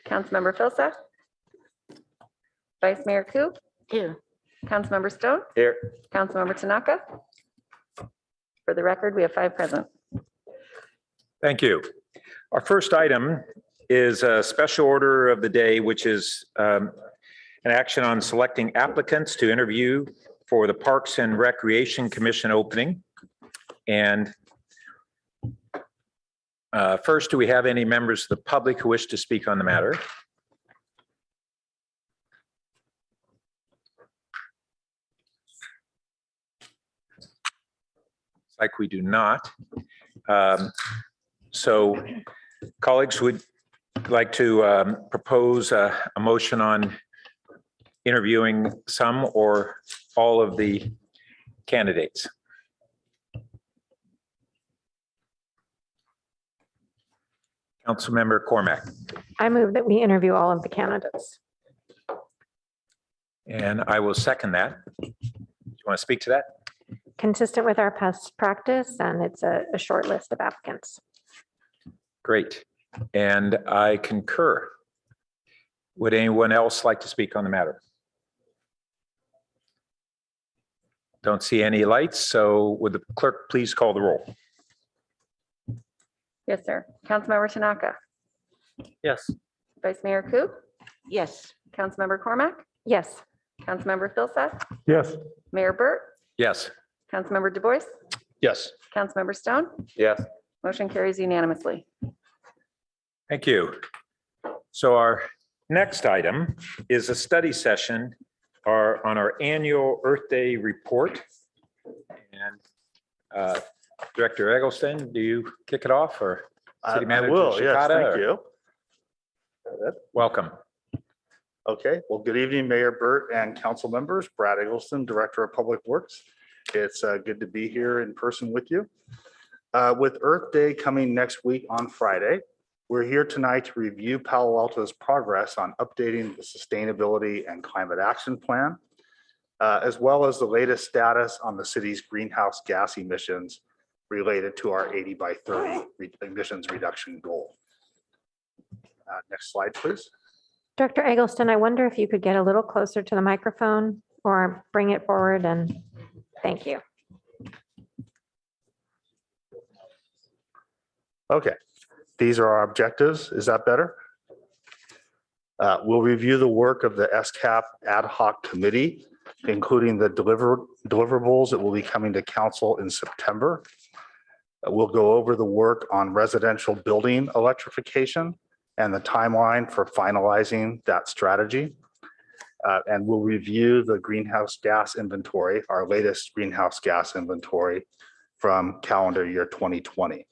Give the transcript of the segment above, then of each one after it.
Councilmember Filsa. Vice Mayor Ku. Here. Councilmember Stone. Here. Councilmember Tanaka. For the record, we have 5 present. Thank you. Our first item is a special order of the day, which is an action on selecting applicants to interview for the Parks and Recreation Commission opening. And first, do we have any members of the public who wish to speak on the matter? Like we do not. So colleagues would like to propose a motion on interviewing some or all of the candidates. Councilmember Cormack. I move that we interview all of the candidates. And I will second that. Do you want to speak to that? Consistent with our past practice, and it's a short list of applicants. Great. And I concur. Would anyone else like to speak on the matter? Don't see any lights, so would the clerk please call the roll? Yes, sir. Councilmember Tanaka. Yes. Vice Mayor Ku. Yes. Councilmember Cormack. Yes. Councilmember Filsa. Yes. Mayor Burt. Yes. Councilmember Du Bois. Yes. Councilmember Stone. Yes. Motion carries unanimously. Thank you. So our next item is a study session on our annual Earth Day report. And Director Eggleston, do you kick it off, or City Manager I will, yes, Shikata, thank or- you. Welcome. Okay, well, good evening, Mayor Burt and council members. Brad Eggleston, Director of Public Works. It's good to be here in person with you. With Earth Day coming next week on Friday, we're here tonight to review Palo Alto's progress on updating the Sustainability and Climate Action Plan, as well as the latest status on the city's greenhouse gas emissions related to our 80 by 30 emissions reduction goal. Next slide, please. Director Eggleston, I wonder if you could get a little closer to the microphone or bring it forward, and thank you. Okay, these are our objectives. Is that better? We'll review the work of the SCAP ad hoc committee, including the deliverables that will be coming to council in September. We'll go over the work on residential building electrification and the timeline for finalizing that strategy. And we'll review the greenhouse gas inventory, our latest greenhouse gas inventory from calendar year 2020.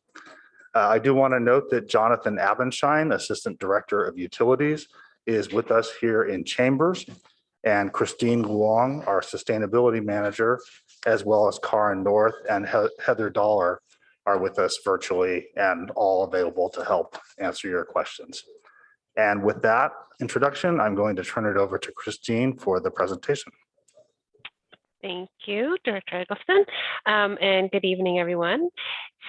I do want to note that Jonathan Abenshine, Assistant Director of Utilities, is with us here in chambers, and Christine Luong, our Sustainability Manager, as well as Karen North and Heather Dollar are with us virtually and all available to help answer your questions. And with that introduction, I'm going to turn it over to Christine for the presentation. Thank you, Director Eggleston, and good evening, everyone.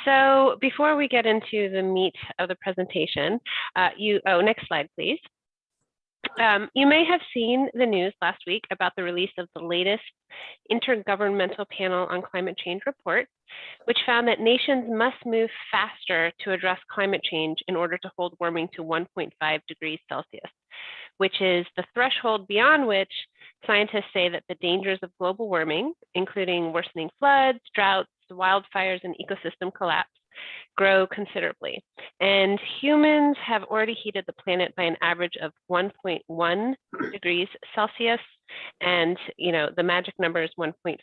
So before we get into the meat of the presentation, next slide, please. You may have seen the news last week about the release of the latest Intergovernmental Panel on Climate Change report, which found that nations must move faster to address climate change in order to hold warming to 1.5 degrees Celsius, which is the threshold beyond which scientists say that the dangers of global warming, including worsening floods, droughts, wildfires, and ecosystem collapse, grow considerably. And humans have already heated the planet by an average of 1.1 degrees Celsius, and the magic number is 1.5.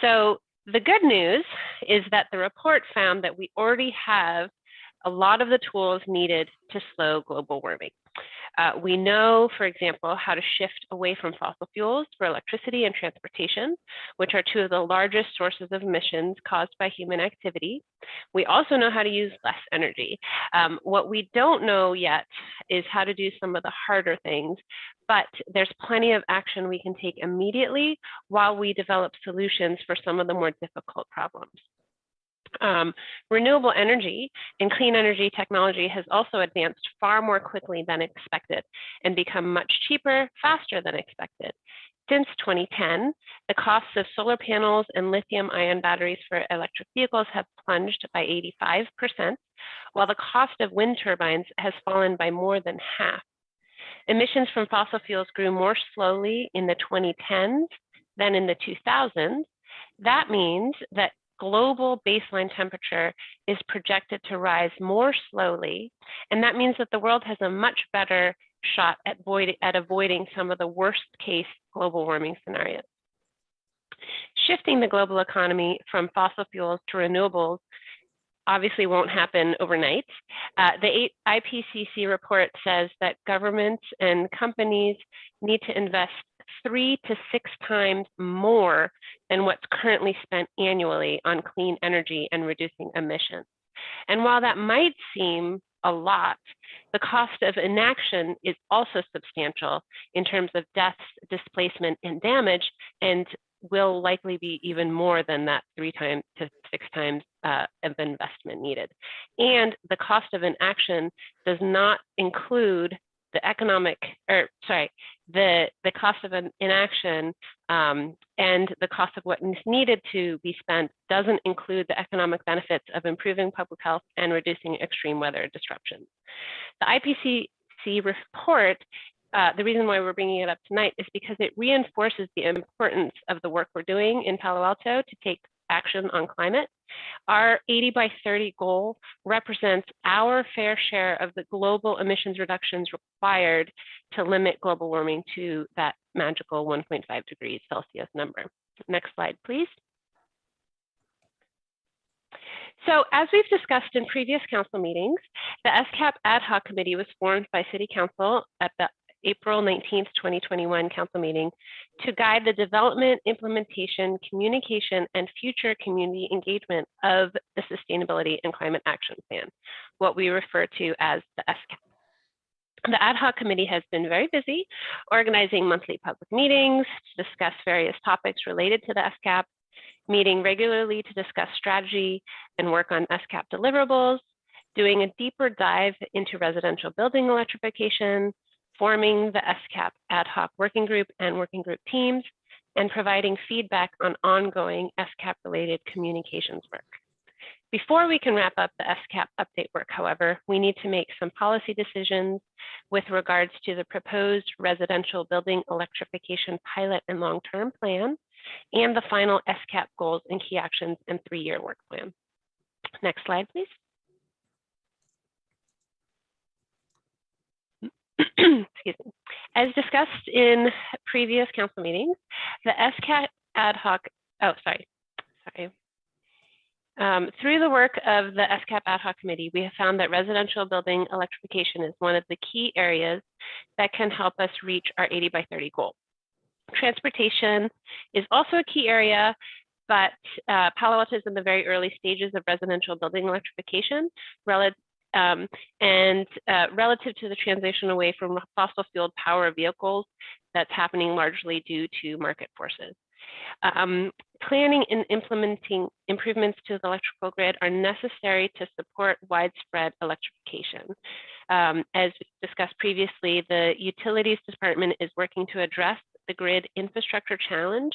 So the good news is that the report found that we already have a lot of the tools needed to slow global warming. We know, for example, how to shift away from fossil fuels for electricity and transportation, which are two of the largest sources of emissions caused by human activity. We also know how to use less energy. What we don't know yet is how to do some of the harder things, but there's plenty of action we can take immediately while we develop solutions for some of the more difficult problems. Renewable energy and clean energy technology has also advanced far more quickly than expected and become much cheaper, faster than expected. Since 2010, the costs of solar panels and lithium-ion batteries for electric vehicles have plunged by 85%, while the cost of wind turbines has fallen by more than half. Emissions from fossil fuels grew more slowly in the 2010s than in the 2000s. That means that global baseline temperature is projected to rise more slowly, and that means that the world has a much better shot at avoiding some of the worst case global warming scenarios. Shifting the global economy from fossil fuels to renewables obviously won't happen overnight. The Ipcc report says that governments and companies need to invest 3 to 6 times more than what's currently spent annually on clean energy and reducing emissions. And while that might seem a lot, the cost of inaction is also substantial in terms of deaths, displacement, and damage, and will likely be even more than that 3 to 6 times of investment needed. And the cost of inaction does not include the the cost of an inaction and the cost of what is needed to be spent doesn't include the economic benefits of improving public health and reducing extreme weather disruptions. The Ipcc report, the reason why we're bringing it up tonight is because it reinforces the importance of the work we're doing in Palo Alto to take action on climate. Our 80 by 30 goal represents our fair share of the global emissions reductions required to limit global warming to that magical 1.5 degrees Celsius number. Next slide, please. So as we've discussed in previous council meetings, the SCAP ad hoc committee was formed by City Council at the April 19th, 2021 council meeting to guide the development, implementation, communication, and future community engagement of the Sustainability and Climate Action Plan, what we refer to as the SCAP. The ad hoc committee has been very busy organizing monthly public meetings to discuss various topics related to the SCAP, meeting regularly to discuss strategy and work on SCAP deliverables, doing a deeper dive into residential building electrification, forming the SCAP ad hoc working group and working group teams, and providing feedback on ongoing SCAP-related communications work. Before we can wrap up the SCAP update work, however, we need to make some policy decisions with regards to the proposed residential building electrification pilot and long-term plan, and the final SCAP goals and key actions and 3-year work plan. Next slide, please. Excuse me. As discussed in previous council meetings, the SCAP ad hoc, through the work of the SCAP ad hoc committee, we have found that residential building electrification is one of the key areas that can help us reach our 80 by 30 goal. Transportation is also a key area, but Palo Alto is in the very early stages of residential building electrification relative to the transition away from fossil fueled power vehicles that's happening largely due to market forces. Planning and implementing improvements to the electrical grid are necessary to support widespread electrification. As discussed previously, the Utilities Department is working to address the grid infrastructure challenge,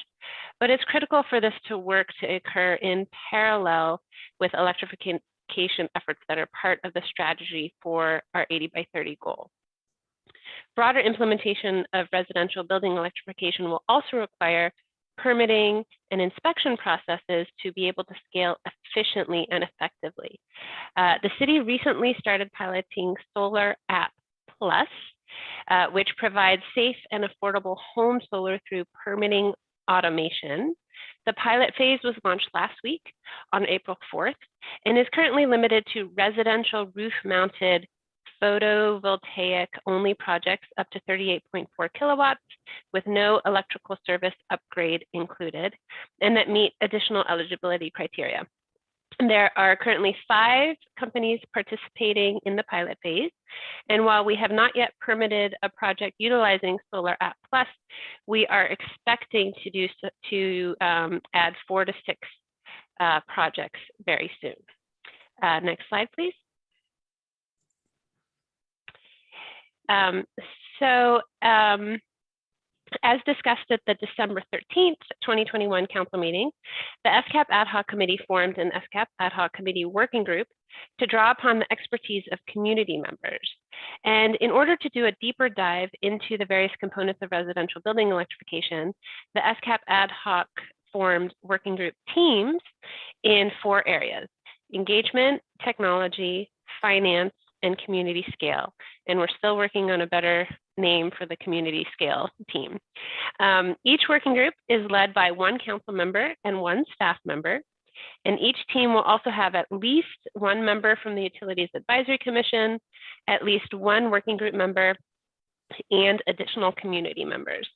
but it's critical for this to work to occur in parallel with electrification efforts that are part of the strategy for our 80 by 30 goal. Broader implementation of residential building electrification will also require permitting and inspection processes to be able to scale efficiently and effectively. The city recently started piloting Solar App Plus, which provides safe and affordable home solar through permitting automation. The pilot phase was launched last week on April 4th and is currently limited to residential roof-mounted photovoltaic only projects up to 38.4 kilowatts with no electrical service upgrade included, and that meet additional eligibility criteria. There are currently 5 companies participating in the pilot phase, and while we have not yet permitted a project utilizing Solar App Plus, we are expecting to add 4 to 6 projects very soon. Next slide, please. As discussed at the December 13th, 2021 council meeting, the SCAP ad hoc committee formed an SCAP ad hoc committee working group to draw upon the expertise of community members. And in order to do a deeper dive into the various components of residential building electrification, the SCAP ad hoc formed working group teams in 4 areas: engagement, technology, finance, and community scale. And we're still working on a better name for the community scale team. Each working group is led by 1 council member and 1 staff member. And each team will also have at least 1 member from the Utilities Advisory Commission, at least 1 working group member, and additional community members.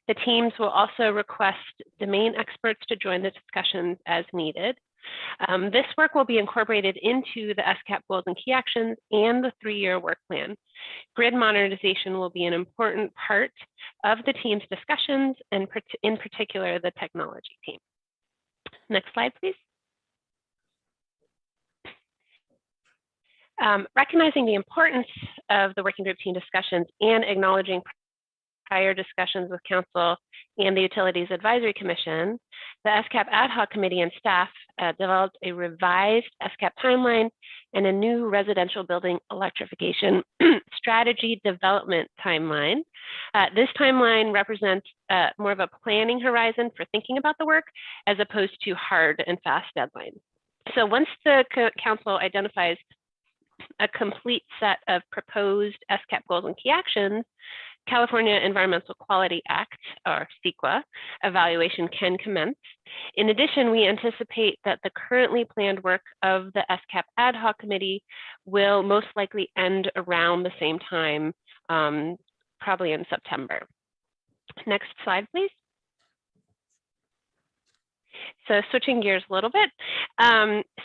The teams will also request domain experts to join the discussions as needed. This work will be incorporated into the SCAP goals and key actions and the 3-year work plan. Grid modernization will be an important part of the team's discussions, and in particular, the technology team. Next slide, please. Recognizing the importance of the working group team discussions and acknowledging prior discussions with Council and the Utilities Advisory Commission, the SCAP ad hoc committee and staff developed a revised SCAP timeline and a new residential building electrification strategy development timeline. This timeline represents more of a planning horizon for thinking about the work as opposed to hard and fast deadlines. So once the Council identifies a complete set of proposed SCAP goals and key actions, California Environmental Quality Act, or CEQA, evaluation can commence. In addition, we anticipate that the currently planned work of the SCAP ad hoc committee will most likely end around the same time, probably in September. Next slide, please. So switching gears a little bit,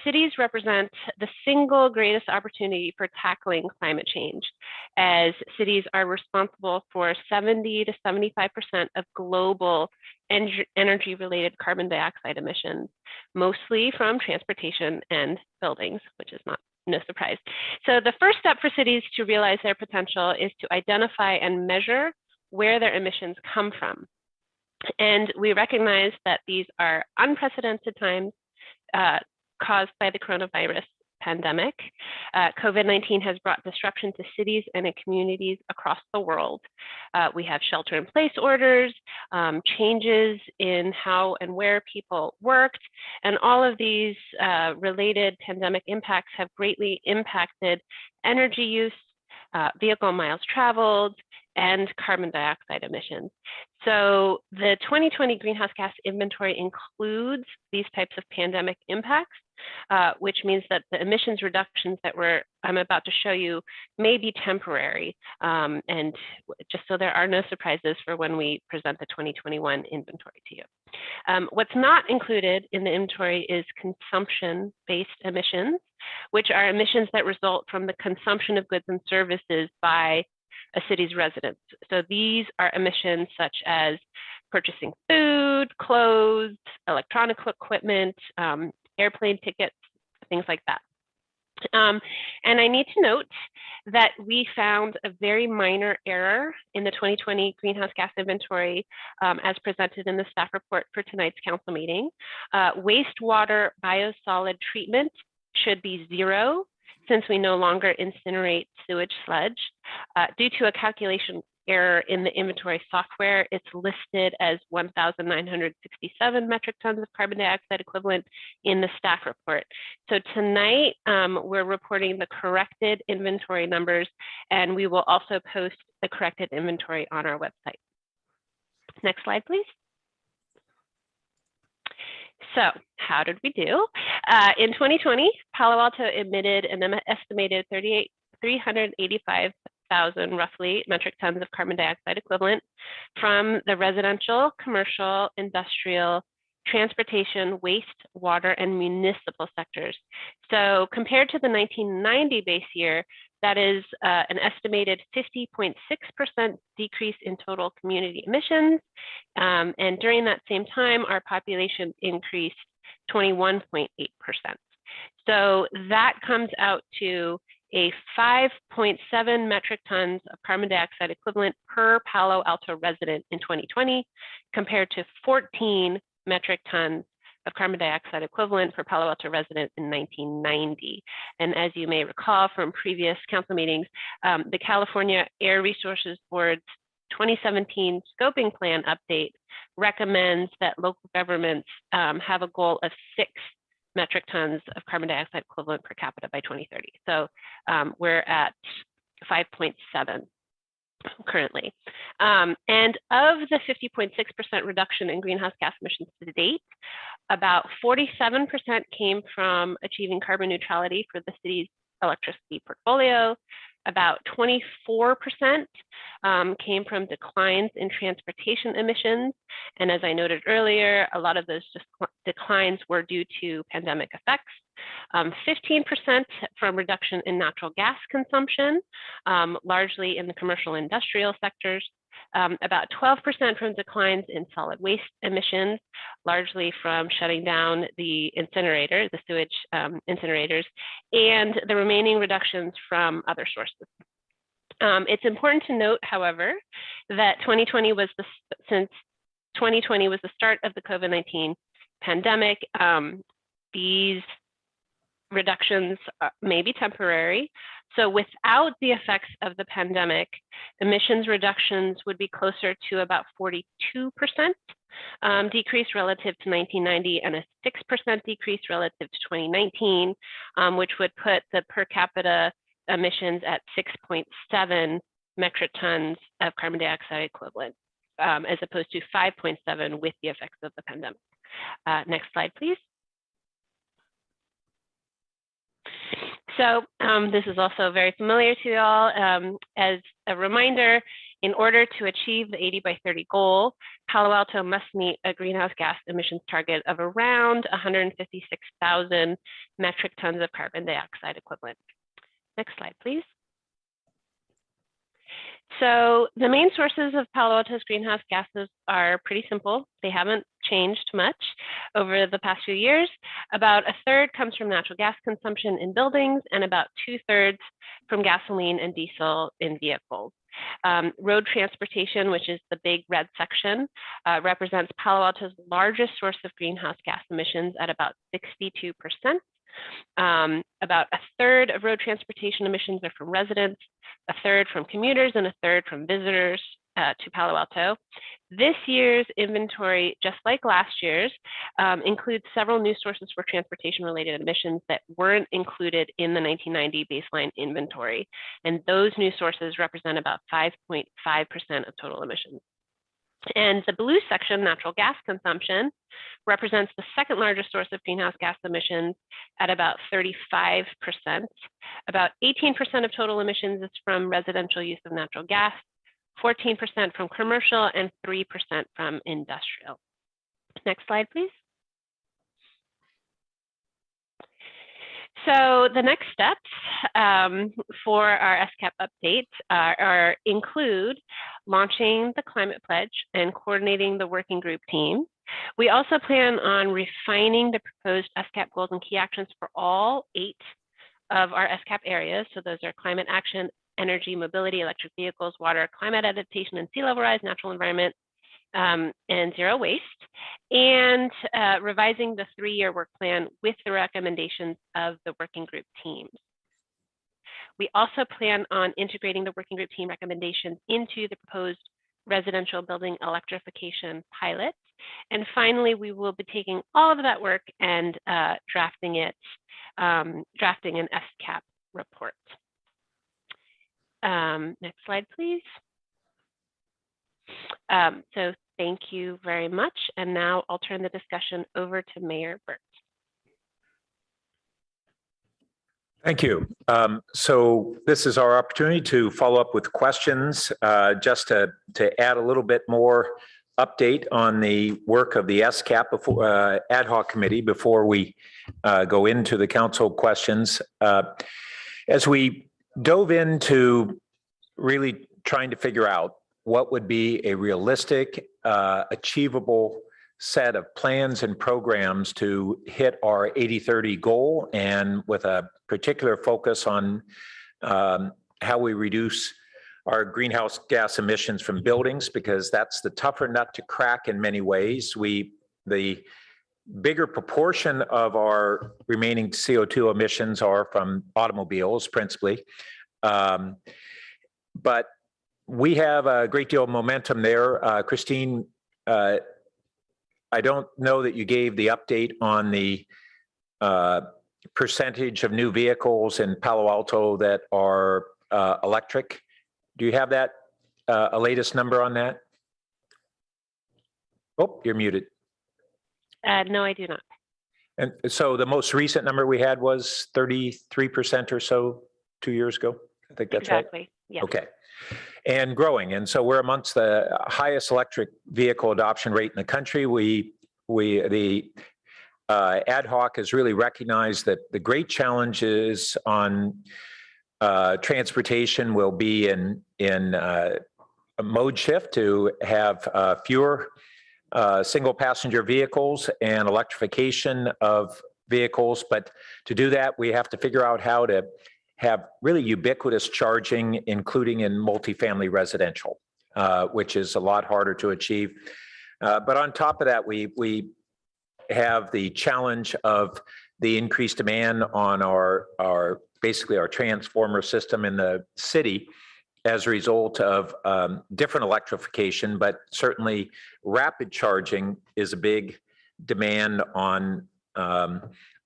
cities represent the single greatest opportunity for tackling climate change, as cities are responsible for 70 to 75% of global energy-related carbon dioxide emissions, mostly from transportation and buildings, which is no surprise. So the first step for cities to realize their potential is to identify and measure where their emissions come from. And we recognize that these are unprecedented times caused by the coronavirus pandemic. COVID-19 has brought disruption to cities and in communities across the world. We have shelter-in-place orders, changes in how and where people worked, and all of these related pandemic impacts have greatly impacted energy use, vehicle miles traveled, and carbon dioxide emissions. So the 2020 greenhouse gas inventory includes these types of pandemic impacts, which means that the emissions reductions that I'm about to show you may be temporary. And just so there are no surprises for when we present the 2021 inventory to you. What's not included in the inventory is consumption-based emissions, which are emissions that result from the consumption of goods and services by a city's residents. So these are emissions such as purchasing food, clothes, electronic equipment, airplane tickets, things like that. And I need to note that we found a very minor error in the 2020 greenhouse gas inventory as presented in the staff report for tonight's council meeting. Wastewater biosolid treatment should be 0, since we no longer incinerate sewage sludge. Due to a calculation error in the inventory software, it's listed as 1,967 metric tons of carbon dioxide equivalent in the staff report. So tonight, we're reporting the corrected inventory numbers, and we will also post the corrected inventory on our website. Next slide, please. So how did we do? In 2020, Palo Alto emitted an estimated 385,000 roughly metric tons of carbon dioxide equivalent from the residential, commercial, industrial, transportation, waste, water, and municipal sectors. So compared to the 1990 base year, that is an estimated 50.6% decrease in total community emissions. And during that same time, our population increased 21.8%. So that comes out to a 5.7 metric tons of carbon dioxide equivalent per Palo Alto resident in 2020, compared to 14 metric tons of carbon dioxide equivalent per Palo Alto resident in 1990. And as you may recall from previous council meetings, the California Air Resources Board's 2017 scoping plan update recommends that local governments have a goal of 6 metric tons of carbon dioxide equivalent per capita by 2030. So we're at 5.7 currently. And of the 50.6% reduction in greenhouse gas emissions to date, about 47% came from achieving carbon neutrality for the city's electricity portfolio. About 24% came from declines in transportation emissions. And as I noted earlier, a lot of those declines were due to pandemic effects. 15% from reduction in natural gas consumption, largely in the commercial industrial sectors. About 12% from declines in solid waste emissions, largely from shutting down the incinerator, the sewage incinerators, and the remaining reductions from other sources. It's important to note, however, that since 2020 was the start of the COVID-19 pandemic, these reductions may be temporary. So without the effects of the pandemic, emissions reductions would be closer to about 42% decrease relative to 1990 and a 6% decrease relative to 2019, which would put the per capita emissions at 6.7 metric tons of carbon dioxide equivalent, as opposed to 5.7 with the effects of the pandemic. Next slide, please. So this is also very familiar to you all. As a reminder, in order to achieve the 80 by 30 goal, Palo Alto must meet a greenhouse gas emissions target of around 156,000 metric tons of carbon dioxide equivalent. Next slide, please. So the main sources of Palo Alto's greenhouse gases are pretty simple. They haven't changed much over the past few years. About a third comes from natural gas consumption in buildings and about 2/3 from gasoline and diesel in vehicles. Road transportation, which is the big red section, represents Palo Alto's largest source of greenhouse gas emissions at about 62%. About a third of road transportation emissions are from residents, a third from commuters, and a third from visitors to Palo Alto. This year's inventory, just like last year's, includes several new sources for transportation-related emissions that weren't included in the 1990 baseline inventory. And those new sources represent about 5.5% of total emissions. And the blue section, natural gas consumption, represents the second largest source of greenhouse gas emissions at about 35%. About 18% of total emissions is from residential use of natural gas, 14% from commercial, and 3% from industrial. Next slide, please. So the next steps for our SCAP update include launching the climate pledge and coordinating the working group team. We also plan on refining the proposed SCAP goals and key actions for all 8 of our SCAP areas. So those are climate action, energy, mobility, electric vehicles, water, climate adaptation and sea level rise, natural environment, and zero waste, and revising the 3-year work plan with the recommendations of the working group teams. We also plan on integrating the working group team recommendations into the proposed residential building electrification pilot. And finally, we will be taking all of that work and drafting an SCAP report. Next slide, please. So thank you very much. And now I'll turn the discussion over to Mayor Burt. Thank you. So this is our opportunity to follow up with questions, just to add a little bit more update on the work of the SCAP before, ad hoc committee before we go into the council questions. As we dove into really trying to figure out what would be a realistic, achievable set of plans and programs to hit our 80-30 goal, and with a particular focus on how we reduce our greenhouse gas emissions from buildings, because that's the tougher nut to crack in many ways. The bigger proportion of our remaining CO2 emissions are from automobiles principally. But we have a great deal of momentum there. Christine, I don't know that you gave the update on the percentage of new vehicles in Palo Alto that are electric. Do you have that, a latest number on that? Oh, you're muted. No, I do not. And so the most recent number we had was 33% or so 2 years ago. I think that's right. Exactly. Yes. Okay. And growing. And so we're amongst the highest electric vehicle adoption rate in the country. The ad hoc has really recognized that the great challenges on transportation will be in a mode shift to have fewer single passenger vehicles and electrification of vehicles. But to do that, we have to figure out how to have really ubiquitous charging, including in multifamily residential, which is a lot harder to achieve. But on top of that, we have the challenge of the increased demand on our basically our transformer system in the city as a result of different electrification, but certainly rapid charging is a big demand on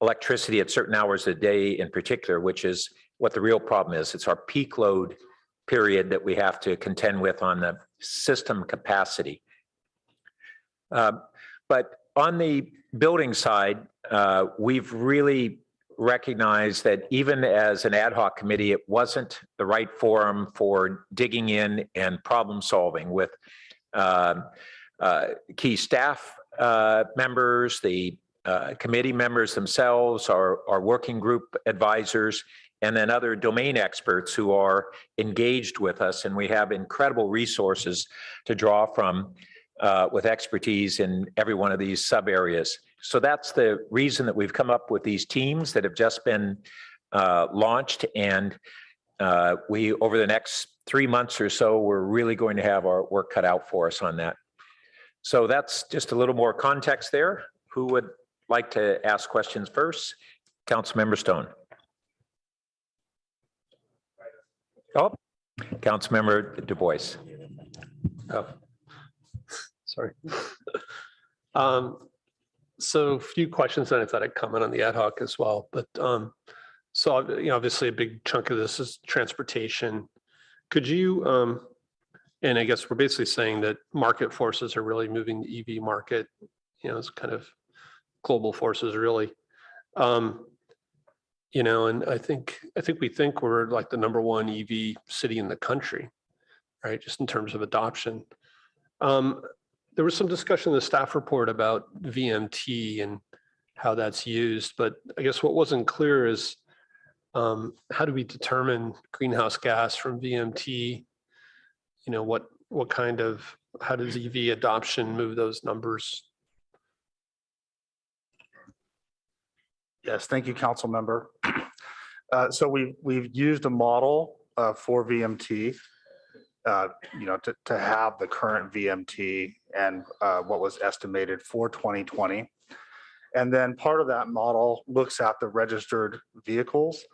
electricity at certain hours of the day in particular, which is what the real problem is. It's our peak load period that we have to contend with on the system capacity. But on the building side, we've really recognized that even as an ad hoc committee, it wasn't the right forum for digging in and problem solving with key staff members, the committee members themselves, our working group advisors, and then other domain experts who are engaged with us. And we have incredible resources to draw from with expertise in every one of these sub areas. So that's the reason that we've come up with these teams that have just been launched. And we, over the next 3 months or so, we're really going to have our work cut out for us on that. So that's just a little more context there. Who would like to ask questions first? Councilmember Stone. Oh, Councilmember Du Bois. Oh, sorry. So a few questions, and I thought I'd comment on the ad hoc as well. But so obviously a big chunk of this is transportation. Could you, and I guess we're basically saying that market forces are really moving the EV market. It's kind of global forces really. And I think we think we're like the #1 EV city in the country, right? Just in terms of adoption. There was some discussion in the staff report about VMT and how that's used, but I guess what wasn't clear is how do we determine greenhouse gas from VMT? How does EV adoption move those numbers? Yes, thank you, council member. So we've used a model for VMT, to have the current VMT and what was estimated for 2020. And then part of that model looks at the registered vehicles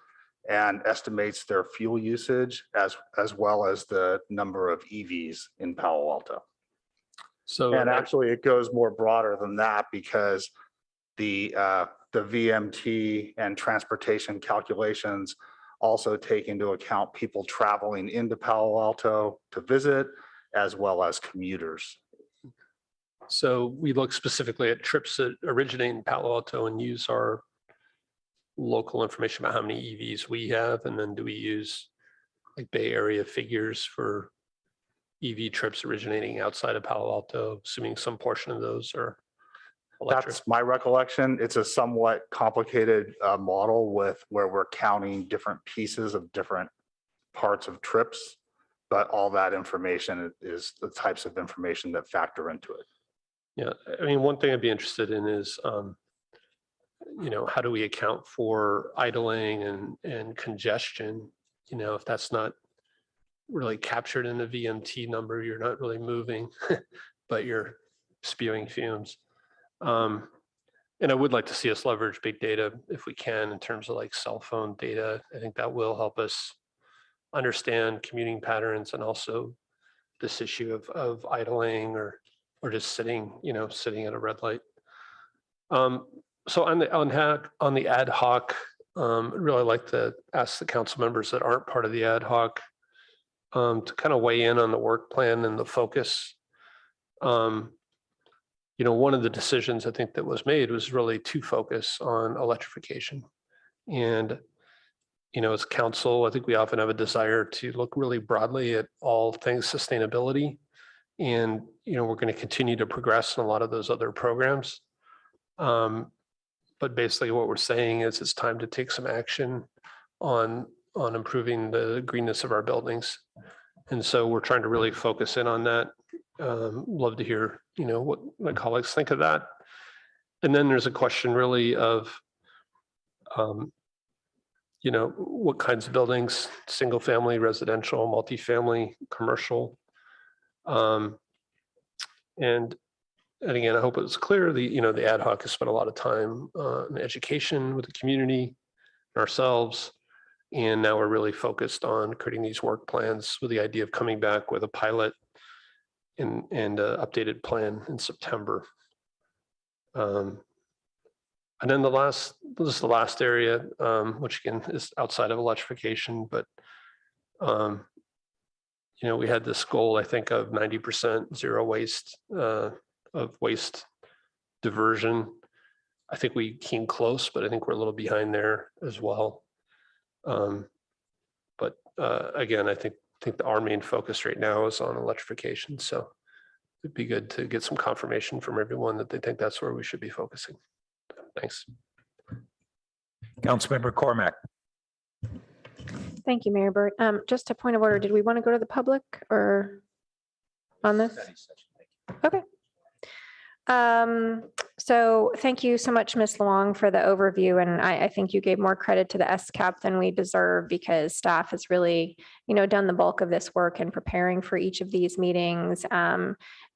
and estimates their fuel usage as well as the number of EVs in Palo Alto. So, and actually it goes more broader than that, because the VMT and transportation calculations also take into account people traveling into Palo Alto to visit, as well as commuters. So we look specifically at trips that originate in Palo Alto and use our local information about how many EVs we have, and then do we use like Bay Area figures for EV trips originating outside of Palo Alto, assuming some portion of those are electric? That's my recollection. It's a somewhat complicated model where we're counting different pieces of different parts of trips, but all that information is the types of information that factor into it. Yeah, I mean, one thing I'd be interested in is, how do we account for idling and congestion? If that's not really captured in the VMT number, you're not really moving, but you're spewing fumes. And I would like to see us leverage big data if we can in terms of like cell phone data. I think that will help us understand commuting patterns and also this issue of idling or just sitting at a red light. So on the ad hoc, I'd really like to ask the council members that aren't part of the ad hoc to kind of weigh in on the work plan and the focus. One of the decisions I think that was made was really to focus on electrification. And, as council, I think we often have a desire to look really broadly at all things sustainability. And, we're going to continue to progress in a lot of those other programs. But basically what we're saying is it's time to take some action on improving the greenness of our buildings. And so we're trying to really focus in on that. Love to hear, what my colleagues think of that. And then there's a question really of, what kinds of buildings, single family, residential, multifamily, commercial. And again, I hope it was clear, the ad hoc has spent a lot of time in education with the community, ourselves. And now we're really focused on creating these work plans with the idea of coming back with a pilot and an updated plan in September. And then the last area, which again is outside of electrification, but we had this goal, I think, of 90% zero waste of waste diversion. I think we came close, but I think we're a little behind there as well. But again, I think our main focus right now is on electrification. So it'd be good to get some confirmation from everyone that they think that's where we should be focusing. Thanks. Councilmember Cormack. Thank you, Mayor Burt. Just a point of order, did we want to go to the public or on this? Okay. So thank you so much, Ms. Luong, for the overview. And I think you gave more credit to the SCAP than we deserve because staff has really, done the bulk of this work in preparing for each of these meetings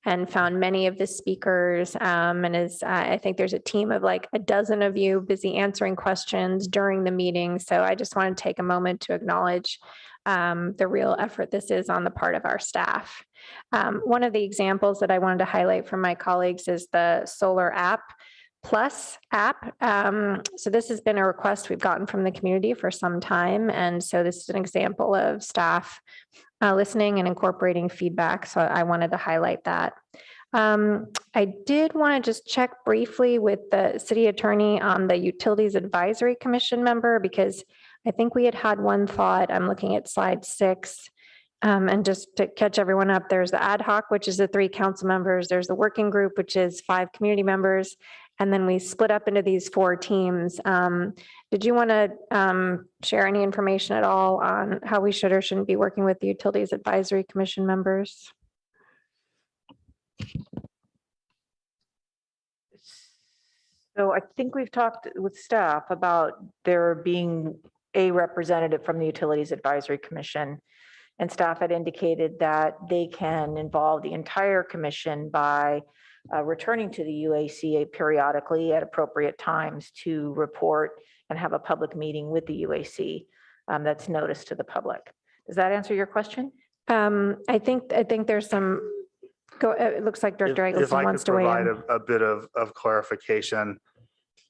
and found many of the speakers. And I think there's a team of like a dozen of you busy answering questions during the meeting. So I just want to take a moment to acknowledge the real effort this is on the part of our staff. One of the examples that I wanted to highlight from my colleagues is the Solar App Plus app. So this has been a request we've gotten from the community for some time. And so this is an example of staff listening and incorporating feedback. So I wanted to highlight that. I did want to just check briefly with the city attorney on the Utilities Advisory Commission member, because I think we had one thought. I'm looking at slide 6. And just to catch everyone up, there's the ad hoc, which is the 3 council members. There's the working group, which is 5 community members. And then we split up into these 4 teams. Did you want to share any information at all on how we should or shouldn't be working with the Utilities Advisory Commission members? So I think we've talked with staff about there being a representative from the Utilities Advisory Commission. And staff had indicated that they can involve the entire commission by returning to the UAC periodically at appropriate times to report and have a public meeting with the UAC that's noticed to the public. Does that answer your question? I think there's some, it looks like Director Eggleston wants to weigh in. If I could provide a bit of clarification,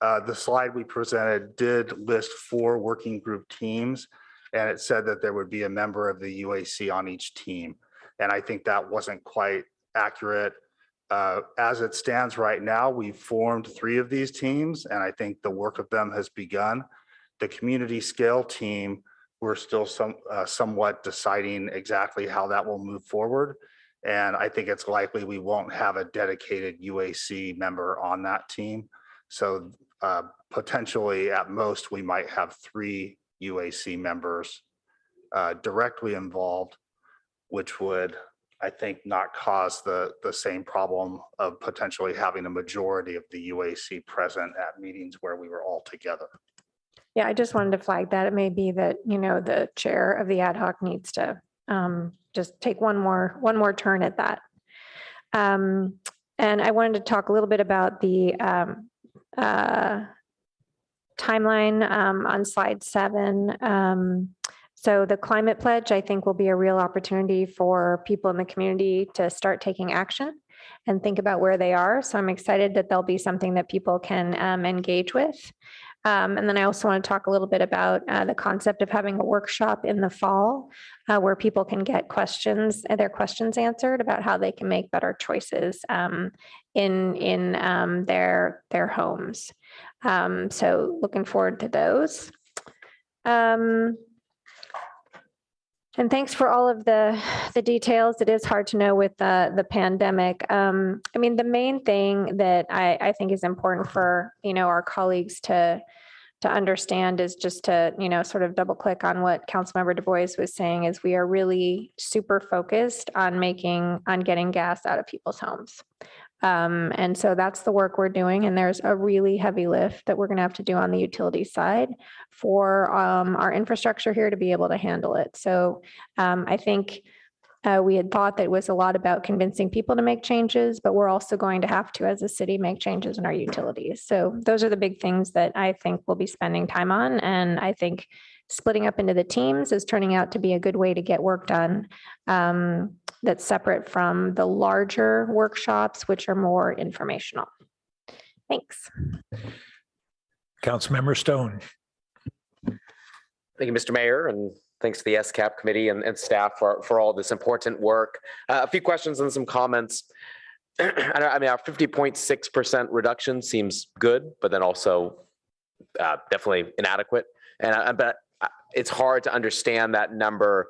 the slide we presented did list 4 working group teams. And it said that there would be a member of the UAC on each team. And I think that wasn't quite accurate. As it stands right now, we've formed 3 of these teams, and I think the work of them has begun. The community scale team, we're still somewhat deciding exactly how that will move forward. And I think it's likely we won't have a dedicated UAC member on that team. So potentially at most, we might have 3 UAC members directly involved, which would I think not cause the same problem of potentially having a majority of the UAC present at meetings where we were all together. Yeah, I just wanted to flag that. It may be that, the chair of the ad hoc needs to just take one more turn at that. And I wanted to talk a little bit about the timeline on slide 7. So the climate pledge, I think, will be a real opportunity for people in the community to start taking action and think about where they are. So I'm excited that there'll be something that people can engage with. And then I also want to talk a little bit about the concept of having a workshop in the fall where people can get their questions answered about how they can make better choices in their homes. So looking forward to those. And thanks for all of the details. It is hard to know with the pandemic. I mean, the main thing that I think is important for, our colleagues to understand is just to, sort of double click on what Councilmember Du Bois was saying is we are really super focused on getting gas out of people's homes. And so that's the work we're doing. And there's a really heavy lift that we're going to have to do on the utility side for our infrastructure here to be able to handle it. So I think we had thought that it was a lot about convincing people to make changes, but we're also going to have to, as a city, make changes in our utilities. So those are the big things that I think we'll be spending time on. And I think splitting up into the teams is turning out to be a good way to get work done. That's separate from the larger workshops, which are more informational. Thanks. Councilmember Stone. Thank you, Mr. Mayor, and thanks to the SCAP committee and staff for all this important work. A few questions and some comments. I mean, our 50.6% reduction seems good, but then also definitely inadequate. But it's hard to understand that number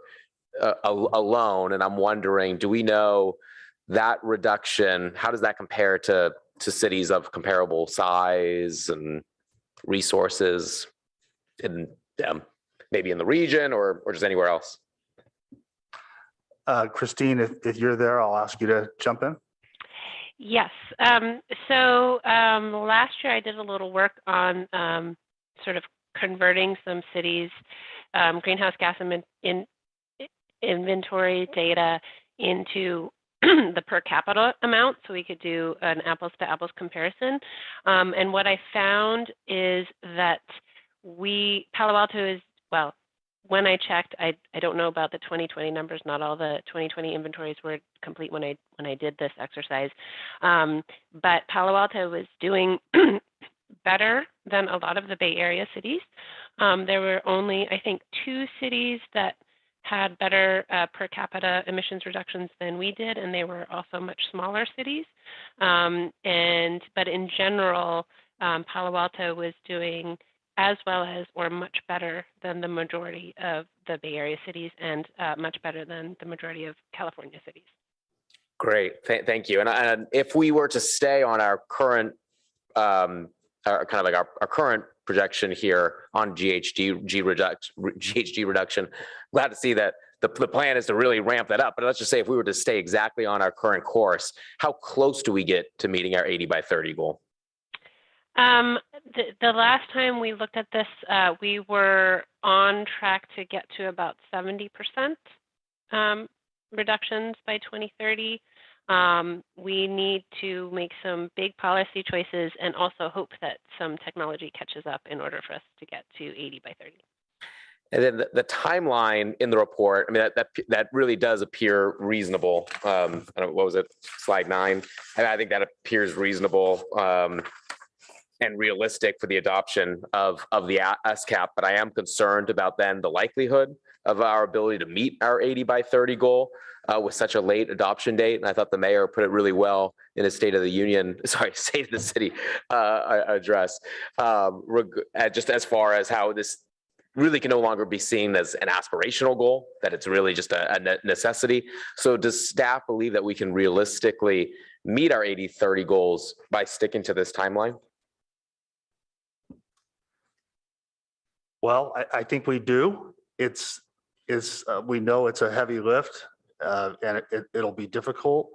alone. And I'm wondering, do we know that reduction, how does that compare to cities of comparable size and resources in maybe in the region or just anywhere else? Christine, if you're there, I'll ask you to jump in. Yes. So last year I did a little work on sort of converting some cities' greenhouse gas inventory data into the per capita amount so we could do an apples to apples comparison. And what I found is that Palo Alto is, well, when I checked, I don't know about the 2020 numbers. Not all the 2020 inventories were complete when I did this exercise. But Palo Alto was doing better than a lot of the Bay Area cities. There were only, I think, 2 cities that had better per capita emissions reductions than we did, and they were also much smaller cities. But in general, Palo Alto was doing as well as or much better than the majority of the Bay Area cities and much better than the majority of California cities. Great, thank you. And if we were to stay on our current, kind of like our current projection here on GHG reduction, glad to see that the plan is to really ramp that up. But let's just say if we were to stay exactly on our current course, how close do we get to meeting our 80 by 30 goal? The last time we looked at this, we were on track to get to about 70% reductions by 2030. We need to make some big policy choices and also hope that some technology catches up in order for us to get to 80 by 30. And then the timeline in the report, I mean, that really does appear reasonable. I don't know, what was it, slide 9? And I think that appears reasonable and realistic for the adoption of the SCAP, but I am concerned about then the likelihood of our ability to meet our 80 by 30 goal with such a late adoption date. And I thought the mayor put it really well in his State of the City address, just as far as how this really can no longer be seen as an aspirational goal, that it's really just a necessity. So does staff believe that we can realistically meet our 80-30 goals by sticking to this timeline? Well, I think we do. We know it's a heavy lift. and it'll be difficult.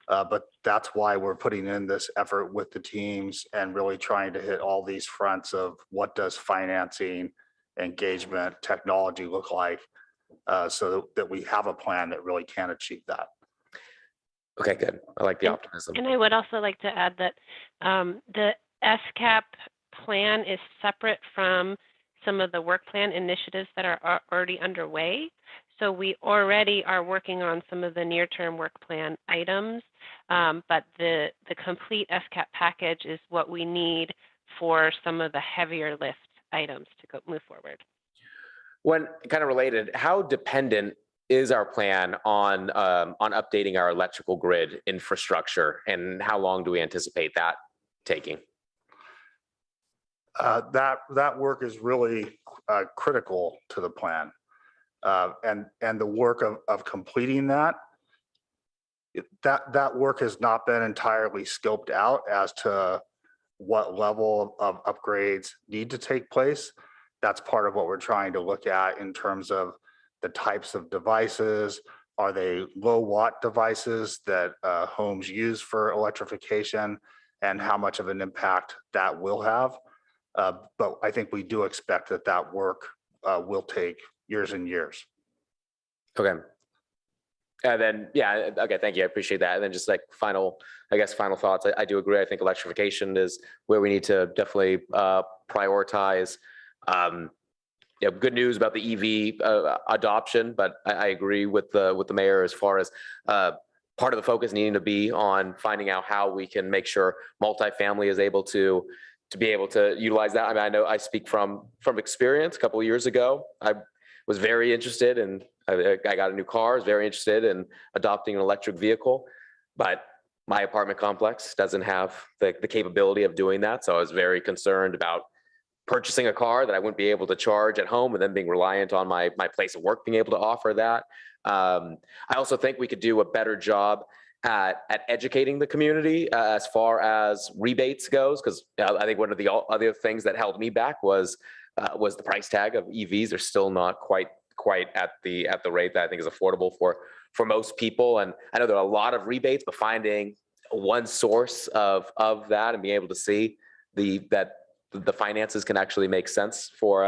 But that's why we're putting in this effort with the teams and really trying to hit all these fronts of what does financing, engagement, technology look like, so that we have a plan that really can achieve that. Okay, good. I like the optimism. And I would also like to add that the SCAP plan is separate from some of the work plan initiatives that are already underway. So we already are working on some of the near-term work plan items, but the complete SCAP package is what we need for some of the heavier lift items to move forward. When kind of related, how dependent is our plan on updating our electrical grid infrastructure, and how long do we anticipate that taking? That work is really critical to the plan. And the work of completing that work has not been entirely scoped out as to what level of upgrades need to take place. That's part of what we're trying to look at in terms of the types of devices. Are they low watt devices that homes use for electrification, and how much of an impact that will have? But I think we do expect that work will take years and years. Okay. And then, yeah, okay, thank you. I appreciate that. And then just like final thoughts. I do agree. I think electrification is where we need to definitely prioritize. Good news about the EV adoption, but I agree with the mayor as far as part of the focus needing to be on finding out how we can make sure multifamily is able to be able to utilize that. I mean, I know I speak from experience. A couple of years ago, I was very interested in, I got a new car, was very interested in adopting an electric vehicle, but my apartment complex doesn't have the capability of doing that. So I was very concerned about purchasing a car that I wouldn't be able to charge at home and then being reliant on my place of work being able to offer that. I also think we could do a better job at educating the community as far as rebates goes, because I think one of the other things that held me back was the price tag of EVs. Are still not quite at the rate that I think is affordable for most people. And I know there are a lot of rebates, but finding one source of that and being able to see that the finances can actually make sense for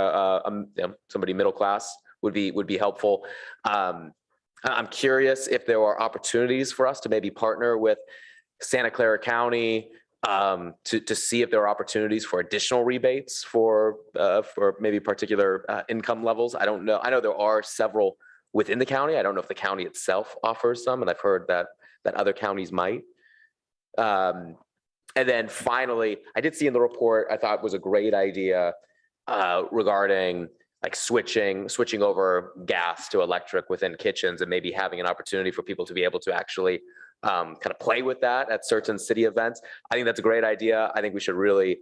somebody middle class would be helpful. I'm curious if there are opportunities for us to maybe partner with Santa Clara County to see if there are opportunities for additional rebates for maybe particular income levels. I don't know. I know there are several within the county. I don't know if the county itself offers some, and I've heard that other counties might. And then finally, I did see in the report, I thought was a great idea regarding like switching over gas to electric within kitchens, and maybe having an opportunity for people to be able to actually kind of play with that at certain city events. I think that's a great idea. I think we should really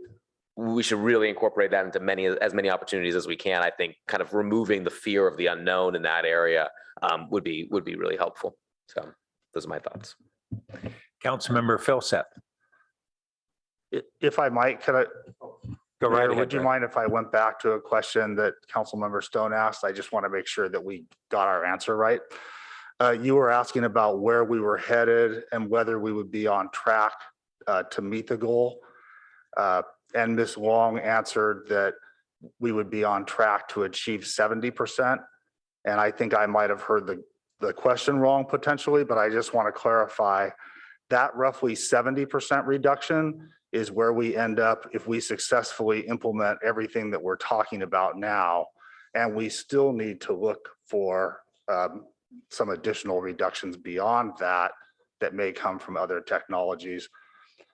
incorporate that into as many opportunities as we can. I think kind of removing the fear of the unknown in that area would be really helpful. So those are my thoughts. Councilmember Philseth. If I might, could I? Go right Mayor, ahead. would you mind if I went back to a question that Councilmember Stone asked? I just want to make sure that we got our answer right. You were asking about where we were headed and whether we would be on track to meet the goal. And Ms. Long answered that we would be on track to achieve 70%. And I think I might have heard the question wrong potentially, but I just want to clarify that roughly 70% reduction is where we end up if we successfully implement everything that we're talking about now. And we still need to look for some additional reductions beyond that may come from other technologies.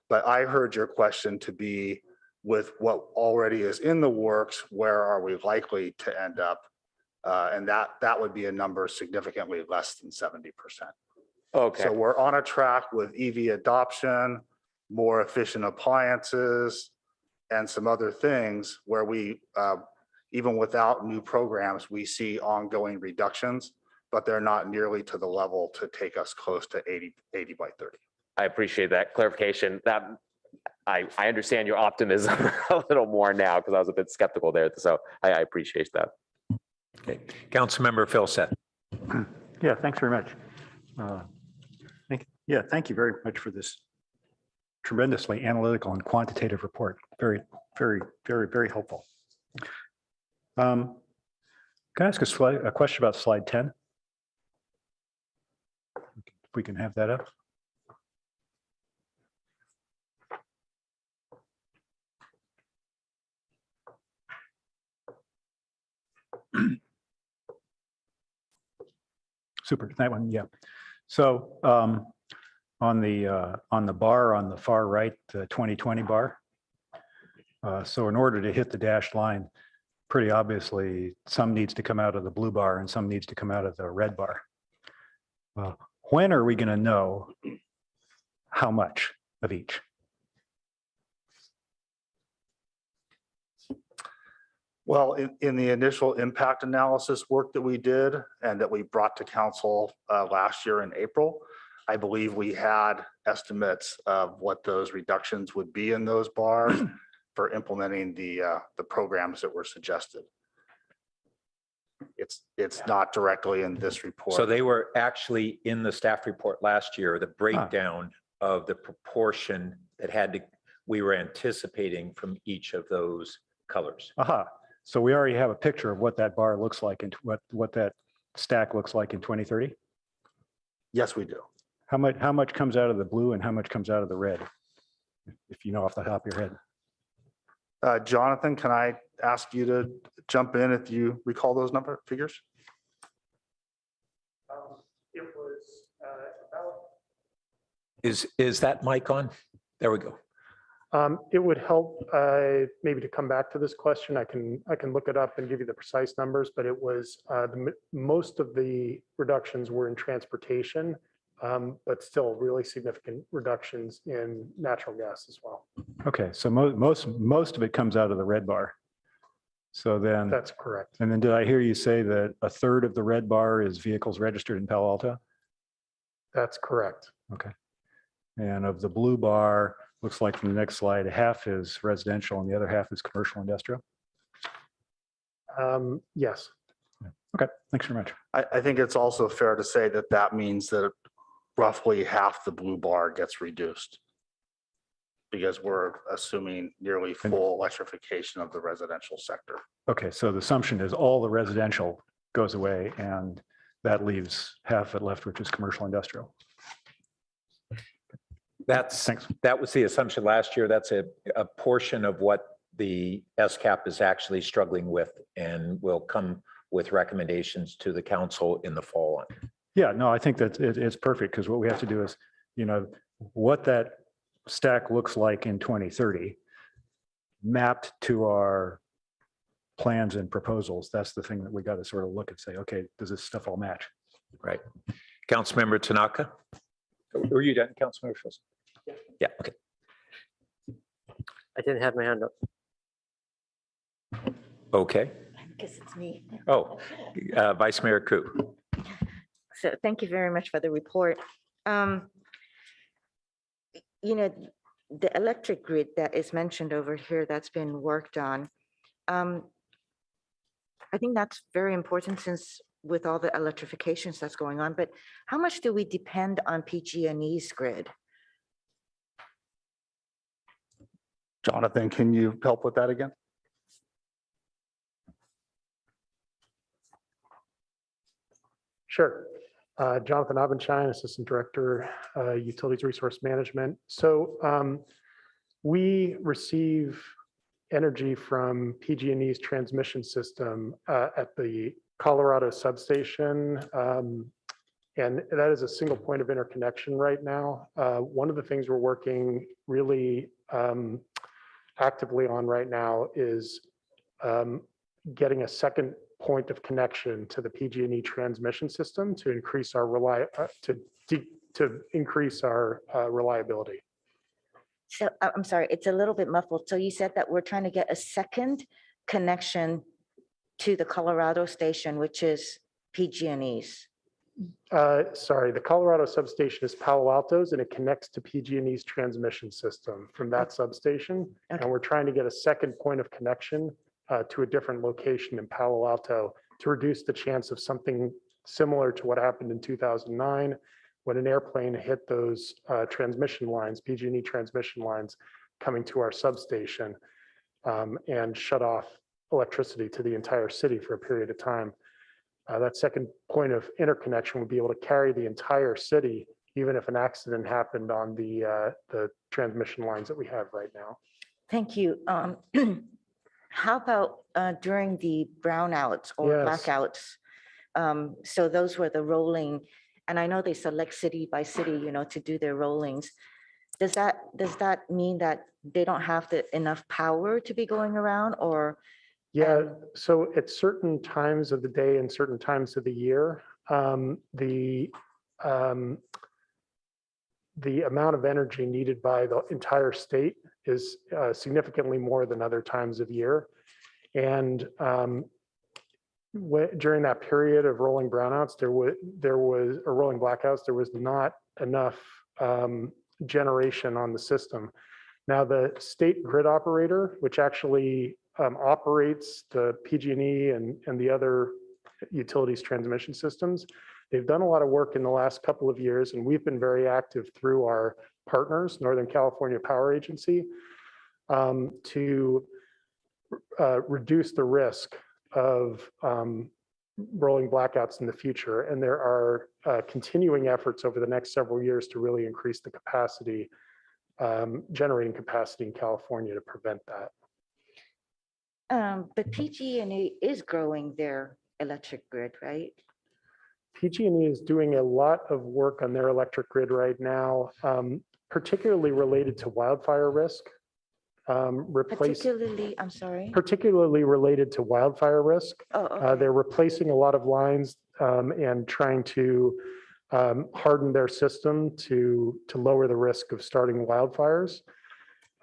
But I heard your question to be, with what already is in the works, where are we likely to end up? And that would be a number significantly less than 70%. Okay. So we're on a track with EV adoption, more efficient appliances, and some other things where we, even without new programs, we see ongoing reductions, but they're not nearly to the level to take us close to 80 by 30. I appreciate that clarification. That I understand your optimism a little more now, because I was a bit skeptical there. So I appreciate that. Okay. Councilmember Philseth. Yeah, thanks very much. Thank you very much for this tremendously analytical and quantitative report. Very, very, very, very helpful. Can I ask a question about slide 10? If we can have that up. Super, that one, yeah. So on the bar on the far right, the 2020 bar. So in order to hit the dashed line, pretty obviously, some needs to come out of the blue bar and some needs to come out of the red bar. When are we going to know how much of each? Well, in the initial impact analysis work that we did and that we brought to council last year in April, I believe we had estimates of what those reductions would be in those bars for implementing the programs that were suggested. It's not directly in this report. So they were actually in the staff report last year, the breakdown of the proportion that we were anticipating from each of those colors. Aha. So we already have a picture of what that bar looks like and what that stack looks like in 2030. Yes, we do. How much comes out of the blue and how much comes out of the red? If you know off the top of your head. Jonathan, can I ask you to jump in if you recall those figures? It was about. Is that mic on? There we go. It would help maybe to come back to this question. I can look it up and give you the precise numbers, but it was most of the reductions were in transportation, but still really significant reductions in natural gas as well. Okay, so most of it comes out of the red bar. So then That's correct. And then did I hear you say that a third of the red bar is vehicles registered in Palo Alto? That's correct. Okay. And of the blue bar, looks like from the next slide, half is residential and the other half is commercial industrial. Yes. Okay, thanks very much. I think it's also fair to say that that means that roughly half the blue bar gets reduced because we're assuming nearly full electrification of the residential sector. Okay, so the assumption is all the residential goes away and that leaves half it left, which is commercial industrial. Thanks. That was the assumption last year. That's a portion of what the SCAP is actually struggling with and will come with recommendations to the council in the fall on. Yeah, no, I think that it's perfect because what we have to do is, what that stack looks like in 2030 mapped to our plans and proposals. That's the thing that we got to sort of look and say, okay, does this stuff all match? Right. Councilmember Tanaka? Were you done, Councilmember Schultz? Yeah, okay. I didn't have my hand up. Okay. I guess it's me. Oh, Vice Mayor Koo. So thank you very much for the report. The electric grid that is mentioned over here that's been worked on, I think that's very important since with all the electrifications that's going on, but how much do we depend on PG&E's grid? Jonathan, can you help with that again? Sure. Jonathan Abendschein, Assistant Director, Utilities Resource Management. So we receive energy from PG&E's transmission system at the Colorado substation. And that is a single point of interconnection right now. One of the things we're working really actively on right now is getting a second point of connection to the PG&E transmission system to increase our reliability. So I'm sorry, it's a little bit muffled. So you said that we're trying to get a second connection to the Colorado station, which is PG&E's. Sorry, the Colorado substation is Palo Alto's and it connects to PG&E's transmission system from that substation. Okay. And we're trying to get a second point of connection to a different location in Palo Alto to reduce the chance of something similar to what happened in 2009 when an airplane hit those transmission lines, PG&E transmission lines coming to our substation and shut off electricity to the entire city for a period of time. That second point of interconnection would be able to carry the entire city, even if an accident happened on the transmission lines that we have right now. Thank you. How about during the brownouts or Yes. blackouts? So those were the rolling, and I know they select city by city, to do their rollings. Does that mean that they don't have enough power to be going around, or? Yeah, so at certain times of the day and certain times of the year, the amount of energy needed by the entire state is significantly more than other times of year. And during that period of rolling brownouts, or rolling blackouts, there was not enough generation on the system. Now, the state grid operator, which actually operates the PG&E and the other utilities transmission systems, they've done a lot of work in the last couple of years, and we've been very active through our partners, Northern California Power Agency, to reduce the risk of rolling blackouts in the future. And there are continuing efforts over the next several years to really increase the capacity, generating capacity in California to prevent that. But PG&E is growing their electric grid, right? PG&E is doing a lot of work on their electric grid right now, particularly related to wildfire risk. Particularly, I'm sorry. Particularly related to wildfire risk. Oh, okay. They're replacing a lot of lines and trying to harden their system to lower the risk of starting wildfires.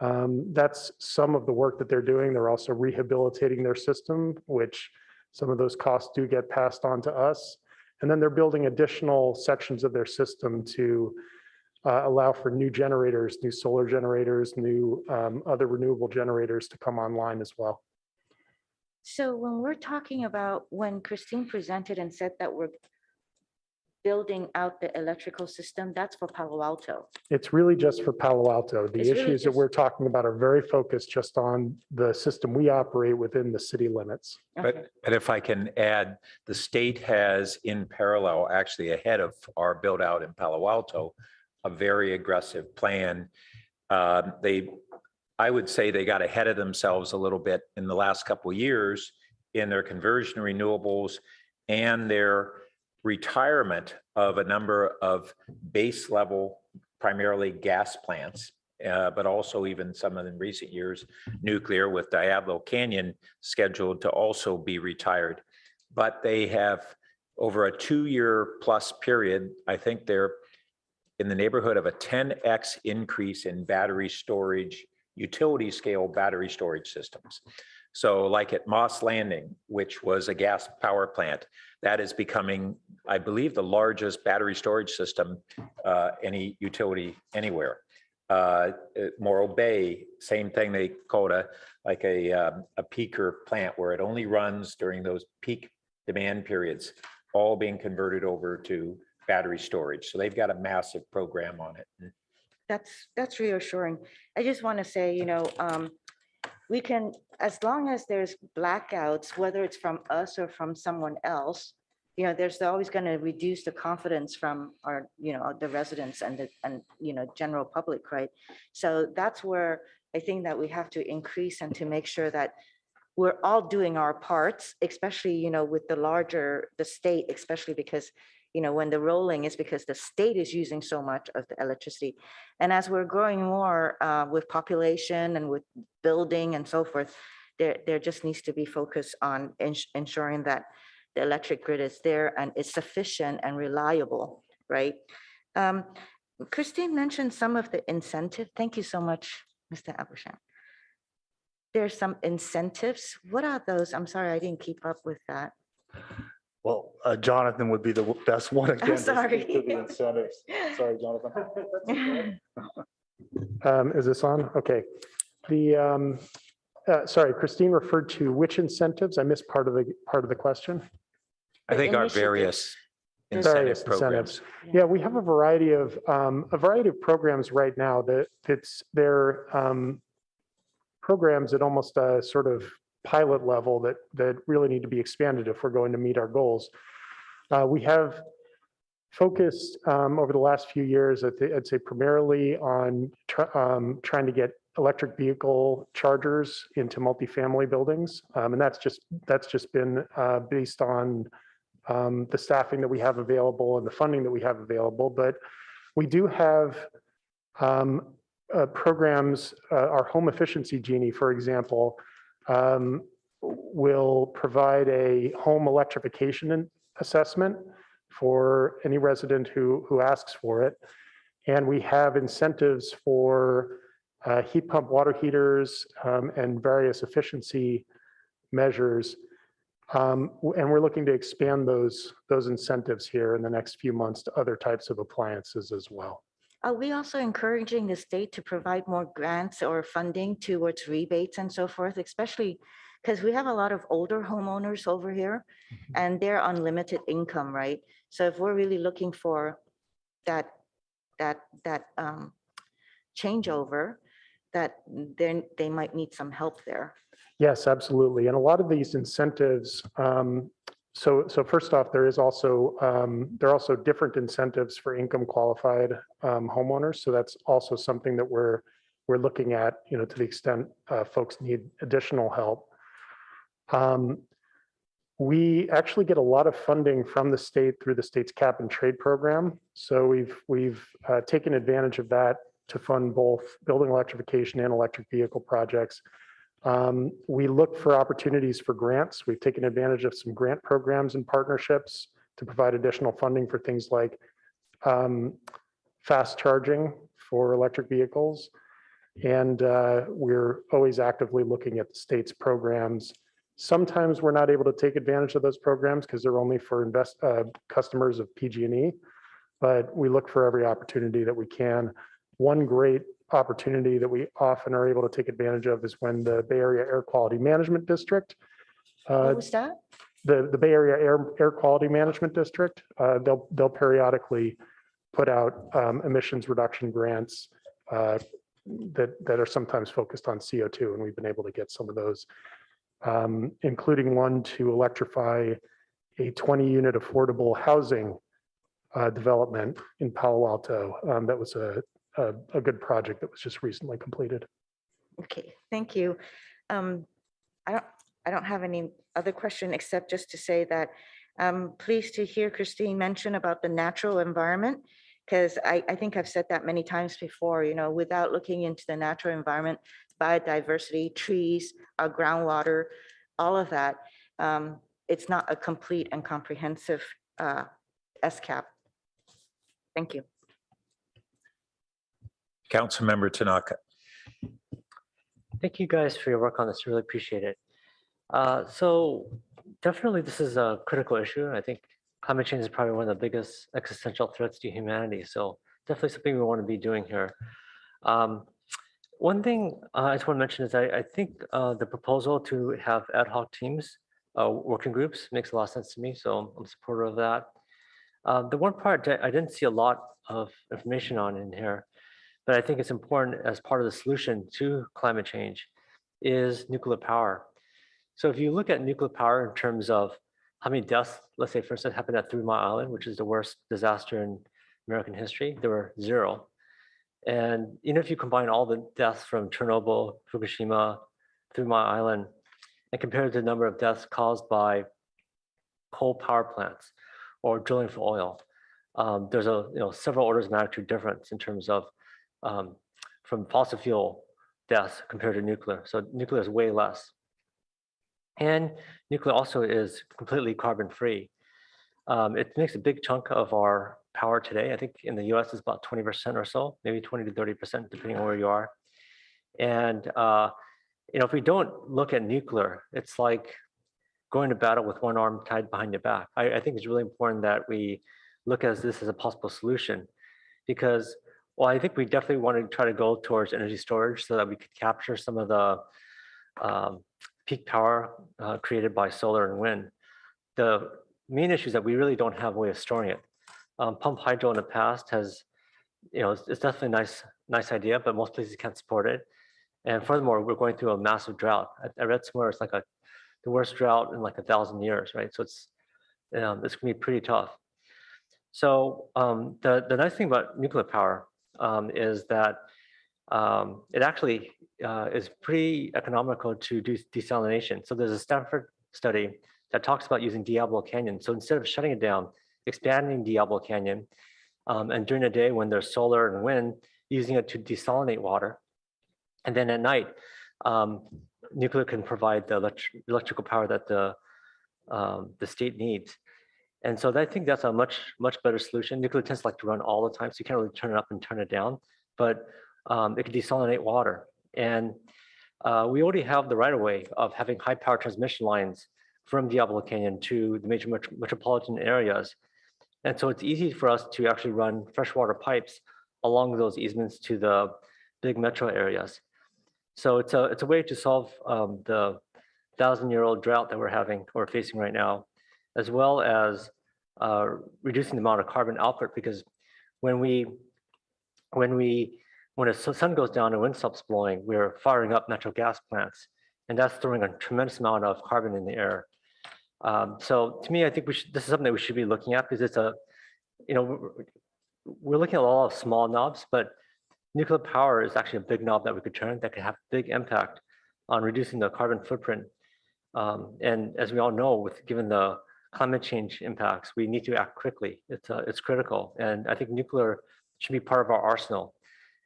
That's some of the work that they're doing. They're also rehabilitating their system, which some of those costs do get passed on to us. And then they're building additional sections of their system to allow for new generators, new solar generators, new other renewable generators to come online as well. So when we're talking about, when Christine presented and said that we're building out the electrical system, that's for Palo Alto. It's really just for Palo Alto. The It's really issues that just- we're talking about are very focused just on the system we operate within the city limits. Okay. But if I can add, the state has in parallel, actually ahead of our build out in Palo Alto, a very aggressive plan. I would say they got ahead of themselves a little bit in the last couple of years in their conversion renewables and their retirement of a number of base level, primarily gas plants, but also even some of in recent years, nuclear, with Diablo Canyon scheduled to also be retired. But they have, over a 2-year plus period, I think they're in the neighborhood of a 10x increase in battery storage, utility scale battery storage systems. So like at Moss Landing, which was a gas power plant, that is becoming, I believe, the largest battery storage system any utility anywhere. Morro Bay, same thing. They call it a peaker plant where it only runs during those peak demand periods, all being converted over to battery storage. So they've got a massive program on it. That's reassuring. I just want to say, we can, as long as there's blackouts, whether it's from us or from someone else, there's always going to reduce the confidence from our, the residents and the general public, right? So that's where I think that we have to increase and to make sure that we're all doing our parts, especially, with the state, especially because, when the rolling is because the state is using so much of the electricity. And as we're growing more with population and with building and so forth, there just needs to be focus on ensuring that the electric grid is there and is sufficient and reliable, right? Christine mentioned some of the incentive. Thank you so much, Mr. Abersham. There's some incentives. What are those? I'm sorry, I didn't keep up with that. Well, Jonathan would be the best one again. to sorry. speak to the incentives. Sorry, Jonathan. Is this on? Okay. Sorry, Christine referred to which incentives? I missed part of the question. I think our Initiative. various Various incentive programs? incentives. Yeah, we have a variety of programs right now that they're programs at almost a sort of pilot level that really need to be expanded if we're going to meet our goals. We have focused over the last few years, I'd say primarily on trying to get electric vehicle chargers into multifamily buildings. And that's just been based on the staffing that we have available and the funding that we have available. But we do have programs, our home efficiency genie, for example, will provide a home electrification assessment for any resident who asks for it. And we have incentives for heat pump water heaters and various efficiency measures. And we're looking to expand those incentives here in the next few months to other types of appliances as well. Are we also encouraging the state to provide more grants or funding towards rebates and so forth, especially because we have a lot of older homeowners over here and they're on limited income, right? So if we're really looking for that changeover, that then they might need some help there. Yes, absolutely. And a lot of these incentives, so first off, there are also different incentives for income qualified homeowners. So that's also something that we're looking at, to the extent folks need additional help. We actually get a lot of funding from the state through the state's cap and trade program. So we've taken advantage of that to fund both building electrification and electric vehicle projects. We look for opportunities for grants. We've taken advantage of some grant programs and partnerships to provide additional funding for things like fast charging for electric vehicles. And we're always actively looking at the state's programs. Sometimes we're not able to take advantage of those programs because they're only for customers of PG&E, but we look for every opportunity that we can. One great opportunity that we often are able to take advantage of is when the Bay Area Air Quality Management District. What was that? The Bay Area Air Quality Management District, they'll periodically put out emissions reduction grants that are sometimes focused on CO2, and we've been able to get some of those, including one to electrify a 20-unit affordable housing development in Palo Alto. That was a good project that was just recently completed. Okay, thank you. I don't have any other question except just to say that I'm pleased to hear Christine mention about the natural environment, because I think I've said that many times before, without looking into the natural environment, biodiversity, trees, our groundwater, all of that, it's not a complete and comprehensive SCAP. Thank you. Councilmember Tanaka. Thank you guys for your work on this. Really appreciate it. So definitely this is a critical issue. I think climate change is probably one of the biggest existential threats to humanity. So definitely something we want to be doing here. One thing I just want to mention is I think the proposal to have ad hoc teams, working groups makes a lot of sense to me. So I'm a supporter of that. The one part that I didn't see a lot of information on in here, but I think it's important as part of the solution to climate change is nuclear power. So if you look at nuclear power in terms of how many deaths, let's say for instance, happened at 3 Mile Island, which is the worst disaster in American history, there were 0. And if you combine all the deaths from Chernobyl, Fukushima, 3 Mile Island, and compare it to the number of deaths caused by coal power plants or drilling for oil, there's a several orders of magnitude difference in terms of from fossil fuel deaths compared to nuclear. So nuclear is way less. And nuclear also is completely carbon free. It makes a big chunk of our power today. I think in the US it's about 20% or so, maybe 20 to 30%, depending on where you are. And if we don't look at nuclear, it's like going to battle with one arm tied behind your back. I think it's really important that we look at this as a possible solution, because I think we definitely want to try to go towards energy storage so that we could capture some of the peak power created by solar and wind. The main issue is that we really don't have a way of storing it. Pump hydro in the past has, it's definitely a nice idea, but most places can't support it. And furthermore, we're going through a massive drought. I read somewhere it's like the worst drought in like 1,000 years, right? So it's gonna be pretty tough. So the nice thing about nuclear power is that it actually is pretty economical to do desalination. So there's a Stanford study that talks about using Diablo Canyon. So instead of shutting it down, expanding Diablo Canyon, and during the day when there's solar and wind, using it to desalinate water. And then at night, nuclear can provide the electrical power that the state needs. And so I think that's a much better solution. Nuclear tends to like to run all the time, so you can't really turn it up and turn it down, but it can desalinate water. And we already have the right of way of having high power transmission lines from Diablo Canyon to the major metropolitan areas. And so it's easy for us to actually run freshwater pipes along those easements to the big metro areas. So it's a way to solve the 1,000-year-old drought that we're having or facing right now, as well as reducing the amount of carbon output, because when the sun goes down and wind stops blowing, we're firing up natural gas plants, and that's throwing a tremendous amount of carbon in the air. So to me, I think this is something that we should be looking at, because it's we're looking at a lot of small knobs, but nuclear power is actually a big knob that we could turn that could have big impact on reducing the carbon footprint. And as we all know, given the climate change impacts, we need to act quickly. It's critical, and I think nuclear should be part of our arsenal.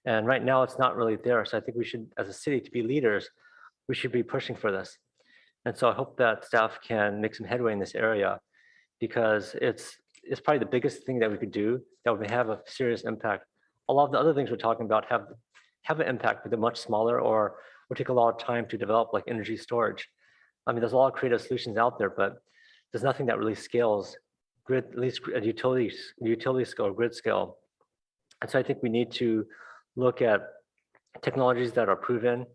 And right now, it's not really there. So I think we should, as a city, to be leaders, we should be pushing for this. And so I hope that staff can make some headway in this area, because it's probably the biggest thing that we could do that would have a serious impact. A lot of the other things we're talking about have an impact, but they're much smaller, or will take a lot of time to develop, like energy storage. I mean, there's a lot of creative solutions out there, but there's nothing that really scales grid, at least at utility scale, grid scale. And so I think we need to look at technologies that are proven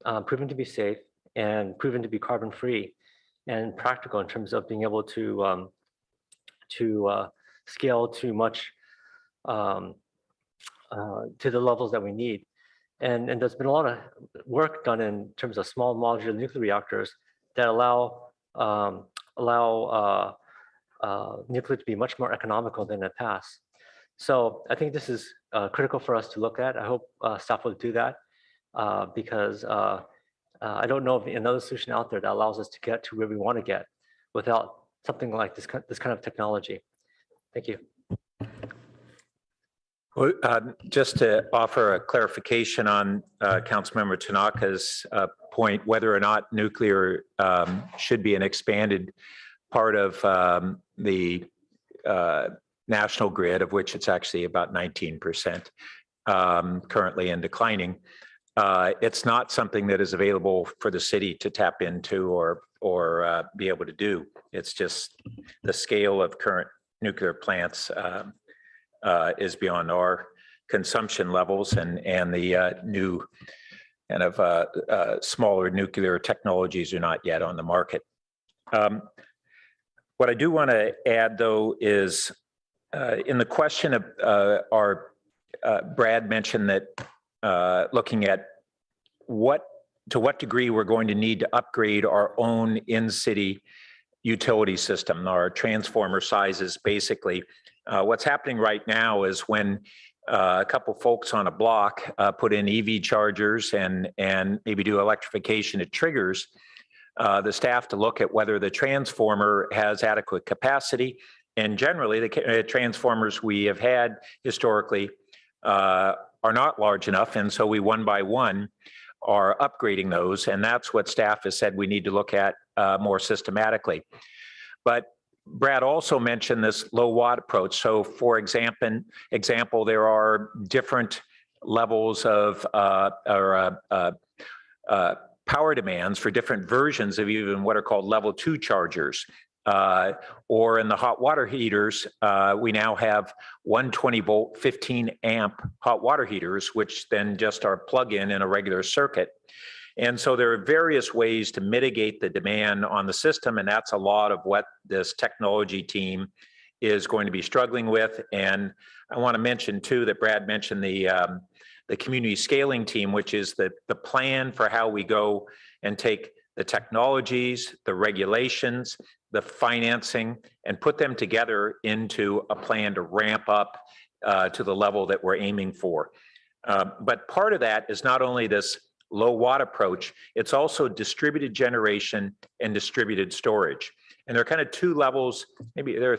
to be safe and proven to be carbon free and practical in terms of being able to scale to much to the levels that we need. And there's been a lot of work done in terms of small modular nuclear reactors that allow nuclear to be much more economical than in the past. So I think this is critical for us to look at. I hope staff will do that, because I don't know of another solution out there that allows us to get to where we want to get without something like this kind of technology. Thank you. Well, just to offer a clarification on Councilmember Tanaka's point, whether or not nuclear should be an expanded part of the national grid, of which it's actually about 19% currently and declining. It's not something that is available for the city to tap into or be able to do. It's just the scale of current nuclear plants is beyond our consumption levels, and the new kind of smaller nuclear technologies are not yet on the market. What I do want to add, though, is in the question of Brad mentioned that looking at to what degree we're going to need to upgrade our own in-city utility system, our transformer sizes, basically. What's happening right now is when a couple folks on a block put in EV chargers and maybe do electrification, it triggers the staff to look at whether the transformer has adequate capacity. And generally, the transformers we have had historically are not large enough. And so we one by one are upgrading those. And that's what staff has said we need to look at more systematically. But Brad also mentioned this low watt approach. So for example, there are different levels of power demands for different versions of even what are called level 2 chargers. Or in the hot water heaters, we now have 120 volt, 15 amp hot water heaters, which then just are plug-in in a regular circuit. And so there are various ways to mitigate the demand on the system, and that's a lot of what this technology team is going to be struggling with. And I want to mention too that Brad mentioned the community scaling team, which is the plan for how we go and take the technologies, the regulations, the financing, and put them together into a plan to ramp up to the level that we're aiming for. But part of that is not only this low watt approach, it's also distributed generation and distributed storage. And there are kind of two levels, maybe there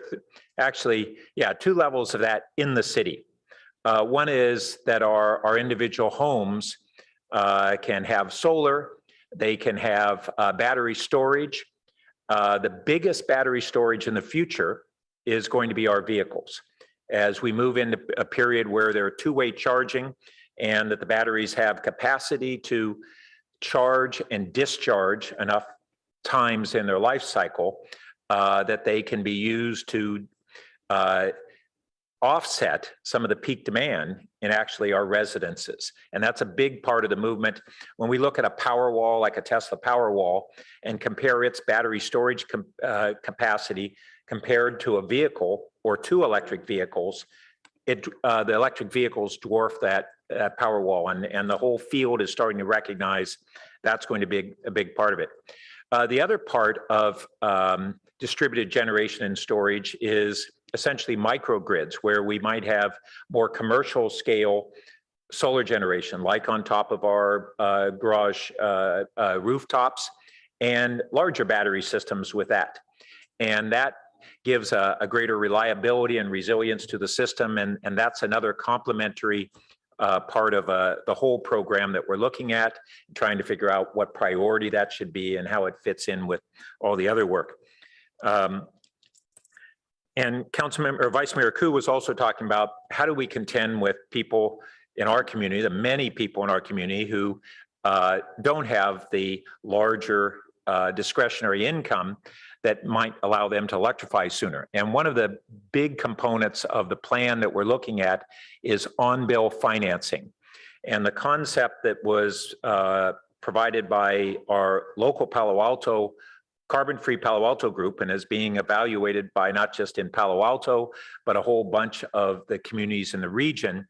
are two levels of that in the city. One is that our individual homes can have solar, they can have battery storage. The biggest battery storage in the future is going to be our vehicles. As we move into a period where there are two-way charging and that the batteries have capacity to charge and discharge enough times in their life cycle that they can be used to offset some of the peak demand in actually our residences. And that's a big part of the movement. When we look at a power wall, like a Tesla power wall, and compare its battery storage capacity compared to a vehicle or two electric vehicles, the electric vehicles dwarf that power wall, and the whole field is starting to recognize that's going to be a big part of it. The other part of distributed generation and storage is essentially microgrids, where we might have more commercial scale solar generation, like on top of our garage rooftops, and larger battery systems with that. And that gives a greater reliability and resilience to the system, and that's another complementary part of the whole program that we're looking at, trying to figure out what priority that should be and how it fits in with all the other work. And Councilmember, or Vice Mayor Koo was also talking about how do we contend with people in our community, the many people in our community who don't have the larger discretionary income that might allow them to electrify sooner. And one of the big components of the plan that we're looking at is on-bill financing. And the concept that was provided by our local Palo Alto, carbon-free Palo Alto group, and is being evaluated by not just in Palo Alto, but a whole bunch of the communities in the region.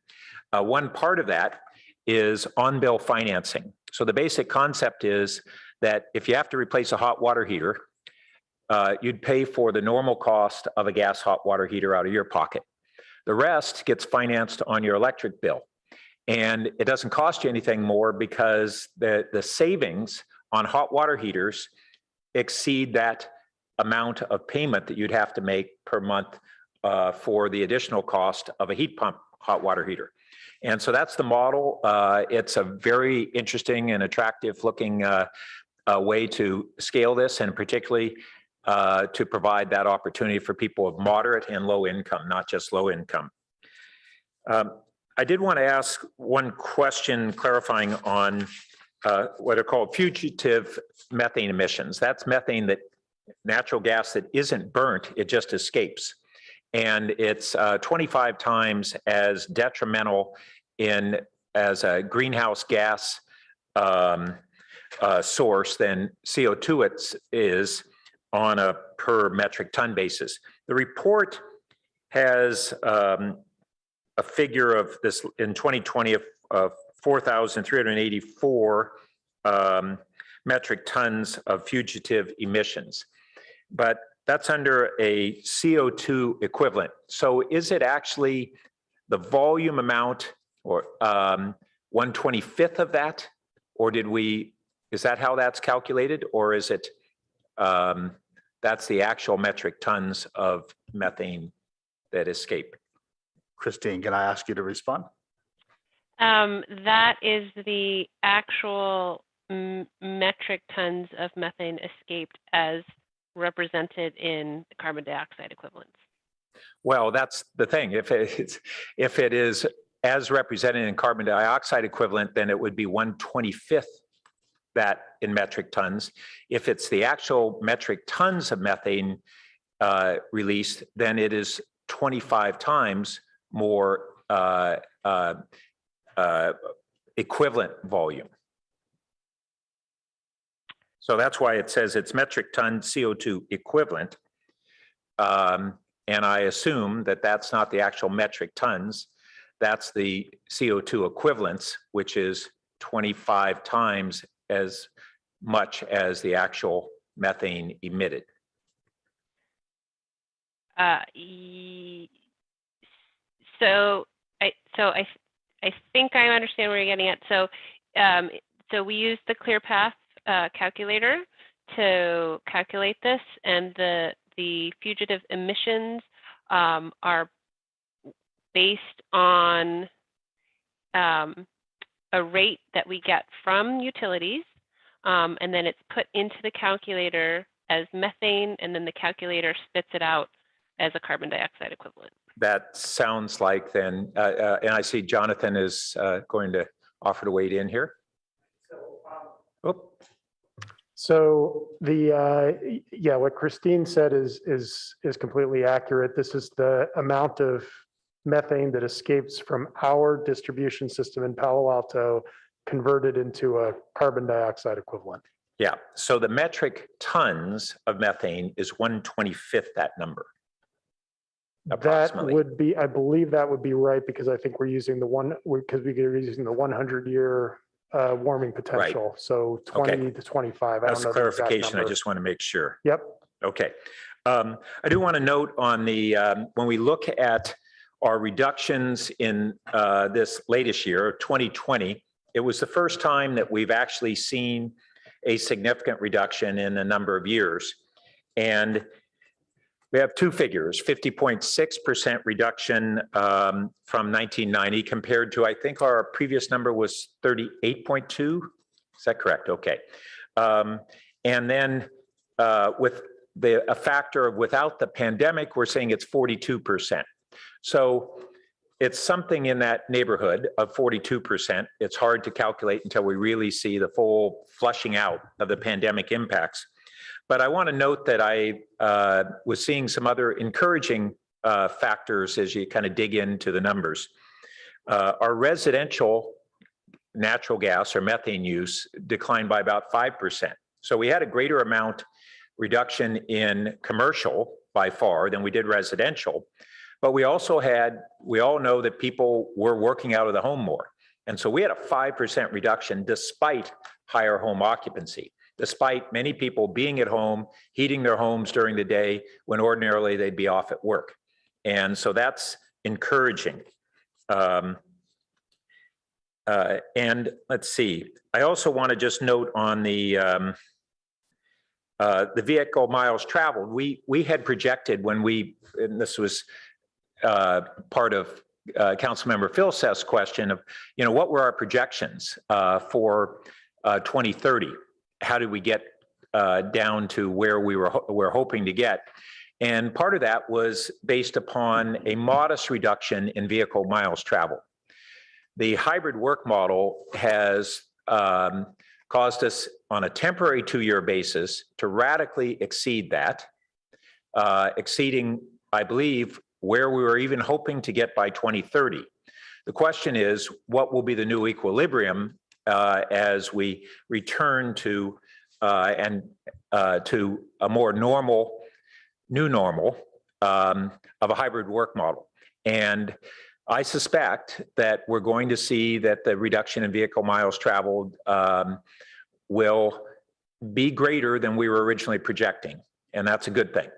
One part of that is on-bill financing. So the basic concept is that if you have to replace a hot water heater, you'd pay for the normal cost of a gas hot water heater out of your pocket. The rest gets financed on your electric bill. And it doesn't cost you anything more because the savings on hot water heaters exceed that amount of payment that you'd have to make per month for the additional cost of a heat pump hot water heater. And so that's the model. It's a very interesting and attractive looking way to scale this, and particularly to provide that opportunity for people of moderate and low income, not just low income. I did want to ask one question clarifying on what are called fugitive methane emissions. That's methane, that natural gas that isn't burnt, it just escapes. And it's 25 times as detrimental as a greenhouse gas source than CO2 is on a per metric ton basis. The report has a figure of this in 2020 of 4,384 metric tons of fugitive emissions, but that's under a CO2 equivalent. So is it actually the volume amount, or 1/25th of that, or is that how that's calculated, or is it that's the actual metric tons of methane that escape? Christine, can I ask you to respond? That is the actual metric tons of methane escaped as represented in the carbon dioxide equivalents. Well, that's the thing. If it is as represented in carbon dioxide equivalent, then it would be 1/25th that in metric tons. If it's the actual metric tons of methane released, then it is 25 times more equivalent volume. So that's why it says it's metric ton CO2 equivalent. And I assume that that's not the actual metric tons. That's the CO2 equivalents, which is 25 times as much as the actual methane emitted. So I think I understand where you're getting at. So so we use the ClearPath calculator to calculate this, and the fugitive emissions are based on a rate that we get from utilities, and then it's put into the calculator as methane, and then the calculator spits it out as a carbon dioxide equivalent. That sounds like then, and I see Jonathan is going to offer to wade in here. So yeah, what Christine said is completely accurate. This is the amount of methane that escapes from our distribution system in Palo Alto converted into a carbon dioxide equivalent. Yeah, so the metric tons of methane is 1/25th that number. That would be, I believe that would be right, because I think we're using the we're using the 100-year warming potential. Right. So 20 to 25. That's clarification. I just want to make sure. Yep. Okay. I do want to note on the, when we look at our reductions in this latest year, 2020, it was the first time that we've actually seen a significant reduction in a number of years. And we have two figures, 50.6% reduction from 1990 compared to, I think our previous number was 38.2. Is that correct? Okay. And then with a factor of without the pandemic, we're saying it's 42%. So it's something in that neighborhood of 42%. It's hard to calculate until we really see the full flushing out of the pandemic impacts. But I want to note that I was seeing some other encouraging factors as you kind of dig into the numbers. Our residential natural gas or methane use declined by about 5%. So we had a greater amount reduction in commercial by far than we did residential. But we also had, we all know that people were working out of the home more. And so we had a 5% reduction despite higher home occupancy, despite many people being at home, heating their homes during the day when ordinarily they'd be off at work. And so that's encouraging. And let's see, I also want to just note on the vehicle miles traveled, we had projected when we, and this was part of Councilmember Philseth's question of, you know, what were our projections for 2030? How did we get down to where we're hoping to get? And part of that was based upon a modest reduction in vehicle miles traveled. The hybrid work model has caused us on a temporary 2-year basis to radically exceed that, exceeding, I believe, where we were even hoping to get by 2030. The question is, what will be the new equilibrium as we return to to a more normal, new normal of a hybrid work model? And I suspect that we're going to see that the reduction in vehicle miles traveled will be greater than we were originally projecting, and that's a good thing.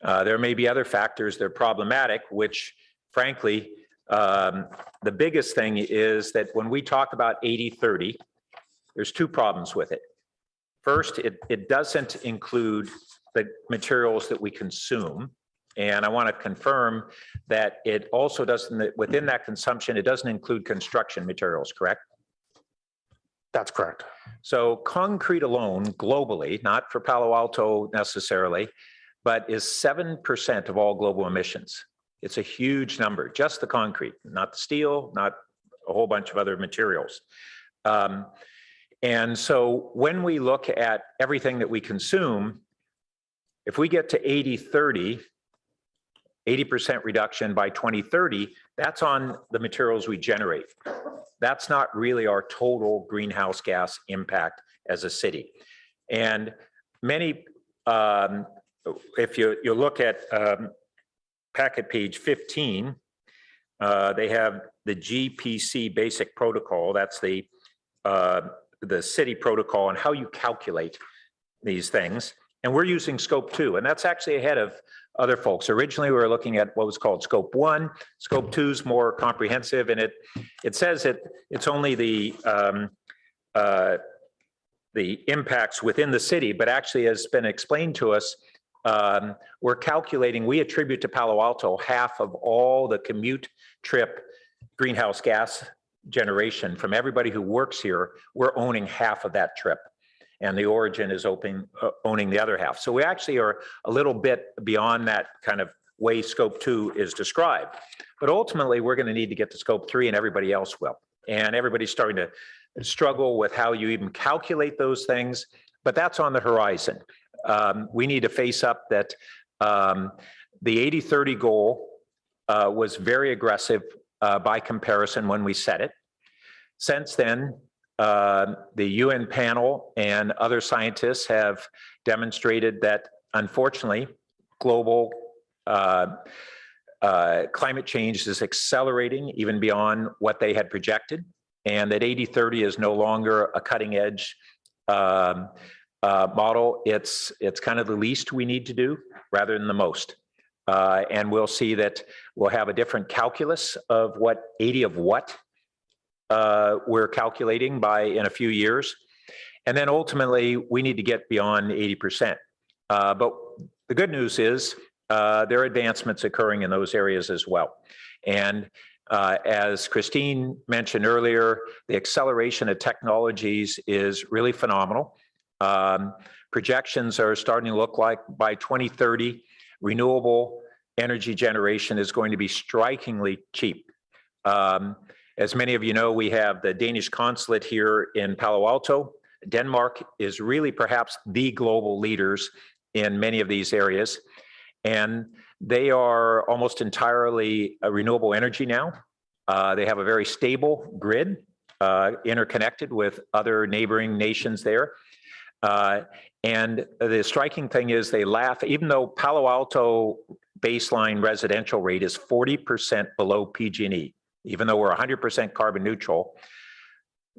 There may be other factors that are problematic, which frankly, the biggest thing is that when we talk about 80-30, there's two problems with it. First, it doesn't include the materials that we consume. And I want to confirm that it also doesn't, within that consumption, it doesn't include construction materials, correct? That's correct. So concrete alone globally, not for Palo Alto necessarily, but is 7% of all global emissions. It's a huge number, just the concrete, not the steel, not a whole bunch of other materials. And so when we look at everything that we consume, if we get to 80-30, 80% reduction by 2030, that's on the materials we generate. That's not really our total greenhouse gas impact as a city. And many, if you look at packet page 15, they have the GPC basic protocol. That's the city protocol and how you calculate these things. And we're using scope 2, and that's actually ahead of other folks. Originally, we were looking at what was called scope 1. Scope 2 is more comprehensive, and it says that it's only the impacts within the city, but actually has been explained to us, we're calculating, we attribute to Palo Alto half of all the commute trip greenhouse gas generation from everybody who works here. We're owning half of that trip, and the origin is owning the other half. So we actually are a little bit beyond that kind of way scope 2 is described. But ultimately, we're going to need to get to scope 3, and everybody else will. And everybody's starting to struggle with how you even calculate those things, but that's on the horizon. We need to face up that the 80-30 goal was very aggressive by comparison when we set it. Since then, the UN panel and other scientists have demonstrated that, unfortunately, global climate change is accelerating even beyond what they had projected, and that 80-30 is no longer a cutting edge model. It's kind of the least we need to do rather than the most. And we'll see that we'll have a different calculus of what 80 of what we're calculating by in a few years. And then ultimately, we need to get beyond 80%. But the good news is there are advancements occurring in those areas as well. And as Christine mentioned earlier, the acceleration of technologies is really phenomenal. Projections are starting to look like by 2030, renewable energy generation is going to be strikingly cheap. As many of you know, we have the Danish consulate here in Palo Alto. Denmark is really perhaps the global leaders in many of these areas. And they are almost entirely renewable energy now. They have a very stable grid, interconnected with other neighboring nations there. And the striking thing is they laugh, even though Palo Alto baseline residential rate is 40% below PG&E, even though we're 100% carbon neutral,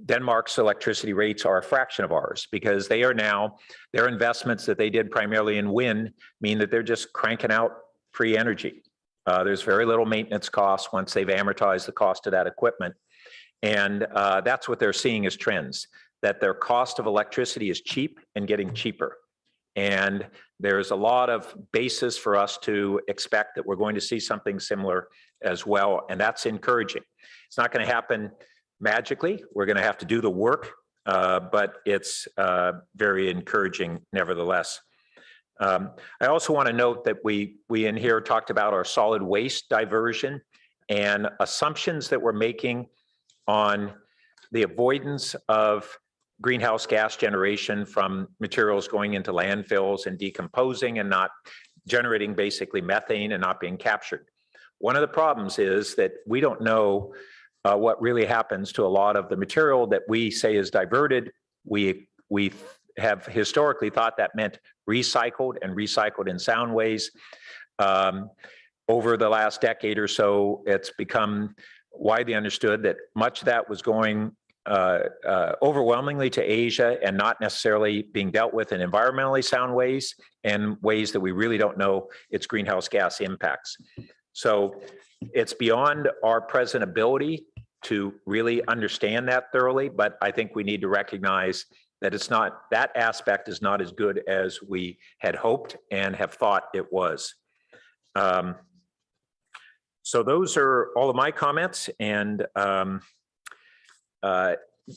Denmark's electricity rates are a fraction of ours because they are now, their investments that they did primarily in wind mean that they're just cranking out free energy. There's very little maintenance costs once they've amortized the cost of that equipment. And that's what they're seeing as trends, that their cost of electricity is cheap and getting cheaper. And there's a lot of basis for us to expect that we're going to see something similar as well. And that's encouraging. It's not going to happen magically. We're going to have to do the work, but it's very encouraging nevertheless. I also want to note that we in here talked about our solid waste diversion and assumptions that we're making on the avoidance of greenhouse gas generation from materials going into landfills and decomposing and not generating basically methane and not being captured. One of the problems is that we don't know what really happens to a lot of the material that we say is diverted. We have historically thought that meant recycled and recycled in sound ways. Over the last decade or so, it's become widely understood that much of that was going overwhelmingly to Asia and not necessarily being dealt with in environmentally sound ways and ways that we really don't know its greenhouse gas impacts. So it's beyond our present ability to really understand that thoroughly, but I think we need to recognize that it's not, that aspect is not as good as we had hoped and have thought it was. So those are all of my comments. And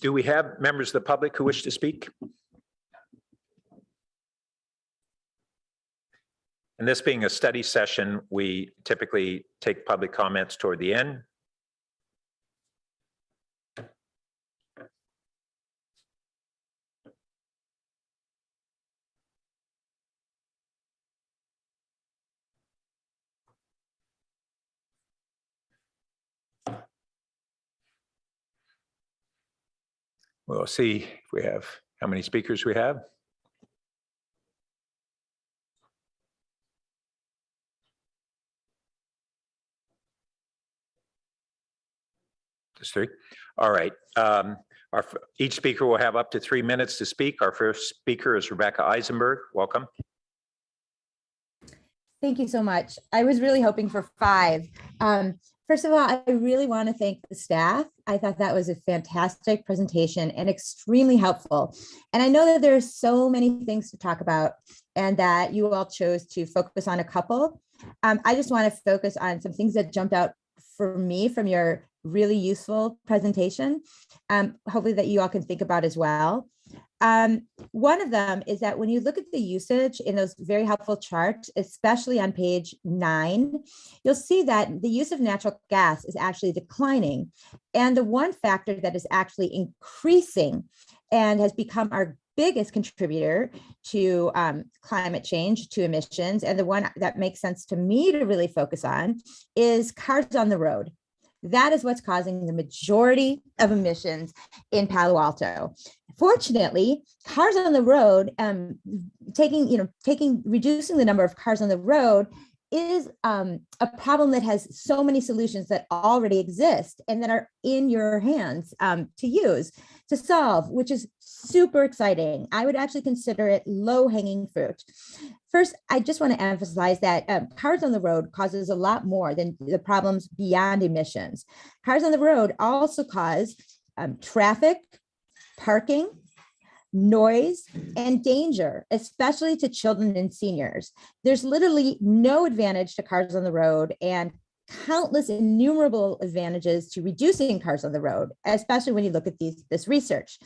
do we have members of the public who wish to speak? And this being a study session, we typically take public comments toward the end. We'll see if we have how many speakers we have. Just three? All right. Each speaker will have up to 3 minutes to speak. Our first speaker is Rebecca Eisenberg. Welcome. Thank you so much. I was really hoping for 5. First of all, I really want to thank the staff. I thought that was a fantastic presentation and extremely helpful. And I know that there's so many things to talk about and that you all chose to focus on a couple. I just want to focus on some things that jumped out for me from your really useful presentation. Hopefully that you all can think about as well. One of them is that when you look at the usage in those very helpful charts, especially on page 9, you'll see that the use of natural gas is actually declining. And the one factor that is actually increasing and has become our biggest contributor to climate change, to emissions, and the one that makes sense to me to really focus on is cars on the road. That is what's causing the majority of emissions in Palo Alto. Fortunately, cars on the road, reducing the number of cars on the road is a problem that has so many solutions that already exist and that are in your hands to use, to solve, which is super exciting. I would actually consider it low-hanging fruit. First, I just want to emphasize that cars on the road causes a lot more than the problems beyond emissions. Cars on the road also cause traffic, parking, noise, and danger, especially to children and seniors. There's literally no advantage to cars on the road and countless innumerable advantages to reducing cars on the road, especially when you look at this research.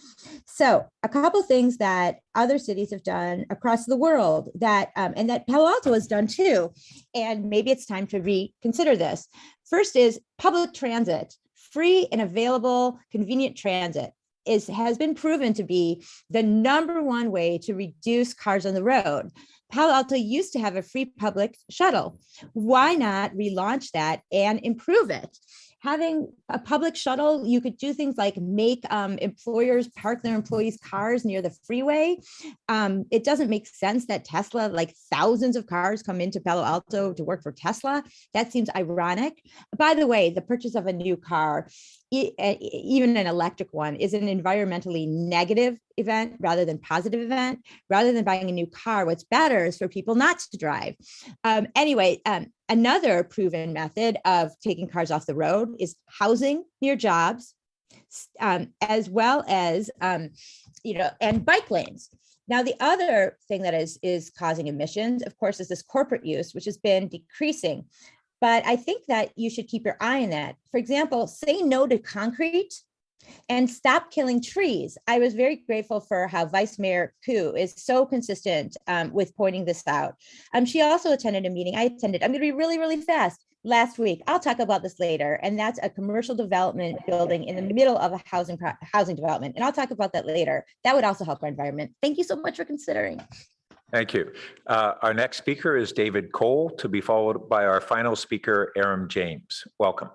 So a couple things that other cities have done across the world that and that Palo Alto has done too, and maybe it's time to reconsider this. First is public transit. Free and available, convenient transit has been proven to be the #1 way to reduce cars on the road. Palo Alto used to have a free public shuttle. Why not relaunch that and improve it? Having a public shuttle, you could do things like make employers park their employees' cars near the freeway. It doesn't make sense that Tesla, like thousands of cars come into Palo Alto to work for Tesla. That seems ironic. By the way, the purchase of a new car, even an electric one, is an environmentally negative event rather than positive event. Rather than buying a new car, what's better is for people not to drive. Another proven method of taking cars off the road is housing near jobs, as well as, and bike lanes. Now, the other thing that is causing emissions, of course, is this corporate use, which has been decreasing. But I think that you should keep your eye on that. For example, say no to concrete and stop killing trees. I was very grateful for how Vice Mayor Koo is so consistent with pointing this out. She also attended a meeting I attended. I'm going to be really, really fast. Last week, I'll talk about this later, and that's a commercial development building in the middle of a housing development, and I'll talk about that later. That would also help our environment. Thank you so much for considering. Thank you. Our next speaker is David Cole, to be followed by our final speaker, Aram James. Welcome.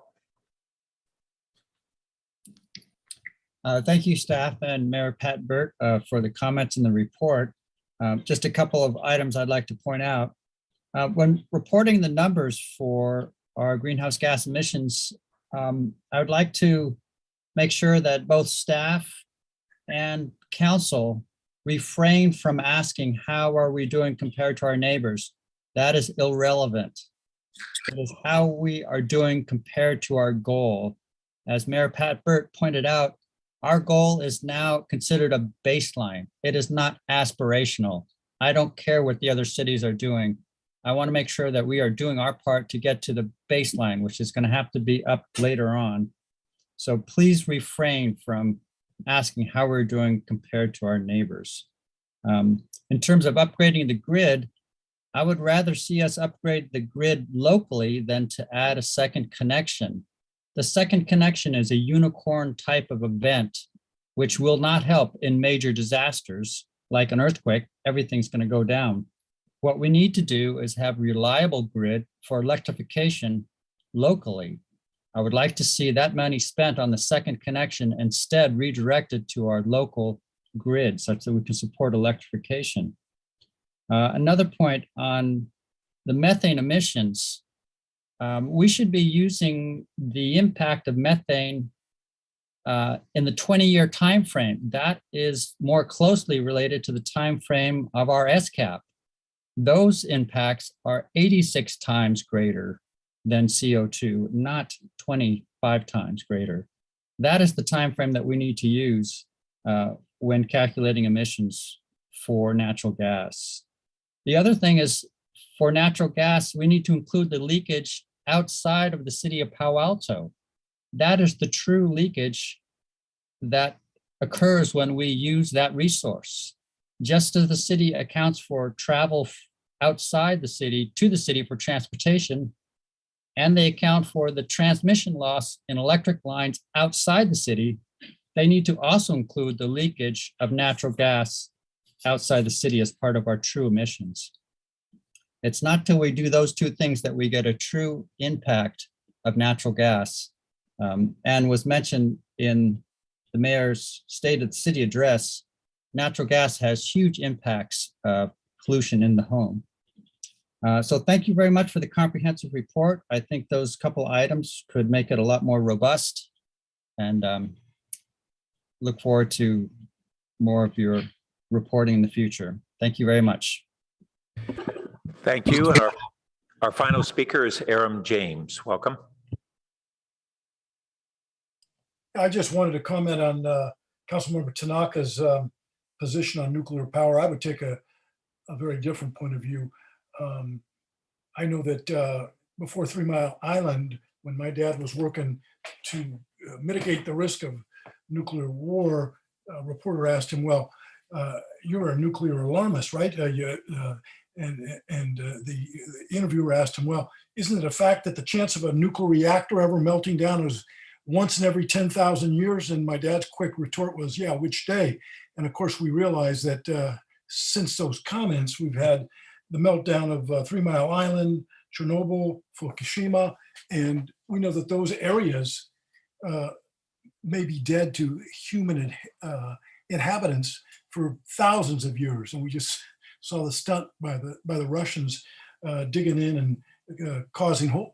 Thank you, staff and Mayor Pat Burt, for the comments in the report. Just a couple of items I'd like to point out. When reporting the numbers for our greenhouse gas emissions, I would like to make sure that both staff and council refrain from asking how are we doing compared to our neighbors. That is irrelevant. It is how we are doing compared to our goal. As Mayor Pat Burt pointed out, our goal is now considered a baseline. It is not aspirational. I don't care what the other cities are doing. I want to make sure that we are doing our part to get to the baseline, which is going to have to be up later on. So please refrain from asking how we're doing compared to our neighbors. In terms of upgrading the grid, I would rather see us upgrade the grid locally than to add a second connection. The second connection is a unicorn type of event, which will not help in major disasters like an earthquake. Everything's going to go down. What we need to do is have reliable grid for electrification locally. I would like to see that money spent on the second connection instead redirected to our local grid such that we can support electrification. Another point on the methane emissions, we should be using the impact of methane in the 20-year time frame. That is more closely related to the time frame of our SCAP. Those impacts are 86 times greater than CO2, not 25 times greater. That is the time frame that we need to use when calculating emissions for natural gas. The other thing is, for natural gas, we need to include the leakage outside of the city of Palo Alto. That is the true leakage that occurs when we use that resource. Just as the city accounts for travel outside the city to the city for transportation, and they account for the transmission loss in electric lines outside the city, they need to also include the leakage of natural gas outside the city as part of our true emissions. It's not till we do those two things that we get a true impact of natural gas. And was mentioned in the mayor's State of the City address, natural gas has huge impacts of pollution in the home. So thank you very much for the comprehensive report. I think those couple items could make it a lot more robust, and look forward to more of your reporting in the future. Thank you very much. Thank you. And our final speaker is Aram James. Welcome. I just wanted to comment on Councilmember Tanaka's position on nuclear power. I would take a very different point of view. I know that before 3 Mile Island, when my dad was working to mitigate the risk of nuclear war, a reporter asked him, well, you're a nuclear alarmist, right? The interviewer asked him, well, isn't it a fact that the chance of a nuclear reactor ever melting down is once in every 10,000 years? And my dad's quick retort was, yeah, which day? And of course, we realize that since those comments, we've had the meltdown of 3 Mile Island, Chernobyl, Fukushima, and we know that those areas may be dead to human inhabitants for thousands of years. And we just saw the stunt by the Russians digging in and causing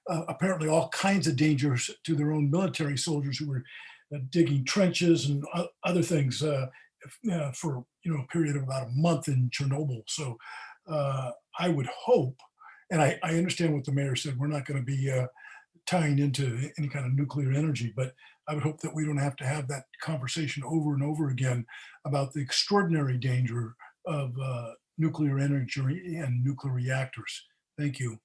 apparently all kinds of dangers to their own military soldiers who were digging trenches and other things for a period of about a month in Chernobyl. So I would hope, and I understand what the mayor said, we're not going to be tying into any kind of nuclear energy, but I would hope that we don't have to have that conversation over and over again about the extraordinary danger of nuclear energy and nuclear reactors. Thank you.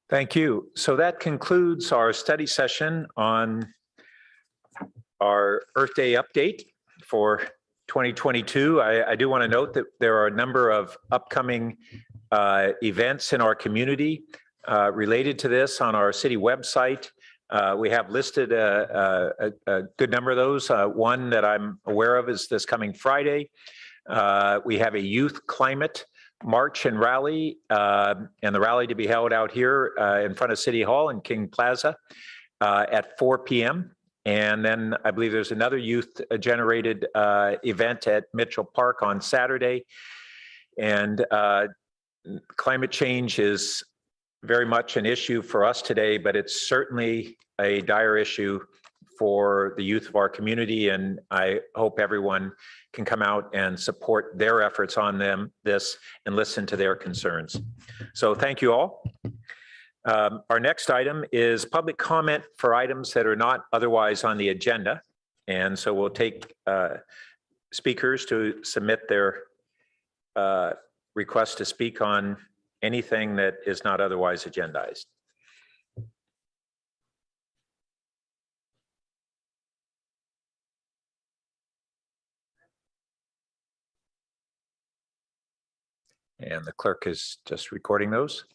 Thank you. So that concludes our study session on our Earth Day update for 2022. I do want to note that there are a number of upcoming events in our community related to this on our city website. We have listed a good number of those. One that I'm aware of is this coming Friday. We have a youth climate march and rally, and the rally to be held out here in front of City Hall in King Plaza at 4 p.m. And then I believe there's another youth generated event at Mitchell Park on Saturday. And climate change is very much an issue for us today, but it's certainly a dire issue for the youth of our community. And I hope everyone can come out and support their efforts on this and listen to their concerns. So thank you all. Our next item is public comment for items that are not otherwise on the agenda. And so we'll take speakers to submit their request to speak on anything that is not otherwise agendized. And the clerk is just recording those.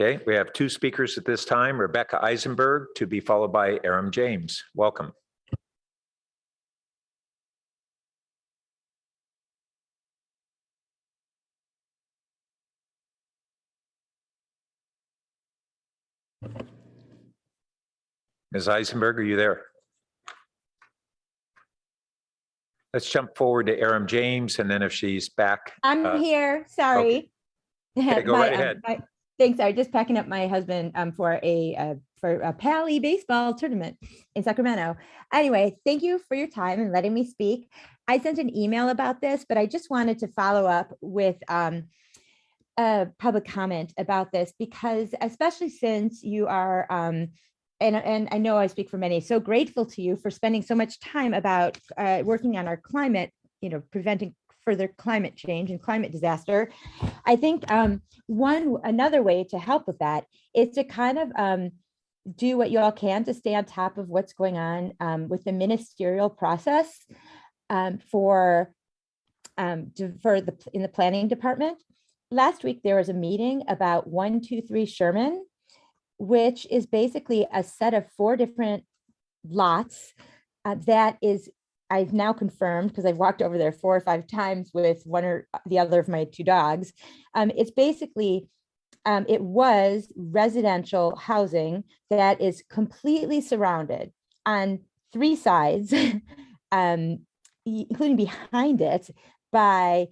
Okay, we have two speakers at this time, Rebecca Eisenberg, to be followed by Aram James. Welcome. Ms. Eisenberg, are you there? Let's jump forward to Aram James, and then if she's back. I'm here, sorry. Okay, go right ahead. Thanks, sorry, just packing up my husband for a Palo baseball tournament in Sacramento. Anyway, thank you for your time and letting me speak. I sent an email about this, but I just wanted to follow up with a public comment about this, because especially since you are, and I know I speak for many, so grateful to you for spending so much time about working on our climate, preventing further climate change and climate disaster. I think another way to help with that is to kind of do what you all can to stay on top of what's going on with the ministerial process in the planning department. Last week, there was a meeting about 123 Sherman, which is basically a set of 4 different lots that is, I've now confirmed, because I've walked over there 4 or 5 times with one or the other of my 2 dogs. It's basically, it was residential housing that is completely surrounded on 3 sides, including behind it, by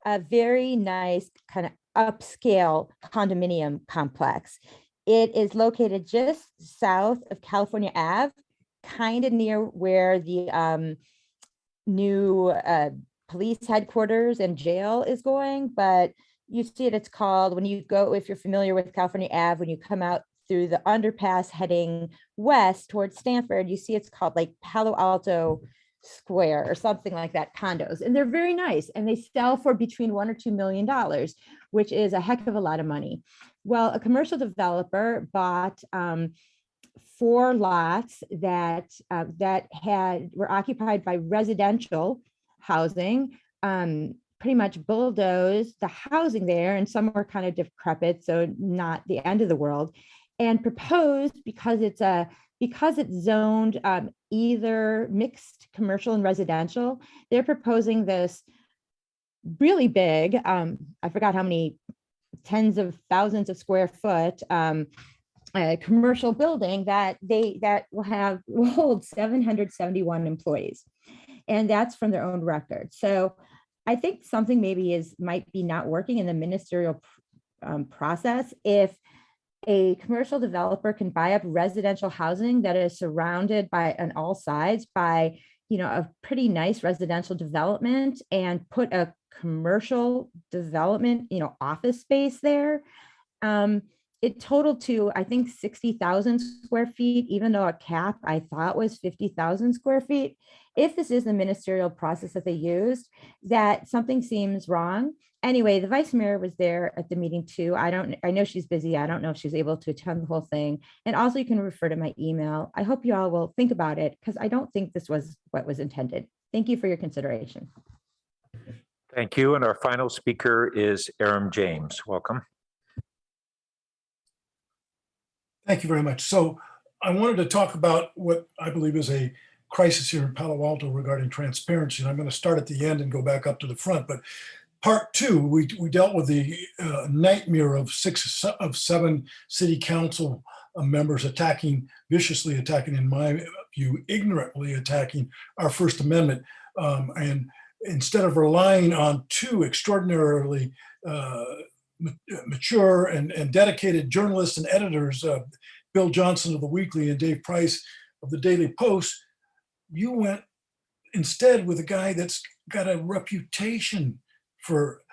a very nice kind of upscale condominium complex. It is located just south of California Ave, kind of near where the new police headquarters and jail is going, but you see it, it's called, when you go, if you're familiar with California Ave, when you come out through the underpass heading west towards Stanford, you see it's called like Palo Alto Square or something like that, condos. And they're very nice. And they sell for between $1 or $2 million, which is a heck of a lot of money. Well, a commercial developer bought 4 lots that were occupied by residential housing, pretty much bulldozed the housing there, and some were kind of decrepit, so not the end of the world, and proposed, because it's zoned either mixed commercial and residential, they're proposing this really big, I forgot how many tens of thousands of square foot commercial building that will hold 771 employees. And that's from their own record. So I think something maybe might be not working in the ministerial process. If a commercial developer can buy up residential housing that is surrounded by on all sides by, a pretty nice residential development, and put a commercial development, office space there, it totaled to, I think, 60,000 square feet, even though a cap I thought was 50,000 square feet. If this is the ministerial process that they used, that something seems wrong. Anyway, the vice mayor was there at the meeting too. I know she's busy. I don't know if she's able to attend the whole thing. And also you can refer to my email. I hope you all will think about it, because I don't think this was what was intended. Thank you for your consideration. Thank you. And our final speaker is Aram James. Welcome. Thank you very much. So I wanted to talk about what I believe is a crisis here in Palo Alto regarding transparency. And I'm going to start at the end and go back up to the front. But part 2, we dealt with the nightmare of 6 of 7 city council members viciously attacking, in my view, ignorantly attacking our First Amendment. And instead of relying on 2 extraordinarily mature and dedicated journalists and editors, Bill Johnson of the Weekly and Dave Price of the Daily Post, you went instead with a guy that's got a reputation for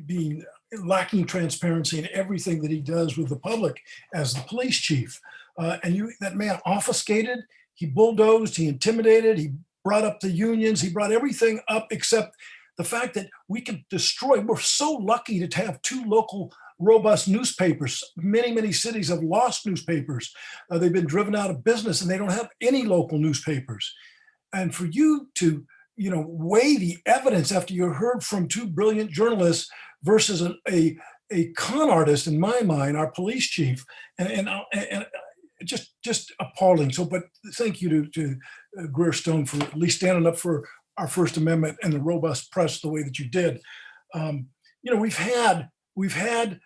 being lacking transparency in everything that he does with the public as the police chief. That man obfuscated, he bulldozed, he intimidated, he brought up the unions, he brought everything up except the fact that we can destroy. We're so lucky to have 2 local robust newspapers. Many cities have lost newspapers. They've been driven out of business and they don't have any local newspapers. And for you to, weigh the evidence after you heard from 2 brilliant journalists versus a con artist, in my mind, our police chief, and just appalling. So, but thank you to Greer Stone for at least standing up for our First Amendment and the robust press the way that you did. We've had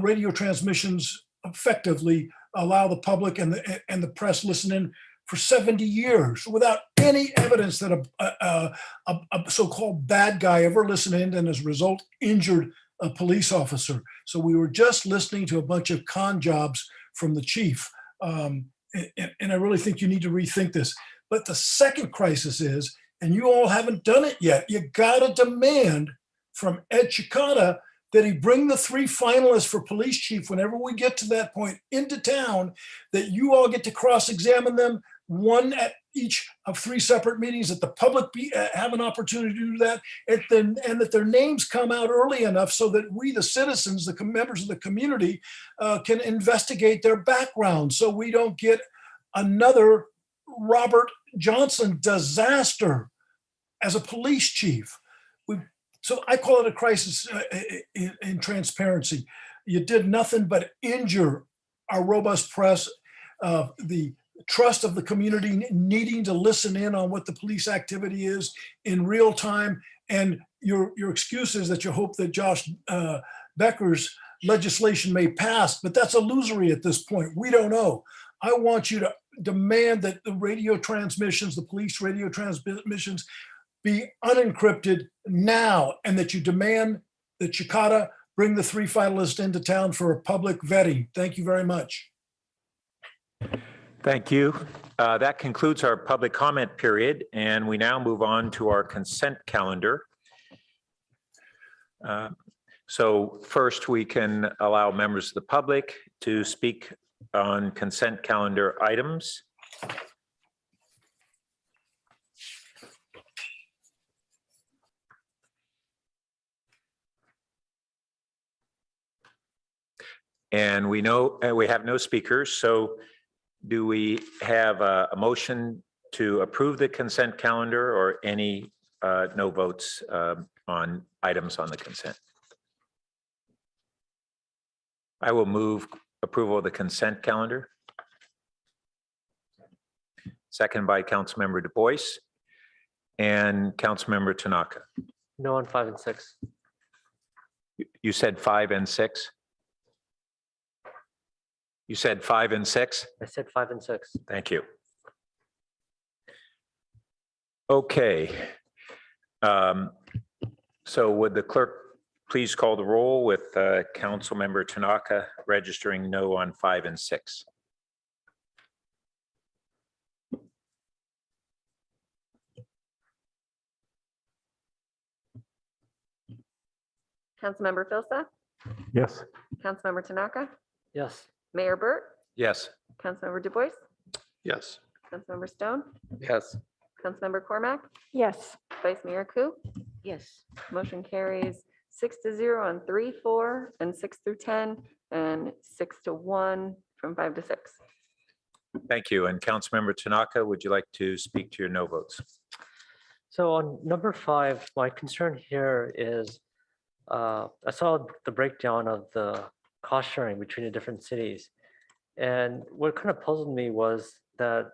radio transmissions effectively allow the public and the press listen in for 70 years without any evidence that a so-called bad guy ever listened in and as a result injured a police officer. So we were just listening to a bunch of con jobs from the chief. And I really think you need to rethink this. But the second crisis is, and you all haven't done it yet, you got to demand from Ed Chicada that he bring the 3 finalists for police chief whenever we get to that point into town, that you all get to cross-examine them, one at each of 3 separate meetings, that the public have an opportunity to do that, and that their names come out early enough so that we, the citizens, the members of the community, can investigate their background, so we don't get another Robert Johnson disaster as a police chief. So I call it a crisis in transparency. You did nothing but injure our robust press, the trust of the community needing to listen in on what the police activity is in real time. And your excuse is that you hope that Josh Becker's legislation may pass, but that's illusory at this point. We don't know. I want you to demand that the radio transmissions, the police radio transmissions, be unencrypted now, and that you demand that Chicada bring the 3 finalists into town for a public vetting. Thank you very much. Thank you. That concludes our public comment period, and we now move on to our consent calendar. So first, we can allow members of the public to speak on consent calendar items. And we know we have no speakers, so do we have a motion to approve the consent calendar, or any no votes on items on the consent? I will move approval of the consent calendar. Second by Councilmember Du Bois and Councilmember Tanaka. No on 5 and 6. You said 5 and 6? You said 5 and 6? I said 5 and 6. Thank you. Okay. So would the clerk please call the roll with Councilmember Tanaka registering no on 5 and 6? Councilmember Filsa, Yes. Councilmember Tanaka, Yes. Mayor Burt, Yes. Councilmember Du Bois, Yes. Councilmember Stone, Yes. Councilmember Cormac, Yes. Vice Mayor Ku. Yes. Motion carries 6-0 on 3, 4, and 6 through 10, and 6-1 from 5 to 6. Thank you. And Councilmember Tanaka, would you like to speak to your no votes? So on number 5, my concern here is I saw the breakdown of the cost sharing between the different cities. And what kind of puzzled me was that,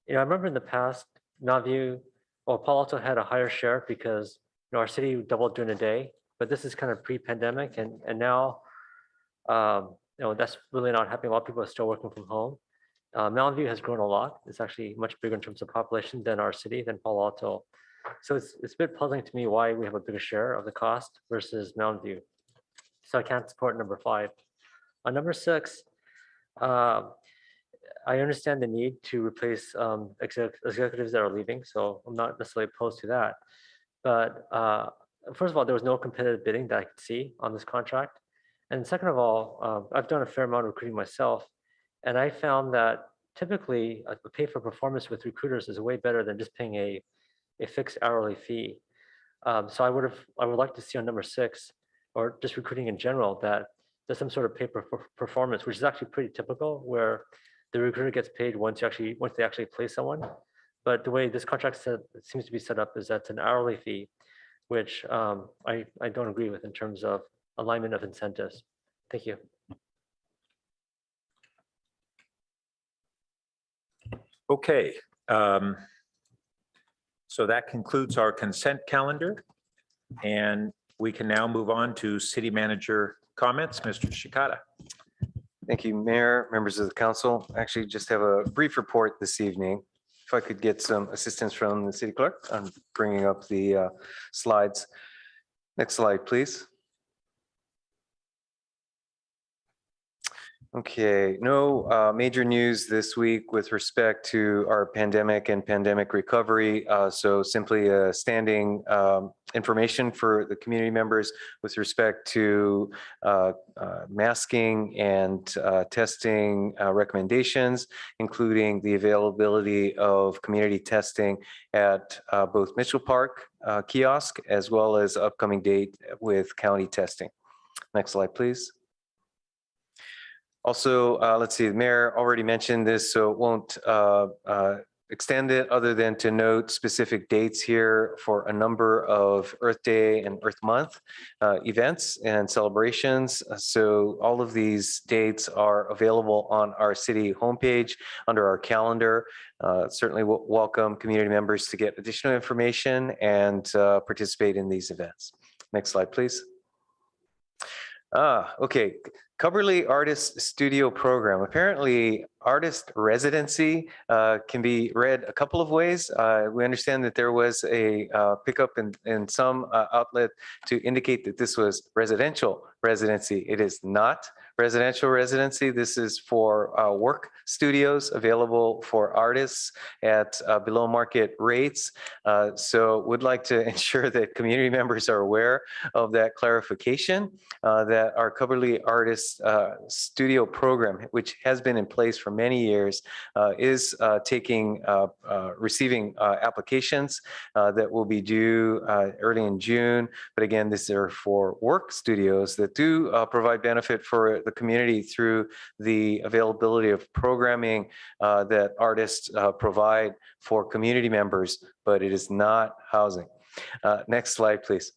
I remember in the past, Palo Alto had a higher share because our city doubled during the day, but this is kind of pre-pandemic, and now that's really not happening. A lot of people are still working from home. Mountain View has grown a lot. It's actually much bigger in terms of population than our city, than Palo Alto. So it's a bit puzzling to me why we have a bigger share of the cost versus Mountain View. So I can't support number 5. On number 6, I understand the need to replace executives that are leaving, so I'm not necessarily opposed to that. But first of all, there was no competitive bidding that I could see on this contract. And second of all, I've done a fair amount of recruiting myself, and I found that typically a pay for performance with recruiters is way better than just paying a fixed hourly fee. So I would like to see on number 6, or just recruiting in general, that there's some sort of pay for performance, which is actually pretty typical, where the recruiter gets paid once they actually place someone. But the way this contract seems to be set up is that's an hourly fee, which I don't agree with in terms of alignment of incentives. Thank you. Okay. So that concludes our consent calendar, and we can now move on to city manager comments. Mr. Shikata. Thank you, Mayor, members of the council. Actually, just have a brief report this evening. If I could get some assistance from the city clerk on bringing up the slides. Next slide, please. Okay, no major news this week with respect to our pandemic and pandemic recovery. So simply standing information for the community members with respect to masking and testing recommendations, including the availability of community testing at both Mitchell Park kiosk, as well as upcoming date with county testing. Next slide, please. Also, let's see, the mayor already mentioned this, so it won't extend it other than to note specific dates here for a number of Earth Day and Earth Month events and celebrations. So all of these dates are available on our city homepage under our calendar. Certainly we'll welcome community members to get additional information and participate in these events. Next slide, please. Okay. Coverly Artist Studio Program. Apparently, artist residency can be read a couple of ways. We understand that there was a pickup in some outlet to indicate that this was residential residency. It is not residential residency. This is for work studios available for artists at below market rates. So would like to ensure that community members are aware of that clarification, that our Coverly Artist Studio program, which has been in place for many years, is receiving applications that will be due early in June. But again, these are for work studios that do provide benefit for the community through the availability of programming that artists provide for community members, but it is not housing. Next slide, please.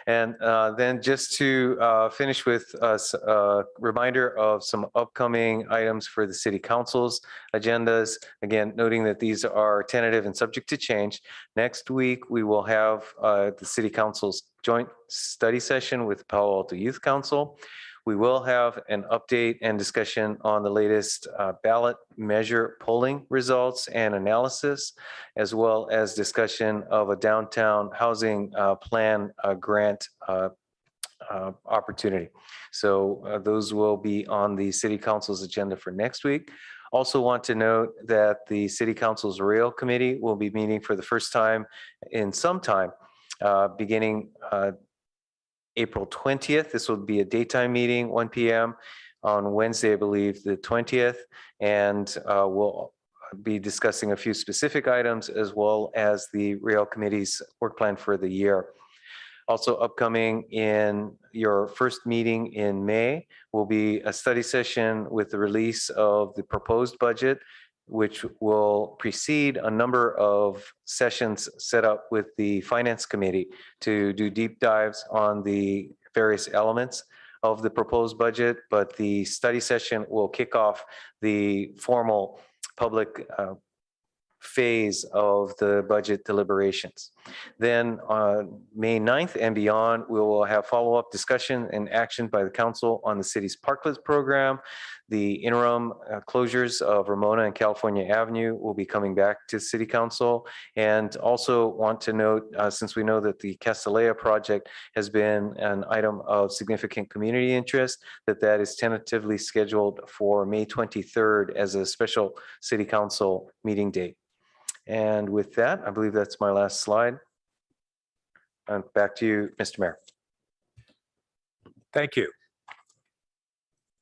And then just to finish with a reminder of some upcoming items for the city council's agendas. Again, noting that these are tentative and subject to change. Next week, we will have the city council's joint study session with Palo Alto Youth Council. We will have an update and discussion on the latest ballot measure polling results and analysis, as well as discussion of a downtown housing plan grant opportunity. So those will be on the city council's agenda for next week. Also want to note that the city council's rail committee will be meeting for the first time in some time, beginning April 20th. This will be a daytime meeting, 1 p.m. on Wednesday, I believe, the 20th. And we'll be discussing a few specific items as well as the rail committee's work plan for the year. Also upcoming in your first meeting in May will be a study session with the release of the proposed budget, which will precede a number of sessions set up with the Finance Committee to do deep dives on the various elements of the proposed budget. But the study session will kick off the formal public phase of the budget deliberations. Then on May 9th and beyond, we will have follow-up discussion and action by the council on the city's parklets program. The interim closures of Ramona and California Avenue will be coming back to city council. And also want to note, since we know that the Castellea project has been an item of significant community interest, that is tentatively scheduled for May 23rd as a special city council meeting date. And with that, I believe that's my last slide. And back to you, Mr. Mayor. Thank you.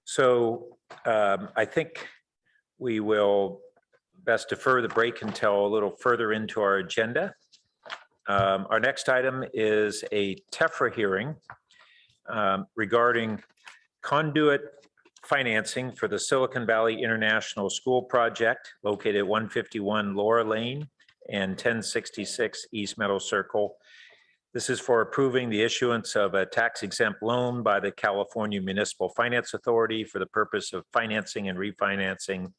So I think we will best defer the break until a little further into our agenda. Our next item is a TEFRA hearing regarding conduit financing for the Silicon Valley International School project located at 151 Laura Lane and 1066 East Meadow Circle. This is for approving the issuance of a tax exempt loan by the California Municipal Finance Authority for the purpose of financing and refinancing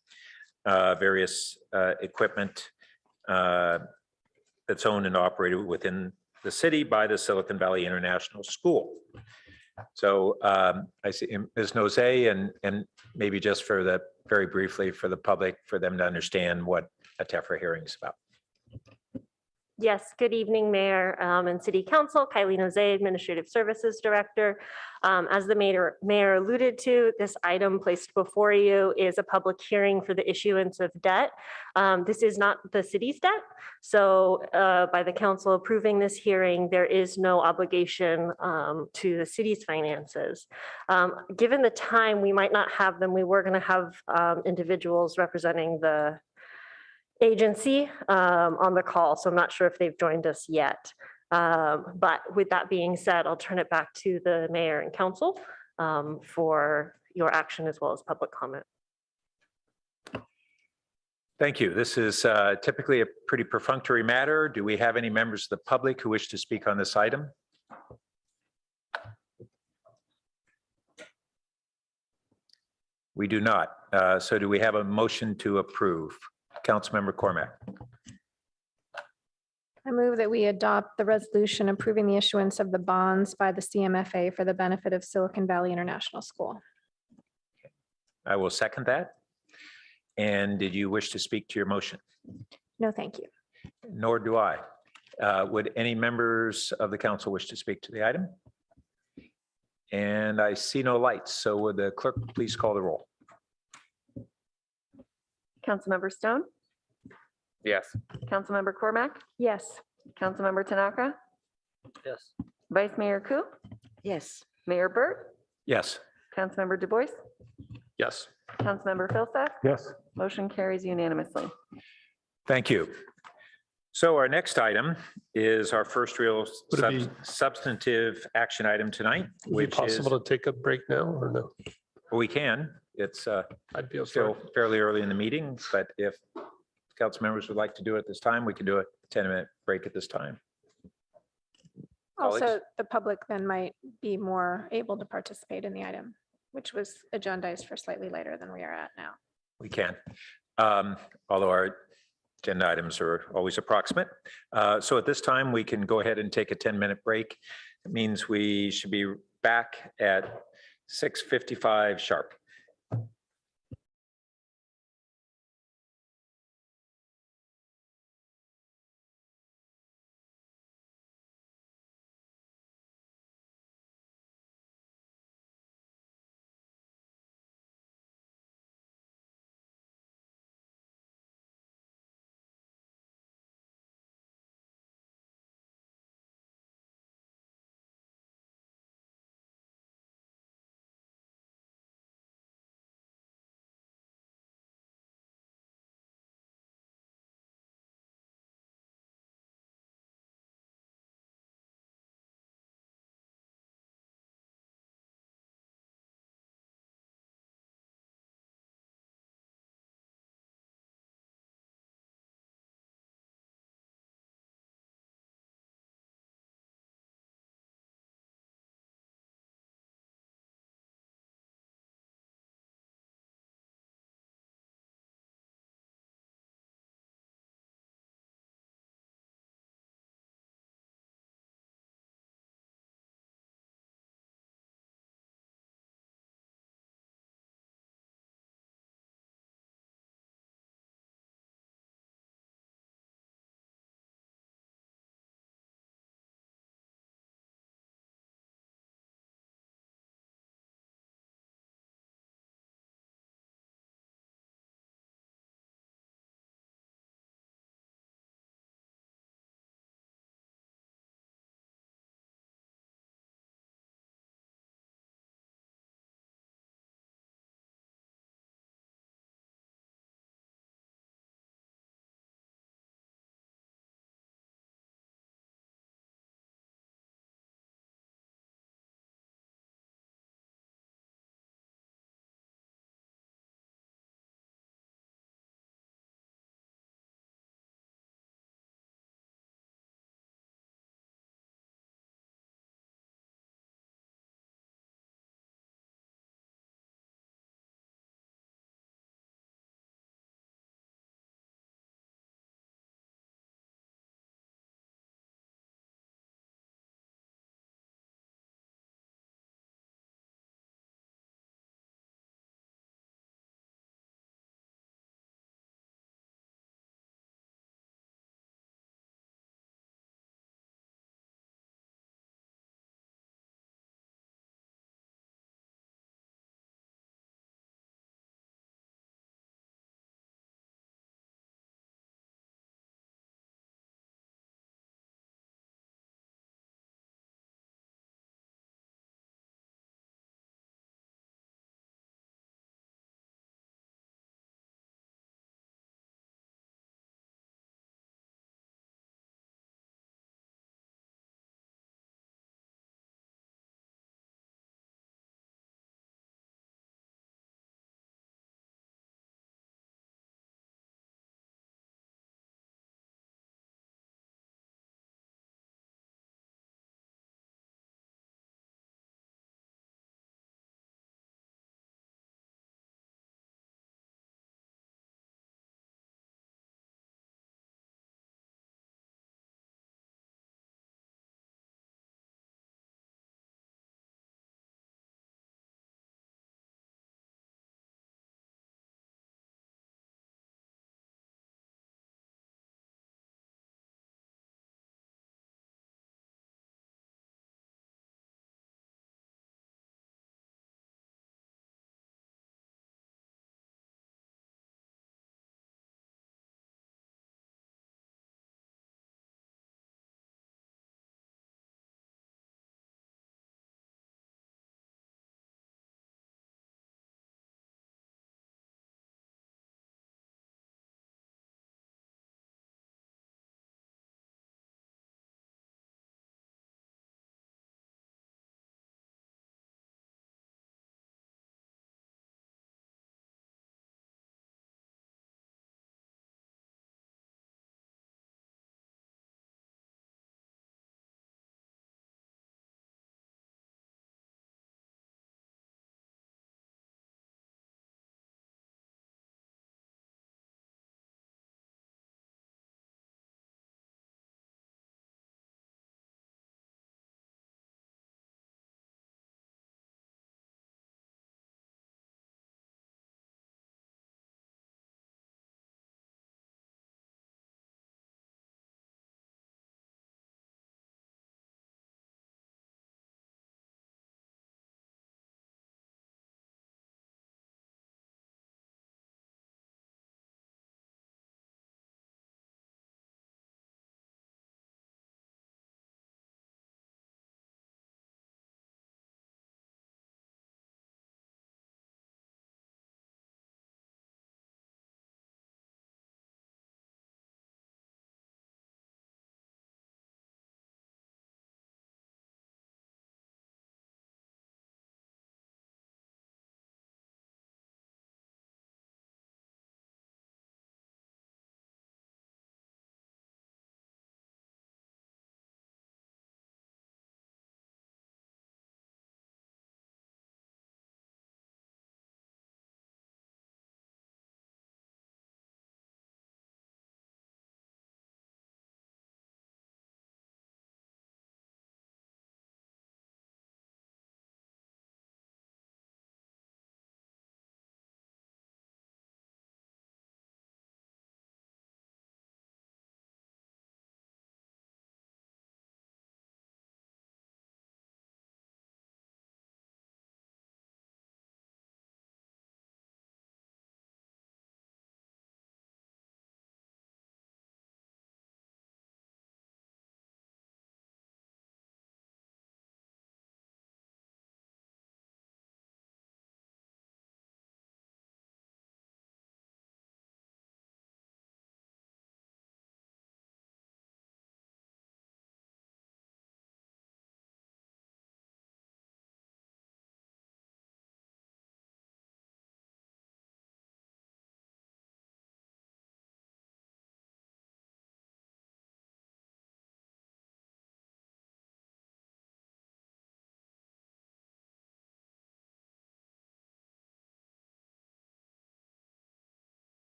various equipment that's owned and operated within the city by the Silicon Valley International School. So I see Ms. Nozay, and maybe just for the, very briefly for the public, for them to understand what a TEFRA hearing is about. Yes, good evening, Mayor and City Council. Kylie Nozay, Administrative Services Director. As the mayor alluded to, this item placed before you is a public hearing for the issuance of debt. This is not the city's debt. So by the council approving this hearing, there is no obligation to the city's finances. Given the time, we might not have them. We were going to have individuals representing the agency on the call, so I'm not sure if they've joined us yet. But with that being said, I'll turn it back to the mayor and council for your action as well as public comment. Thank you. This is typically a pretty perfunctory matter. Do we have any members of the public who wish to speak on this item? We do not. So do we have a motion to approve? Councilmember Cormack. I move that we adopt the resolution approving the issuance of the bonds by the CMFA for the benefit of Silicon Valley International School. I will second that. And did you wish to speak to your motion? No, thank you. Nor do I. Would any members of the council wish to speak to the item? And I see no lights. So would the clerk please call the roll? Councilmember Stone, Yes. Councilmember Cormack, Yes. Councilmember Tanaka, Yes. Vice Mayor Ku, Yes. Mayor Burt, Yes. Councilmember Du Bois, Yes. Councilmember Philsett, Yes. motion carries unanimously. Thank you. So our next item is our first real Would it be- substantive action item tonight, Is it which is, possible to take a break now or no? we can. It's I'd be still okay. fairly early in the meeting, but if council members would like to do it this time, we can do a 10-minute break at this time. Also, Colleagues? the public then might be more able to participate in the item, which was agendized for slightly later than we are at now. We can. Although our agenda items are always approximate. So at this time, we can go ahead and take a 10-minute break. It means we should be back at 6:55 sharp.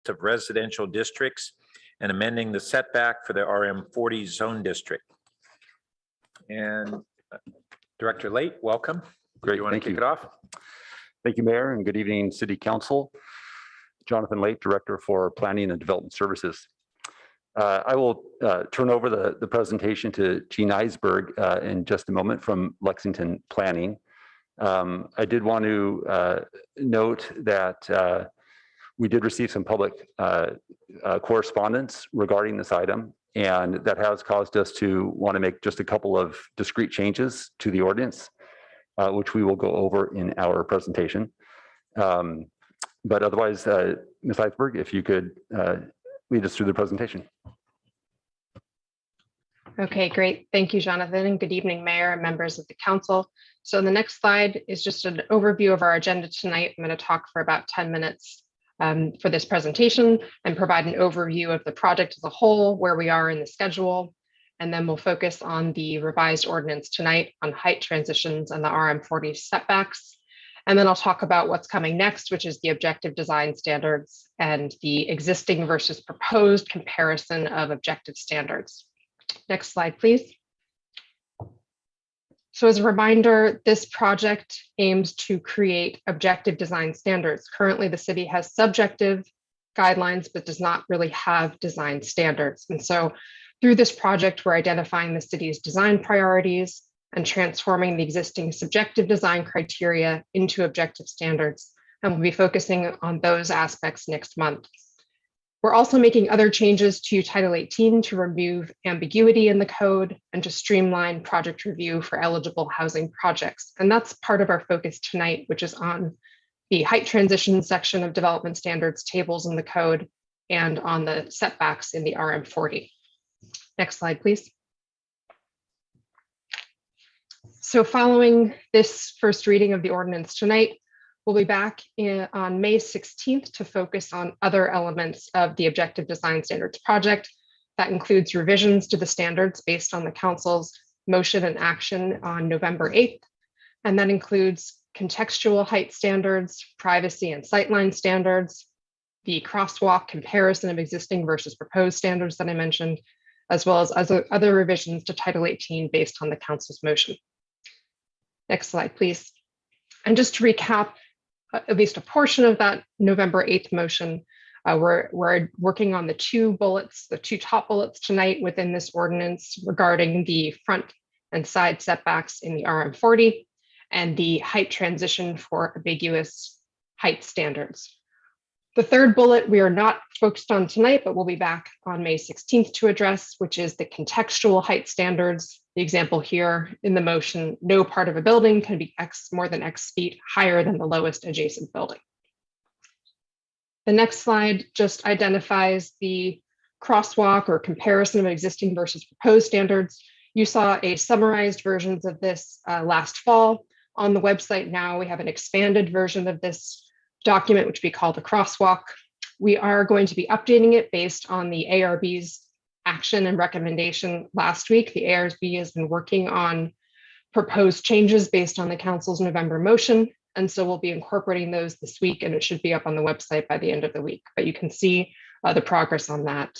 of residential districts and amending the setback for the RM40 zone district. And Director Late, welcome. Great, You want to thank kick you. it off? Thank you, Mayor, and good evening, City Council. Jonathan Late, Director for Planning and Development Services. I will turn over the presentation to Gene Eisberg in just a moment from Lexington Planning. I did want to note that we did receive some public correspondence regarding this item, and that has caused us to want to make just a couple of discrete changes to the ordinance, which we will go over in our presentation. But otherwise, Ms. Eisberg, if you could lead us through the presentation. Okay, great. Thank you, Jonathan, and good evening, Mayor and members of the council. So the next slide is just an overview of our agenda tonight. I'm going to talk for about 10 minutes for this presentation and provide an overview of the project as a whole, where we are in the schedule. And then we'll focus on the revised ordinance tonight on height transitions and the RM40 setbacks. And then I'll talk about what's coming next, which is the objective design standards and the existing versus proposed comparison of objective standards. Next slide, please. So as a reminder, this project aims to create objective design standards. Currently, the city has subjective guidelines, but does not really have design standards. And so through this project, we're identifying the city's design priorities and transforming the existing subjective design criteria into objective standards. And we'll be focusing on those aspects next month. We're also making other changes to Title 18 to remove ambiguity in the code and to streamline project review for eligible housing projects. And that's part of our focus tonight, which is on the height transition section of development standards tables in the code and on the setbacks in the RM40. Next slide, please. So following this first reading of the ordinance tonight, we'll be back on May 16th to focus on other elements of the Objective Design Standards project. That includes revisions to the standards based on the council's motion and action on November 8th. And that includes contextual height standards, privacy and sightline standards, the crosswalk comparison of existing versus proposed standards that I mentioned, as well as other revisions to Title 18 based on the council's motion. Next slide, please. And just to recap, at least a portion of that November 8th motion, we're working on the two top bullets tonight within this ordinance regarding the front and side setbacks in the RM40 and the height transition for ambiguous height standards. The third bullet we are not focused on tonight, but we'll be back on May 16th to address, which is the contextual height standards. The example here in the motion, no part of a building can be more than X feet higher than the lowest adjacent building. The next slide just identifies the crosswalk or comparison of existing versus proposed standards. You saw a summarized versions of this last fall. On the website now, we have an expanded version of this document, which we call the crosswalk. We are going to be updating it based on the ARB's action and recommendation last week. The ARB has been working on proposed changes based on the council's November motion. And so we'll be incorporating those this week, and it should be up on the website by the end of the week. But you can see the progress on that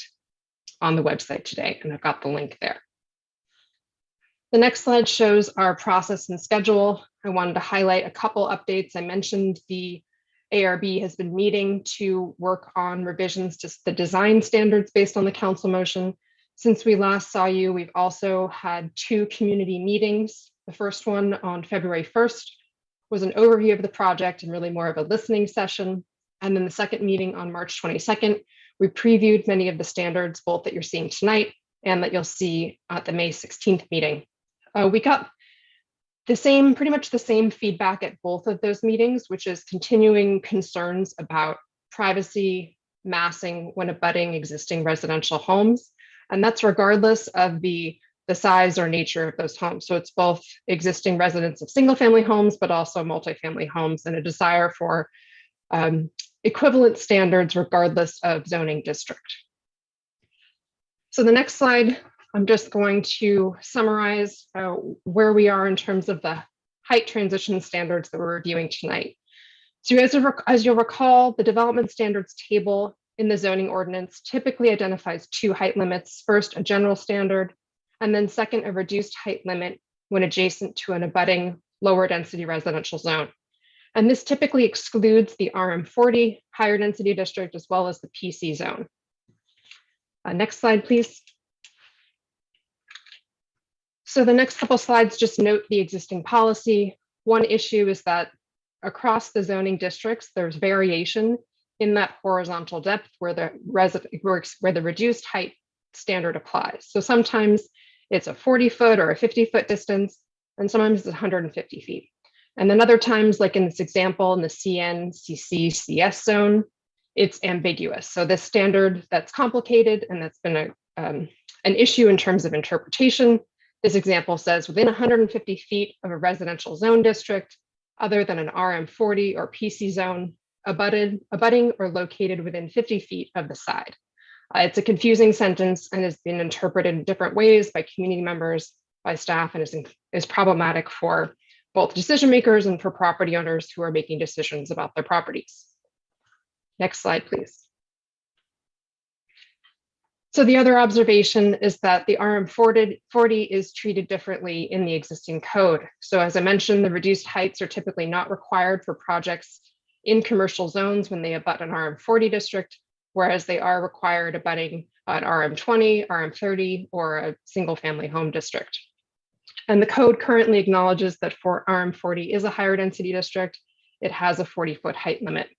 on the website today, and I've got the link there. The next slide shows our process and schedule. I wanted to highlight a couple updates. I mentioned the ARB has been meeting to work on revisions to the design standards based on the council motion. Since we last saw you, we've also had 2 community meetings. The first one on February 1st was an overview of the project and really more of a listening session. And then the second meeting on March 22nd, we previewed many of the standards, both that you're seeing tonight and that you'll see at the May 16th meeting. We got pretty much the same feedback at both of those meetings, which is continuing concerns about privacy, massing when abutting existing residential homes. And that's regardless of the size or nature of those homes. So it's both existing residents of single family homes, but also multifamily homes, and a desire for equivalent standards regardless of zoning district. So the next slide, I'm just going to summarize where we are in terms of the height transition standards that we're reviewing tonight. So as you'll recall, the development standards table in the zoning ordinance typically identifies two height limits. First, a general standard, and then second, a reduced height limit when adjacent to an abutting lower density residential zone. And this typically excludes the RM40 higher density district as well as the PC zone. Next slide, please. So the next couple slides just note the existing policy. One issue is that across the zoning districts, there's variation in that horizontal depth where the reduced height standard applies. So sometimes it's a 40-foot or a 50-foot distance, and sometimes it's 150 feet. And then other times, like in this example, in the CN, CC, CS zone, it's ambiguous. So this standard that's complicated and that's been an issue in terms of interpretation. This example says within 150 feet of a residential zone district, other than an RM40 or PC zone, abutting or located within 50 feet of the side. It's a confusing sentence and has been interpreted in different ways by community members, by staff, and is problematic for both decision makers and for property owners who are making decisions about their properties. Next slide, please. So the other observation is that the RM40 is treated differently in the existing code. So as I mentioned, the reduced heights are typically not required for projects in commercial zones when they abut an RM40 district, whereas they are required abutting an RM20, RM30, or a single family home district. And the code currently acknowledges that for RM40 is a higher density district, it has a 40-foot height limit.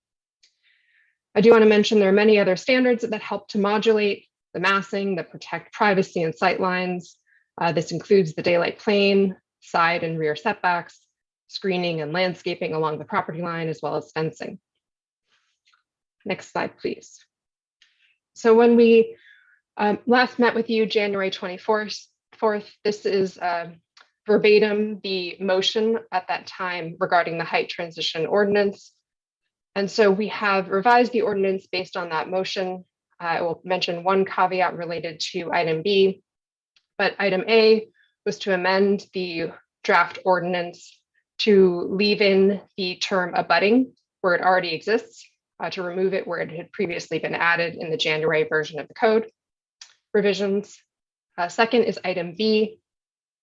I do want to mention there are many other standards that help to modulate the massing that protect privacy and sight lines. This includes the daylight plane, side and rear setbacks, screening and landscaping along the property line, as well as fencing. Next slide, please. So when we last met with you January 24th, this is verbatim the motion at that time regarding the height transition ordinance. And so we have revised the ordinance based on that motion. I will mention one caveat related to item B, but item A was to amend the draft ordinance to leave in the term abutting where it already exists, to remove it where it had previously been added in the January version of the code revisions. Second is item B,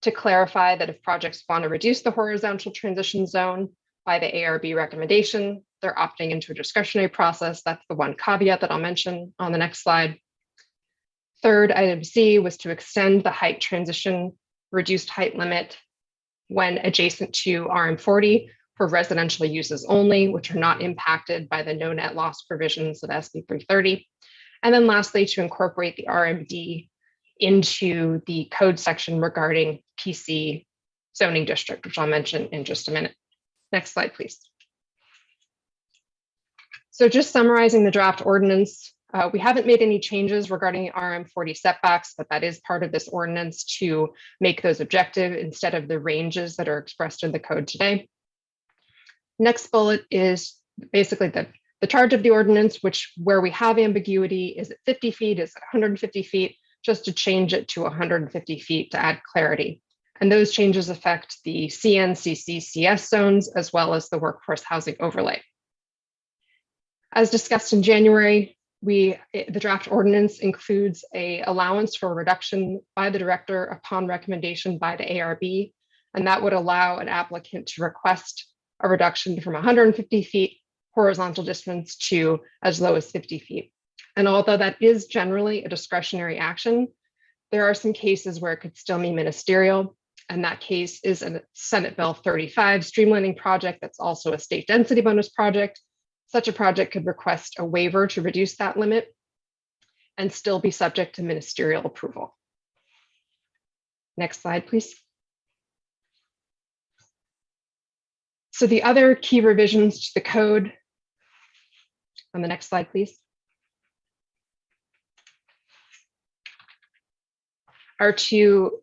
to clarify that if projects want to reduce the horizontal transition zone by the ARB recommendation, they're opting into a discretionary process. That's the one caveat that I'll mention on the next slide. Third, item C was to extend the height transition reduced height limit when adjacent to RM40 for residential uses only, which are not impacted by the no net loss provisions of SB 330. And then lastly, to incorporate the RMD into the code section regarding PC zoning district, which I'll mention in just a minute. Next slide, please. So just summarizing the draft ordinance, we haven't made any changes regarding RM40 setbacks, but that is part of this ordinance to make those objective instead of the ranges that are expressed in the code today. Next bullet is basically the charge of the ordinance, which where we have ambiguity, is it 50 feet, is it 150 feet, just to change it to 150 feet to add clarity. And those changes affect the CNCC CS zones as well as the workforce housing overlay. As discussed in January, the draft ordinance includes an allowance for a reduction by the director upon recommendation by the ARB, and that would allow an applicant to request a reduction from 150 feet horizontal distance to as low as 50 feet. And although that is generally a discretionary action, there are some cases where it could still be ministerial. And that case is a Senate Bill 35 streamlining project that's also a state density bonus project. Such a project could request a waiver to reduce that limit and still be subject to ministerial approval. Next slide, please. So the other key revisions to the code, on the next slide, please, are to,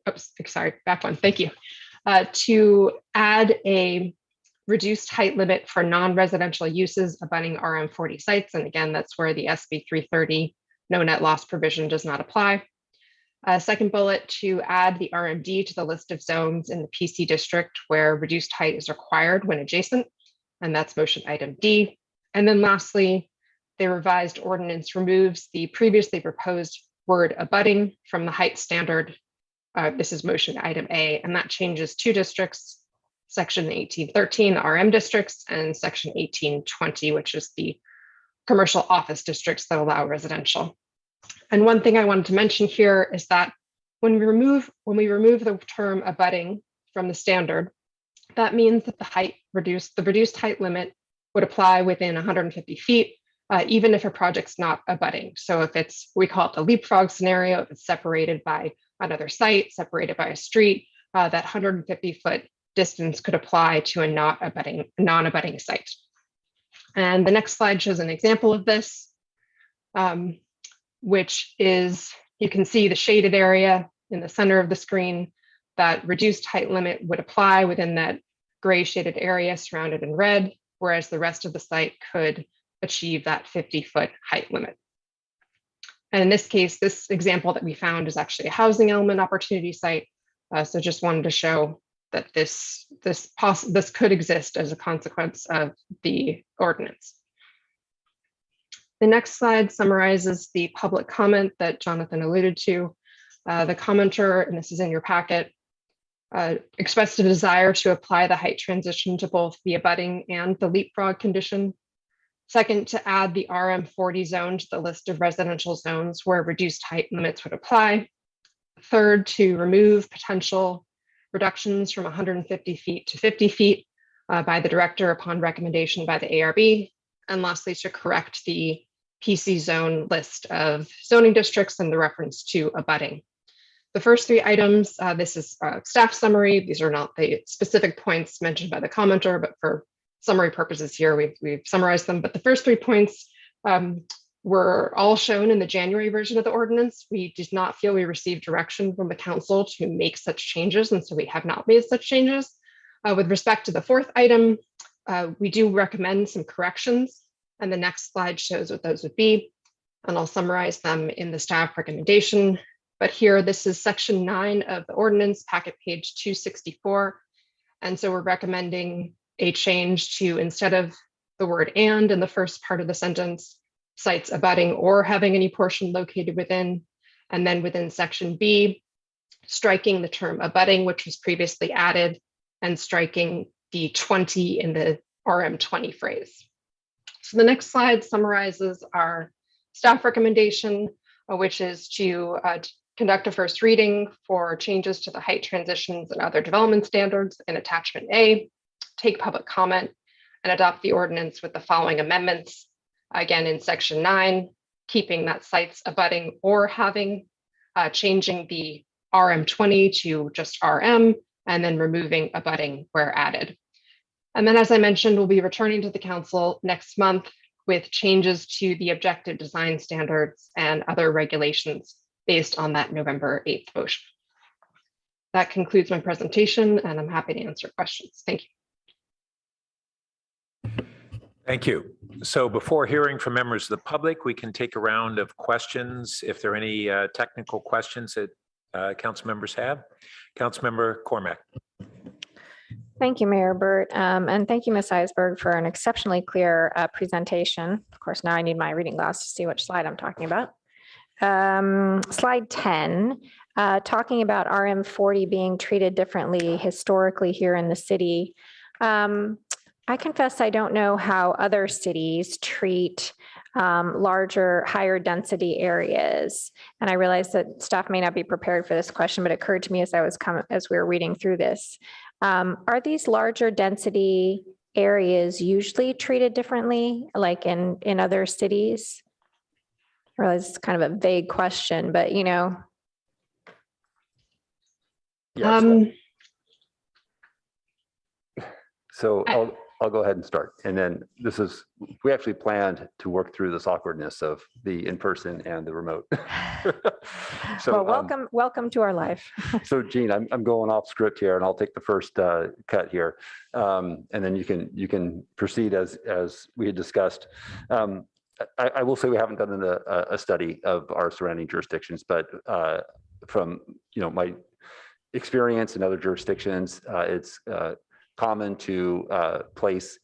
back one, thank you, to add a reduced height limit for non-residential uses abutting RM40 sites. And again, that's where the SB 330 no net loss provision does not apply. Second bullet, to add the RMD to the list of zones in the PC district where reduced height is required when adjacent, and that's motion item D. And then lastly, the revised ordinance removes the previously proposed word abutting from the height standard. This is motion item A, and that changes two districts, section 1813, the RM districts, and section 1820, which is the commercial office districts that allow residential. And one thing I wanted to mention here is that when we remove the term abutting from the standard, that means that the reduced height limit would apply within 150 feet, even if a project's not abutting. So if it's, we call it the leapfrog scenario, if it's separated by another site, separated by a street, that 150-foot distance could apply to a non-abutting site. And the next slide shows an example of this, which is, you can see the shaded area in the center of the screen. That reduced height limit would apply within that gray shaded area surrounded in red, whereas the rest of the site could achieve that 50-foot height limit. And in this case, this example that we found is actually a housing element opportunity site. So just wanted to show that this could exist as a consequence of the ordinance. The next slide summarizes the public comment that Jonathan alluded to. The commenter, and this is in your packet, expressed a desire to apply the height transition to both the abutting and the leapfrog condition. Second, to add the RM40 zone to the list of residential zones where reduced height limits would apply. Third, to remove potential reductions from 150 feet to 50 feet by the director upon recommendation by the ARB. And lastly, to correct the PC zone list of zoning districts and the reference to abutting. The first three items, this is a staff summary. These are not the specific points mentioned by the commenter, but for summary purposes here, we've summarized them. But the first 3 points were all shown in the January version of the ordinance. We did not feel we received direction from the council to make such changes, and so we have not made such changes. With respect to the fourth item, we do recommend some corrections, and the next slide shows what those would be, and I'll summarize them in the staff recommendation. But here, this is section 9 of the ordinance, packet page 264. And so we're recommending a change to, instead of the word "and" in the first part of the sentence, sites abutting or having any portion located within, and then within section B, striking the term abutting, which was previously added, and striking the 20 in the RM20 phrase. So the next slide summarizes our staff recommendation, which is to conduct a first reading for changes to the height transitions and other development standards in attachment A, take public comment, and adopt the ordinance with the following amendments. Again, in section 9, keeping that sites abutting or having, changing the RM20 to just RM, and then removing abutting where added. And then, as I mentioned, we'll be returning to the council next month with changes to the objective design standards and other regulations based on that November 8th motion. That concludes my presentation, and I'm happy to answer questions. Thank you. Thank you. So before hearing from members of the public, we can take a round of questions if there are any technical questions that council members have. Councilmember Cormack. Thank you, Mayor Burt, and thank you, Ms. Eisberg, for an exceptionally clear presentation. Of course, now I need my reading glasses to see which slide I'm talking about. Slide 10, talking about RM40 being treated differently historically here in the city. I confess I don't know how other cities treat larger, higher density areas. And I realize that staff may not be prepared for this question, but it occurred to me as we were reading through this. Are these larger density areas usually treated differently, like in other cities? I realize it's kind of a vague question, but you know. So I'll go ahead and start. And then we actually planned to work through this awkwardness of the in-person and the remote. So, well, welcome to our life. So Jean, I'm going off script here, and I'll take the first cut here. And then you can proceed as we had discussed. I will say we haven't done a study of our surrounding jurisdictions, but from my experience in other jurisdictions, it's common to place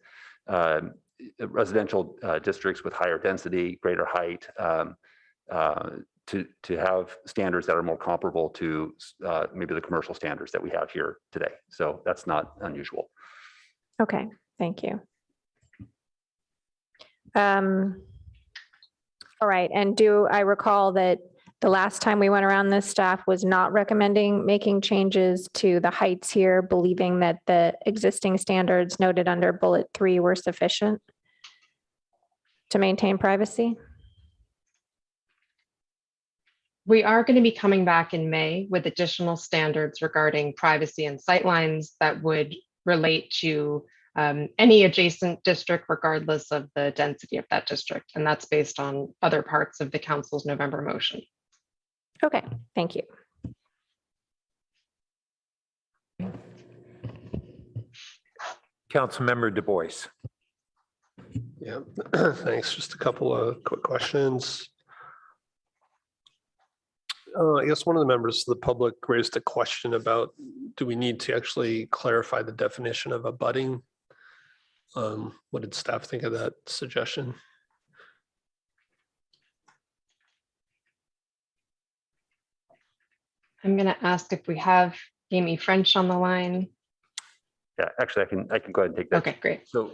residential districts with higher density, greater height, to have standards that are more comparable to maybe the commercial standards that we have here today. So that's not unusual. Okay, thank you. All right, and do I recall that the last time we went around this, staff was not recommending making changes to the heights here, believing that the existing standards noted under bullet 3 were sufficient to maintain privacy? We are going to be coming back in May with additional standards regarding privacy and sightlines that would relate to any adjacent district, regardless of the density of that district. And that's based on other parts of the council's November motion. Okay, thank you. Councilmember Du Bois. Yeah, thanks. Just a couple of quick questions. I guess one of the members of the public raised a question about, do we need to actually clarify the definition of abutting? What did staff think of that suggestion? I'm going to ask if we have Amy French on the line. Yeah, actually, I can go ahead and take that. Okay, great. So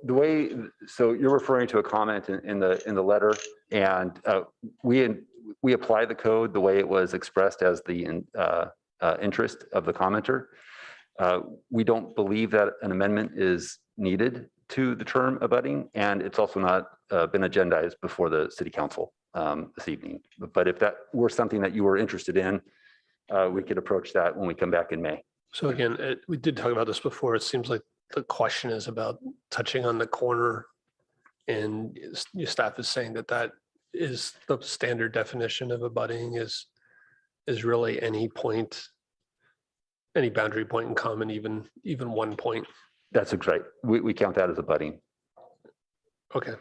the way, you're referring to a comment in the letter, and we apply the code the way it was expressed as the interest of the commenter. We don't believe that an amendment is needed to the term abutting, and it's also not been agendized before the city council this evening. But if that were something that you were interested in, we could approach that when we come back in May. So again, we did talk about this before. It seems like the question is about touching on the corner, and your staff is saying that that is the standard definition of abutting is really any point, any boundary point in common, even 1 point. That's right. We count that as abutting. Okay.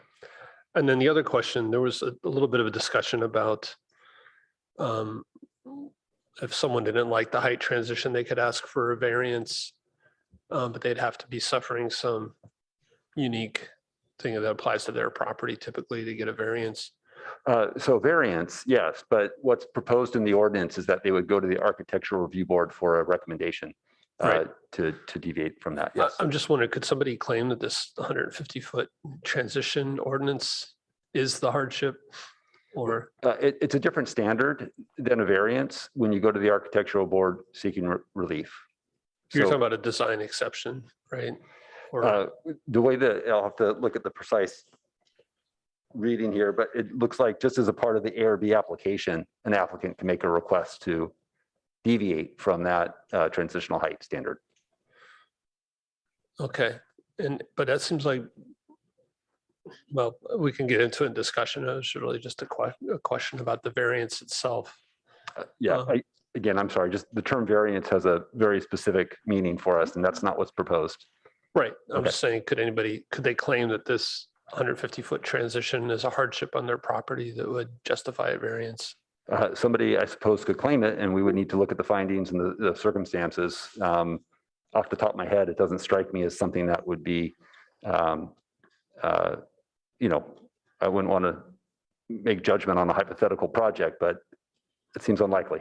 And then the other question, there was a little bit of a discussion about if someone didn't like the height transition, they could ask for a variance, but they'd have to be suffering some unique thing that applies to their property typically to get a variance. So variance, yes, but what's proposed in the ordinance is that they would go to the Architectural Review Board for a recommendation to deviate from that. Yes. I'm just wondering, could somebody claim that this 150-foot transition ordinance is the hardship? Or it's a different standard than a variance when you go to the Architectural Board seeking relief. You're talking about a design exception, right? Or the way that I'll have to look at the precise reading here, but it looks like just as a part of the ARB application, an applicant can make a request to deviate from that transitional height standard. okay, but that seems like, well, we can get into a discussion. It was really just a question about the variance itself. Again, I'm sorry, just the term variance has a very specific meaning for us, and that's not what's proposed. Right. I'm just saying, could they claim that this 150-foot transition is a hardship on their property that would justify a variance? Somebody, I suppose, could claim it, and we would need to look at the findings and the circumstances. Off the top of my head, it doesn't strike me as something that would be, I wouldn't want to make judgment on a hypothetical project, but it seems unlikely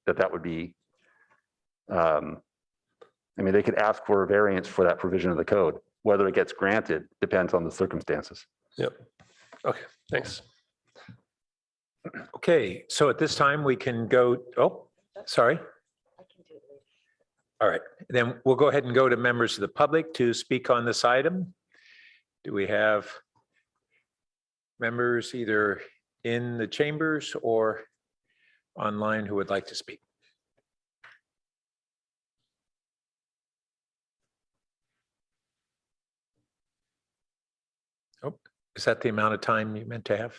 that would be, they could ask for a variance for that provision of the code. Whether it gets granted depends on the circumstances. Yep. Okay, thanks. Okay, so at this time we can go, sorry. All right, then we'll go ahead and go to members of the public to speak on this item. Do we have members either in the chambers or online who would like to speak? Oh, is that the amount of time you meant to have?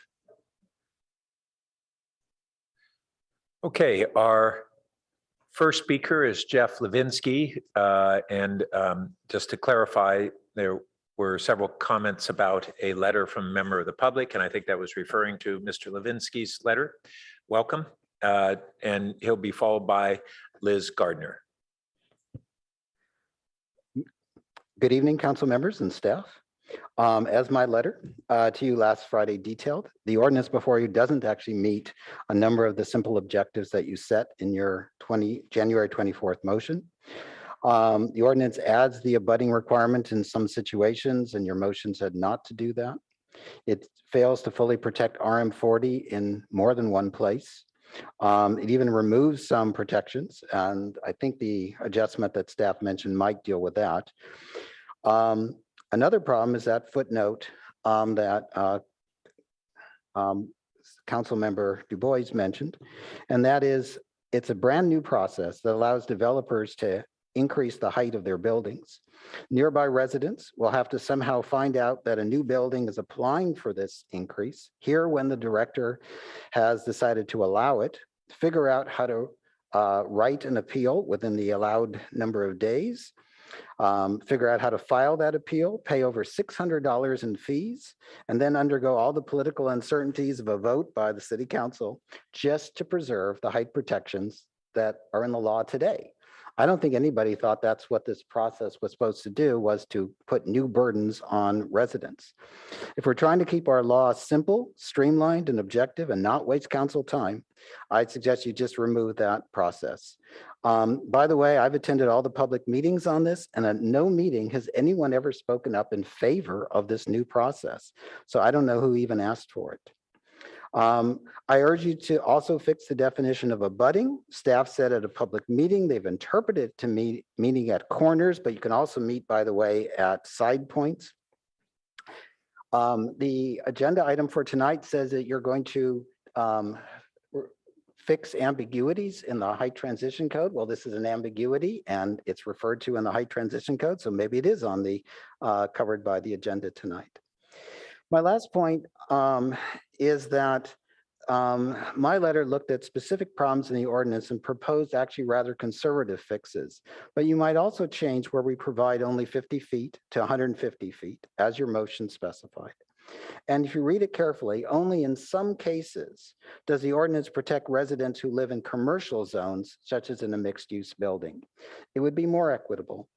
Okay, our first speaker is Jeff Levinsky. And just to clarify, there were several comments about a letter from a member of the public, and I think that was referring to Mr. Levinsky's letter. Welcome. And he'll be followed by Liz Gardner. Good evening, council members and staff. As my letter to you last Friday detailed, the ordinance before you doesn't actually meet a number of the simple objectives that you set in your January 24th motion. The ordinance adds the abutting requirement in some situations, and your motion said not to do that. It fails to fully protect RM40 in more than one place. It even removes some protections, and I think the adjustment that staff mentioned might deal with that. Another problem is that footnote that Council Member Du Bois mentioned, and that is it's a brand new process that allows developers to increase the height of their buildings. Nearby residents will have to somehow find out that a new building is applying for this increase. Here, when the director has decided to allow it, figure out how to write an appeal within the allowed number of days, figure out how to file that appeal, pay over $600 in fees, and then undergo all the political uncertainties of a vote by the city council just to preserve the height protections that are in the law today. I don't think anybody thought that's what this process was supposed to do, was to put new burdens on residents. If we're trying to keep our law simple, streamlined, and objective and not waste council time, I'd suggest you just remove that process. By the way, I've attended all the public meetings on this, and at no meeting has anyone ever spoken up in favor of this new process. So I don't know who even asked for it. I urge you to also fix the definition of abutting. Staff said at a public meeting, they've interpreted it to meaning at corners, but you can also meet, by the way, at side points. The agenda item for tonight says that you're going to fix ambiguities in the height transition code. Well, this is an ambiguity and it's referred to in the height transition code, so maybe it is on the covered by the agenda tonight. My last point is that my letter looked at specific problems in the ordinance and proposed actually rather conservative fixes. But you might also change where we provide only 50 feet to 150 feet, as your motion specified. And if you read it carefully, only in some cases does the ordinance protect residents who live in commercial zones, such as in a mixed-use building. It would be more equitable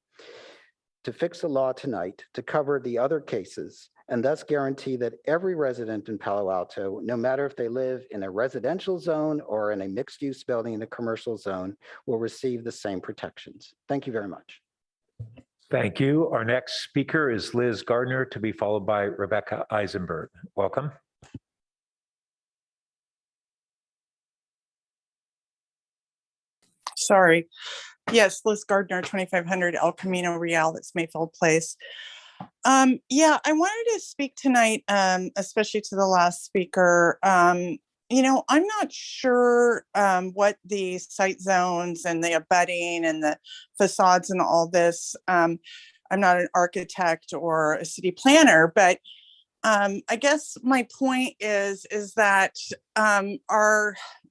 to fix the law tonight to cover the other cases and thus guarantee that every resident in Palo Alto, no matter if they live in a residential zone or in a mixed-use building in a commercial zone, will receive the same protections. Thank you very much. Thank you. Our next speaker is Liz Gardner, to be followed by Rebecca Eisenberg. Welcome. Sorry. Yes, Liz Gardner, 2500 El Camino Real, that's Mayfield Place. Yeah, I wanted to speak tonight, especially to the last speaker. You know, I'm not sure what the site zones and the abutting and the facades and all this. I'm not an architect or a city planner, but I guess my point is that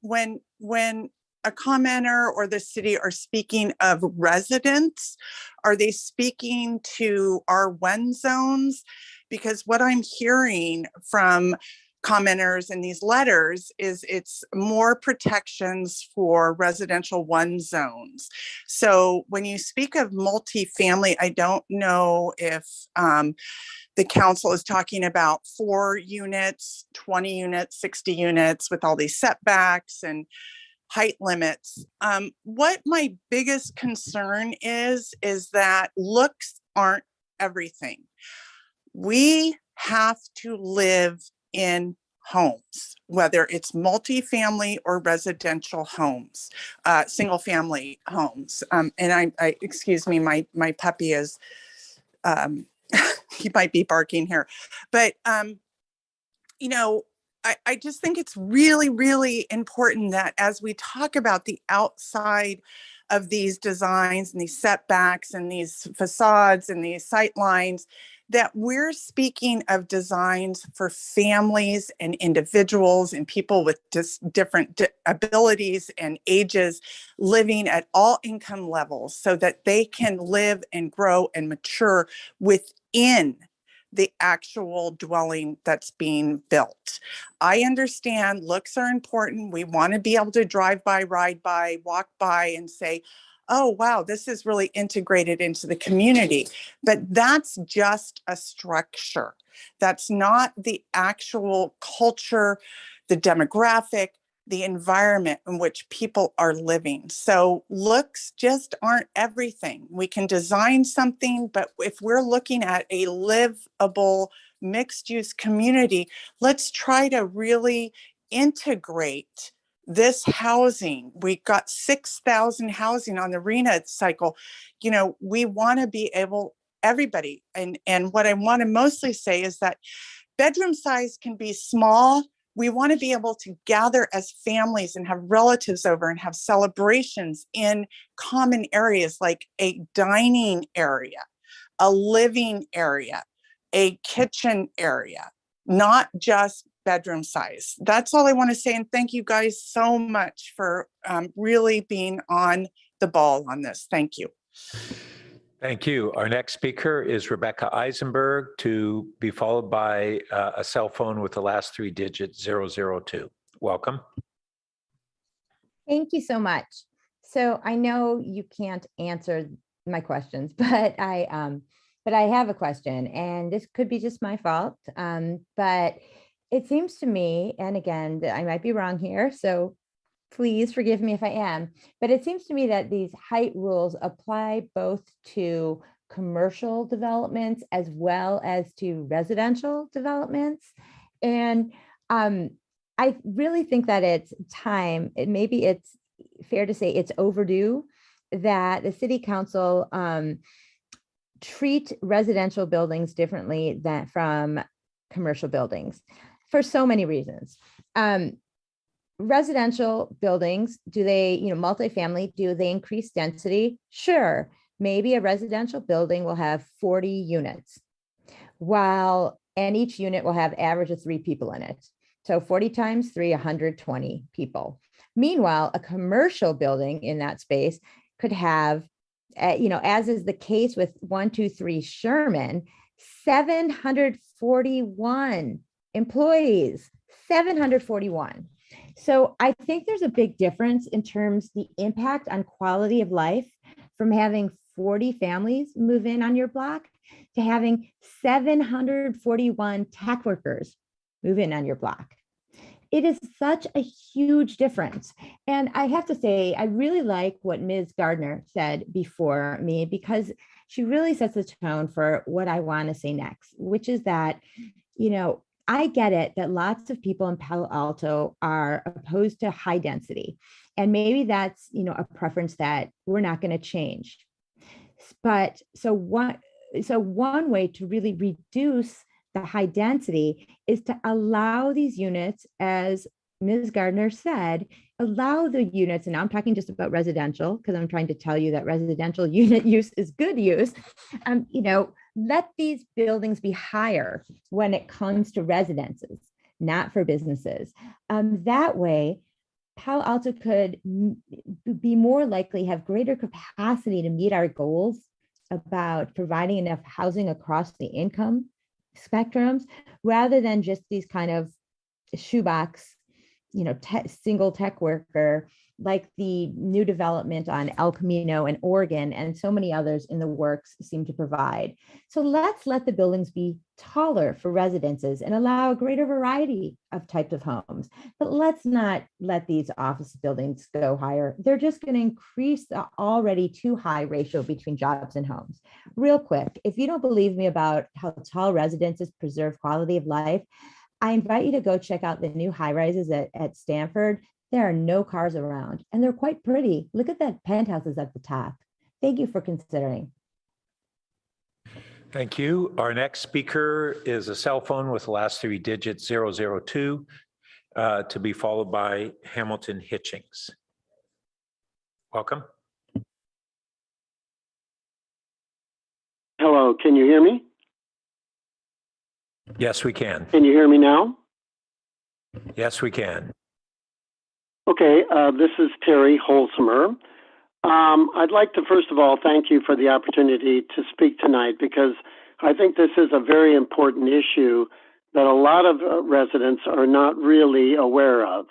when a commenter or the city are speaking of residents, are they speaking to R1 zones? Because what I'm hearing from commenters in these letters is it's more protections for residential 1 zones. So when you speak of multifamily, I don't know if the council is talking about 4 units, 20 units, 60 units with all these setbacks and height limits. What my biggest concern is that looks aren't everything. We have to live in homes, whether it's multifamily or residential homes, single family homes. And I excuse me, my puppy is, he might be barking here, but you know, I just think it's really, really important that as we talk about the outside of these designs and these setbacks and these facades and these sight lines, that we're speaking of designs for families and individuals and people with just different abilities and ages living at all income levels so that they can live and grow and mature within the actual dwelling that's being built. I understand looks are important. We want to be able to drive by, ride by, walk by and say, oh, wow, this is really integrated into the community. But that's just a structure. That's not the actual culture, the demographic, the environment in which people are living. So looks just aren't everything. We can design something, but if we're looking at a livable mixed-use community, let's try to really integrate this housing. We've got 6,000 housing on the RENA cycle. You know, we want to be able, everybody, and what I want to mostly say is that bedroom size can be small. We want to be able to gather as families and have relatives over and have celebrations in common areas like a dining area, a living area, a kitchen area, not just bedroom size. That's all I want to say. And thank you guys so much for really being on the ball on this. Thank you. Thank you. Our next speaker is Rebecca Eisenberg, to be followed by a cell phone with the last 3 digits 002. Welcome. Thank you so much. So I know you can't answer my questions, but I have a question, and this could be just my fault. But it seems to me, and again, I might be wrong here, so please forgive me if I am, but it seems to me that these height rules apply both to commercial developments as well as to residential developments. And I really think that it's time, maybe it's fair to say it's overdue, that the city council treat residential buildings differently than from commercial buildings for so many reasons. Residential buildings, do they, multifamily, do they increase density? Sure. Maybe a residential building will have 40 units, and each unit will have average of 3 people in it. So 40 times 3, 120 people. Meanwhile, a commercial building in that space could have, as is the case with 123 Sherman, 741 employees, 741. So I think there's a big difference in terms of the impact on quality of life from having 40 families move in on your block to having 741 tech workers move in on your block. It is such a huge difference. And I have to say, I really like what Ms. Gardner said before me, because she really sets the tone for what I want to say next, which is that, I get it that lots of people in Palo Alto are opposed to high density. And maybe that's, a preference that we're not going to change. But so one way to really reduce the high density is to allow these units, as Ms. Gardner said, allow the units, and I'm talking just about residential because I'm trying to tell you that residential unit use is good use. Let these buildings be higher when it comes to residences, not for businesses. That way, Palo Alto could be more likely have greater capacity to meet our goals about providing enough housing across the income spectrums, rather than just these kind of shoebox, single tech worker, like the new development on El Camino in Oregon and so many others in the works seem to provide. So let's let the buildings be taller for residences and allow a greater variety of types of homes. But let's not let these office buildings go higher. They're just going to increase the already too high ratio between jobs and homes. Real quick, if you don't believe me about how tall residences preserve quality of life, I invite you to go check out the new high rises at Stanford. There are no cars around, and they're quite pretty. Look at that penthouses at the top. Thank you for considering. Thank you. Our next speaker is a cell phone with the last 3 digits 002, to be followed by Hamilton Hitchings. Welcome. Hello, can you hear me? Yes, we can. Can you hear me now? Yes, we can. Okay, this is Terry Holzmer. I'd like to, first of all, thank you for the opportunity to speak tonight, because I think this is a very important issue that a lot of residents are not really aware of.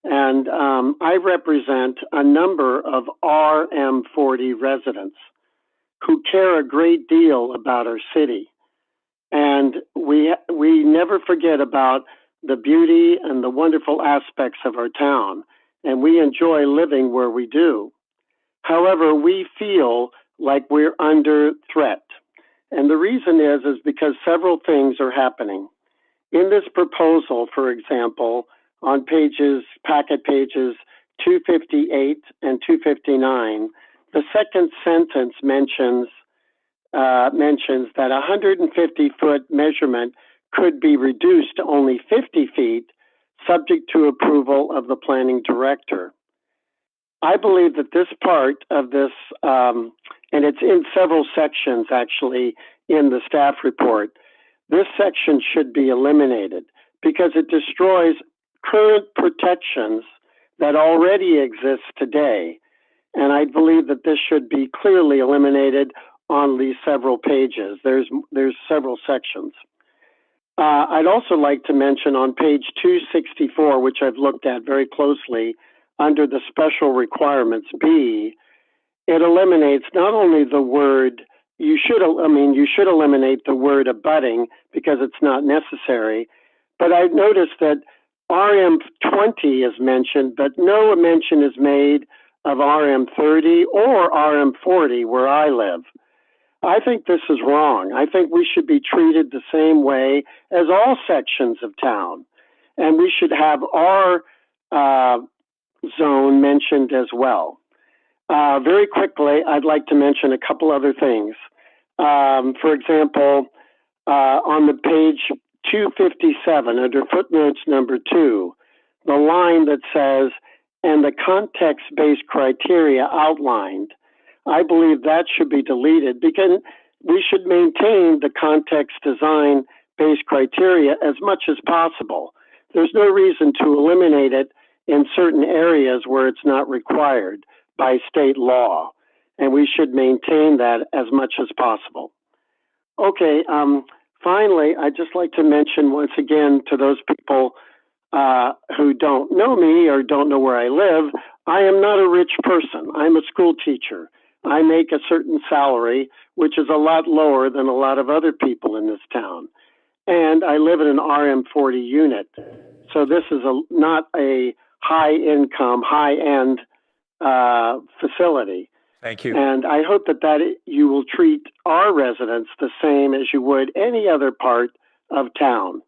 And I represent a number of RM40 residents who care a great deal about our city. And we never forget about the beauty and the wonderful aspects of our town, and we enjoy living where we do. However, we feel like we're under threat. And the reason is because several things are happening. In this proposal, for example, on packet pages 258 and 259, the second sentence mentions that 150-foot measurement could be reduced to only 50 feet, subject to approval of the planning director. I believe that this part of this, and it's in several sections actually in the staff report, this section should be eliminated because it destroys current protections that already exist today. And I believe that this should be clearly eliminated on these several pages. There's several sections. I'd also like to mention on page 264, which I've looked at very closely, under the special requirements B, it eliminates not only the word, you should eliminate the word abutting because it's not necessary, but I've noticed that RM20 is mentioned, but no mention is made of RM30 or RM40 where I live. I think this is wrong. I think we should be treated the same way as all sections of town, and we should have our zone mentioned as well. Very quickly, I'd like to mention a couple other things. For example, on the page 257, under footnotes number 2, the line that says, and the context-based criteria outlined, I believe that should be deleted because we should maintain the context design-based criteria as much as possible. There's no reason to eliminate it in certain areas where it's not required by state law, and we should maintain that as much as possible. Okay, finally, I'd just like to mention once again to those people who don't know me or don't know where I live, I am not a rich person. I'm a school teacher. I make a certain salary, which is a lot lower than a lot of other people in this town. And I live in an RM40 unit. So this is not a high income, high end facility. Thank you. And I hope that you will treat our residents the same as you would any other part of town.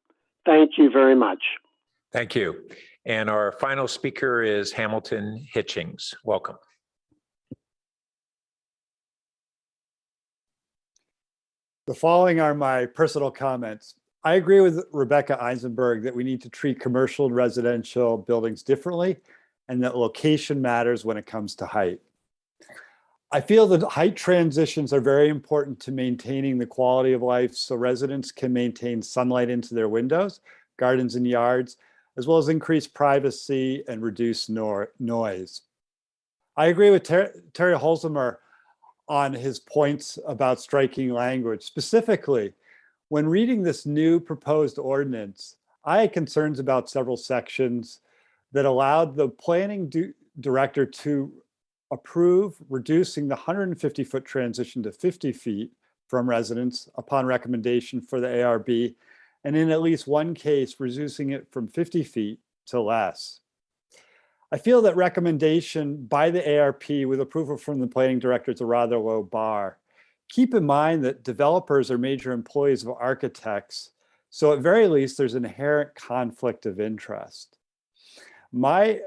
Thank you very much. Thank you. And our final speaker is Hamilton Hitchings. Welcome. The following are my personal comments. I agree with Rebecca Eisenberg that we need to treat commercial and residential buildings differently and that location matters when it comes to height. I feel that height transitions are very important to maintaining the quality of life so residents can maintain sunlight into their windows, gardens and yards, as well as increase privacy and reduce noise. I agree with Terry Holzheimer on his points about striking language. Specifically, when reading this new proposed ordinance, I had concerns about several sections that allowed the planning director to approve reducing the 150-foot transition to 50 feet from residents upon recommendation for the ARB, and in at least one case, reducing it from 50 feet to less. I feel that recommendation by the ARP with approval from the planning director is a rather low bar. Keep in mind that developers are major employees of architects, so at very least there's an inherent conflict of interest. My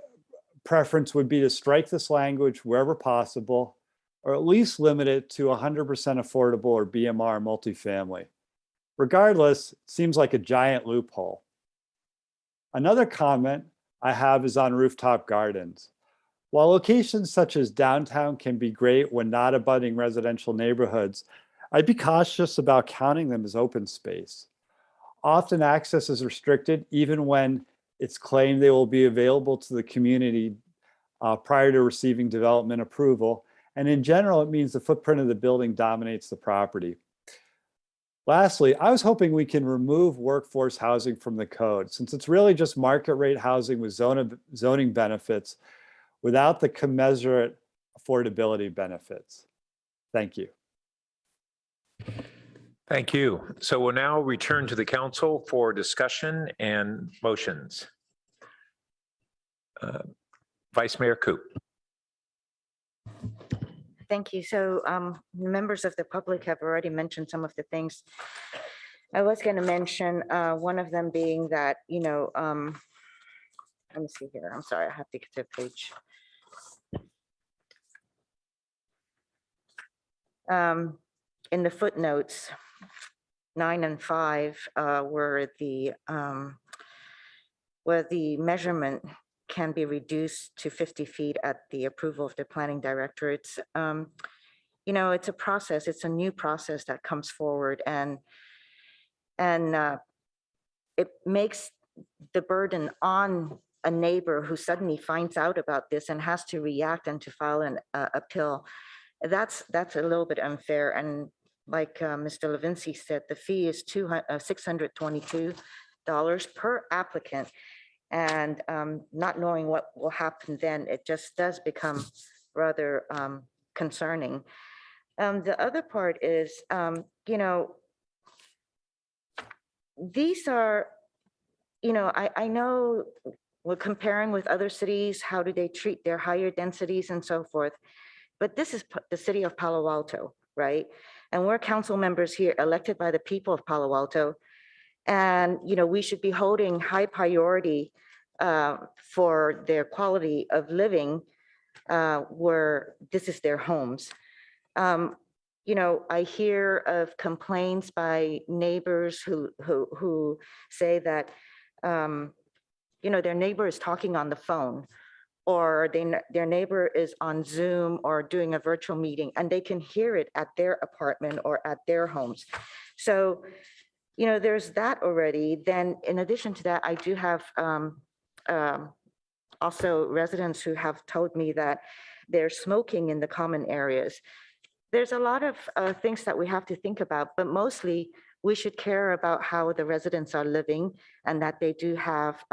preference would be to strike this language wherever possible, or at least limit it to 100% affordable or BMR multifamily. Regardless, it seems like a giant loophole. Another comment I have is on rooftop gardens. While locations such as downtown can be great when not abutting residential neighborhoods, I'd be cautious about counting them as open space. Often access is restricted even when it's claimed they will be available to the community prior to receiving development approval. And in general, it means the footprint of the building dominates the property. Lastly, I was hoping we can remove workforce housing from the code, since it's really just market rate housing with zoning benefits without the commensurate affordability benefits. Thank you. Thank you. So we'll now return to the council for discussion and motions. Vice Mayor Coop. Thank you. So members of the public have already mentioned some of the things I was going to mention, one of them being that, let me see here. I'm sorry, I have to get to the page. In the footnotes, 9 and 5, where the measurement can be reduced to 50 feet at the approval of the planning director. It's, it's a process. It's a new process that comes forward, and it makes the burden on a neighbor who suddenly finds out about this and has to react and to file an appeal. That's a little bit unfair. And like Mr. Levinsky said, the fee is $622 per applicant. And not knowing what will happen then, it just does become rather concerning. The other part is, these are, I know we're comparing with other cities, how do they treat their higher densities and so forth. But this is the city of Palo Alto, right? And we're council members here elected by the people of Palo Alto. And, we should be holding high priority for their quality of living where this is their homes. I hear of complaints by neighbors who say that, their neighbor is talking on the phone, or their neighbor is on Zoom or doing a virtual meeting, and they can hear it at their apartment or at their homes. So, there's that already. Then in addition to that, I do have also residents who have told me that they're smoking in the common areas. There's a lot of things that we have to think about, but mostly we should care about how the residents are living and that they do have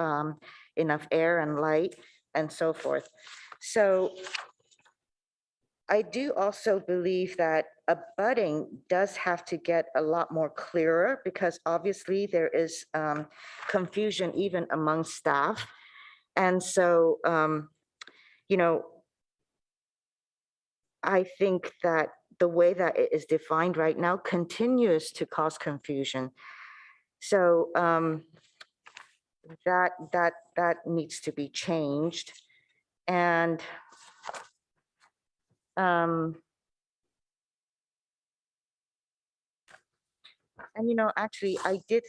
enough air and light and so forth. So I do also believe that abutting does have to get a lot more clearer, because obviously there is confusion even among staff. And so, I think that the way that it is defined right now continues to cause confusion. So that needs to be changed. And actually, I did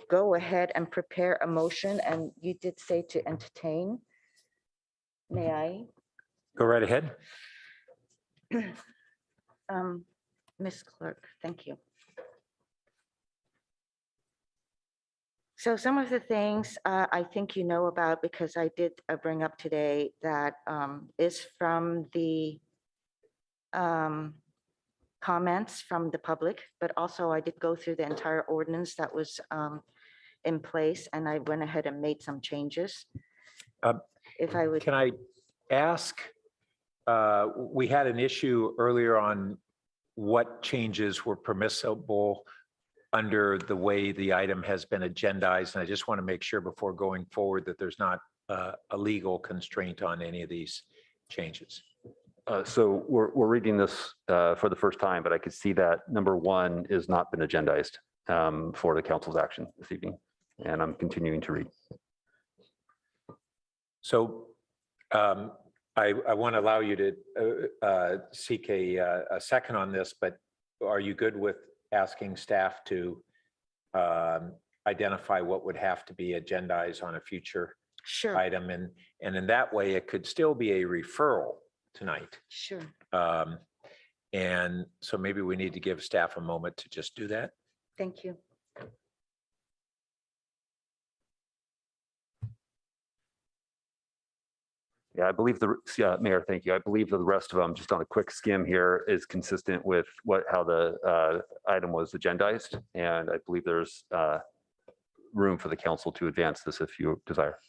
go ahead and prepare a motion, and you did say to entertain. May I? Go right ahead. Ms. Clerk, thank you. So some of the things I think you know about, because I did bring up today, that is from the comments from the public, but also I did go through the entire ordinance that was in place, and I went ahead and made some changes. If I would. Can I ask, we had an issue earlier on what changes were permissible under the way the item has been agendized. And I just want to make sure before going forward that there's not a legal constraint on any of these changes. So we're reading this for the first time, but I could see that number 1 has not been agendized for the council's action this evening. And I'm continuing to read. So I want to allow you to seek a second on this, but are you good with asking staff to identify what would have to be agendized on a future item? And in that way, it could still be a referral tonight. Sure. And so maybe we need to give staff a moment to just do that. Thank you. Yeah, I believe Mayor, thank you. I believe the rest of them, just on a quick skim here, is consistent with how the item was agendized. And I believe there's room for the council to advance this if you desire.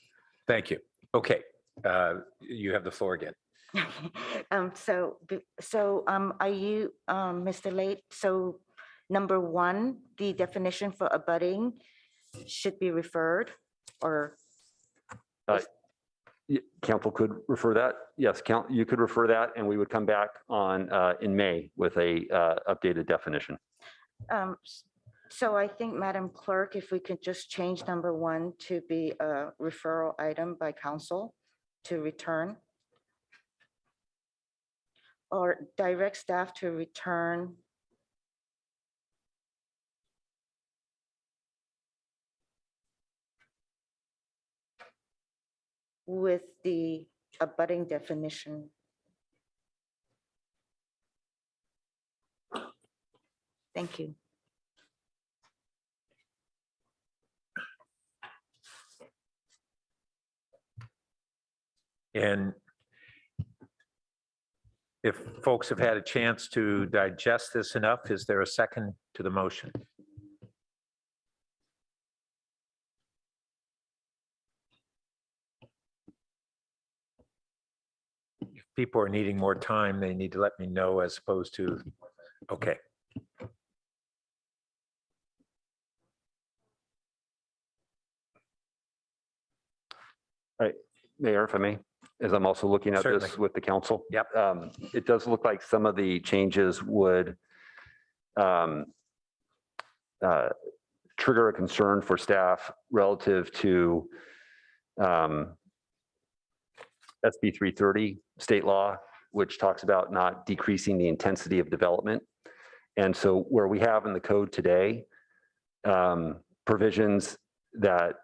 Thank you. Okay, you have the floor again. Are you, Mr. Late? So number one, the definition for abutting should be referred, or? Council could refer that. Yes, you could refer that, and we would come back on in May with a updated definition. So I think, Madam Clerk, if we could just change number one to be a referral item by council to return, or direct staff to return with the abutting definition. Thank you. And if folks have had a chance to digest this enough, is there a second to the motion? If people are needing more time, they need to let me know as opposed to, okay. All right, Mayor, if I may, as I'm also looking at Certainly. this with the council. Yep. It does look like some of the changes would trigger a concern for staff relative to SB 330 state law, which talks about not decreasing the intensity of development. And so where we have in the code today provisions that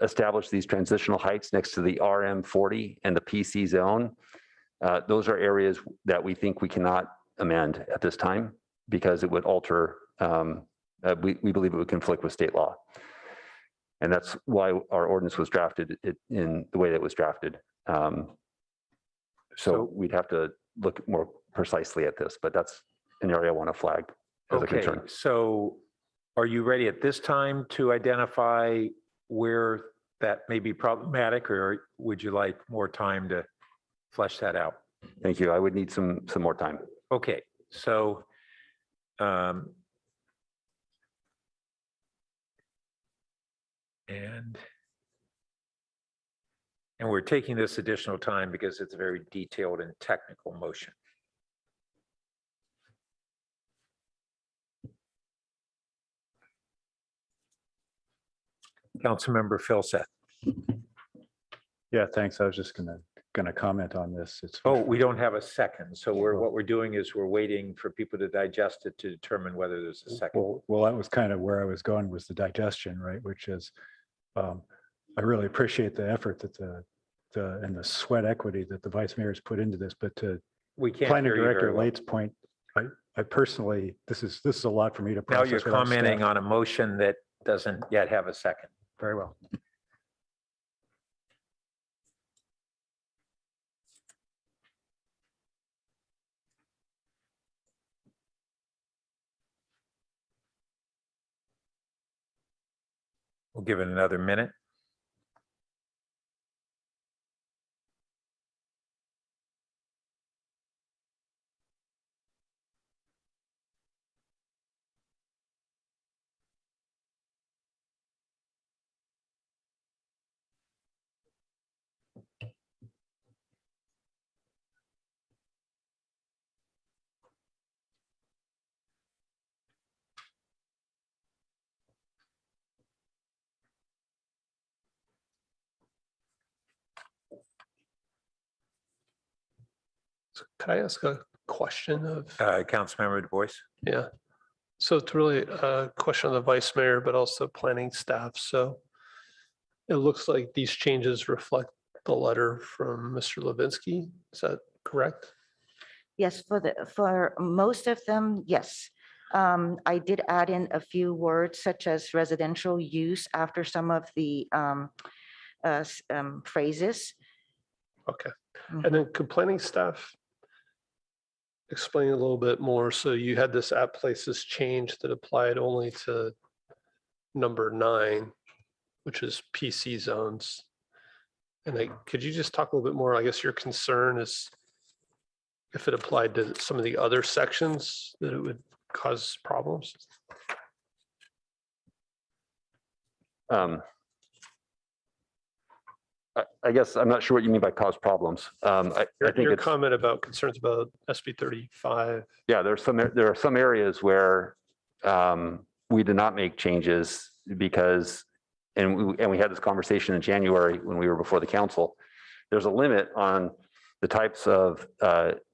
establish these transitional heights next to the RM40 and the PC zone, those are areas that we think we cannot amend at this time because it would alter, we believe it would conflict with state law. And that's why our ordinance was drafted in the way that it was drafted. So we'd have to look more precisely at this, but that's an area I want to flag as a Okay, concern. so are you ready at this time to identify where that may be problematic, or would you like more time to flesh that out? Thank you. I would need some more time. Okay, so and we're taking this additional time because it's a very detailed and technical motion. Councilmember Philseth. Yeah, thanks. I was just gonna comment on this. Oh, we don't have a second. So what we're doing is we're waiting for people to digest it to determine whether there's a second. Well, that was kind of where I was going, was the digestion, right? Which is, I really appreciate the effort that and the sweat equity that the vice mayor's put into this, but to We can't planning hear you very director well. Late's point, I personally, this is a lot for me to Now process. you're without commenting staff. on a motion that doesn't yet have a second. Very well. We'll give it another minute. Could I ask a question of? Councilmember Du Bois. Yeah. So it's really a question of the vice mayor, but also planning staff. So it looks like these changes reflect the letter from Mr. Levinsky. Is that correct? Yes, for most of them, yes. I did add in a few words such as residential use after some of the phrases. Okay. And then could planning staff explain a little bit more? So you had this at places change that applied only to number 9, which is PC zones. And could you just talk a little bit more? I guess your concern is if it applied to some of the other sections that it would cause problems? I guess I'm not sure what you mean by cause problems. I think Your it's, comment about concerns about SB 35. yeah, there are some areas where we did not make changes because, and we had this conversation in January when we were before the council. There's a limit on the types of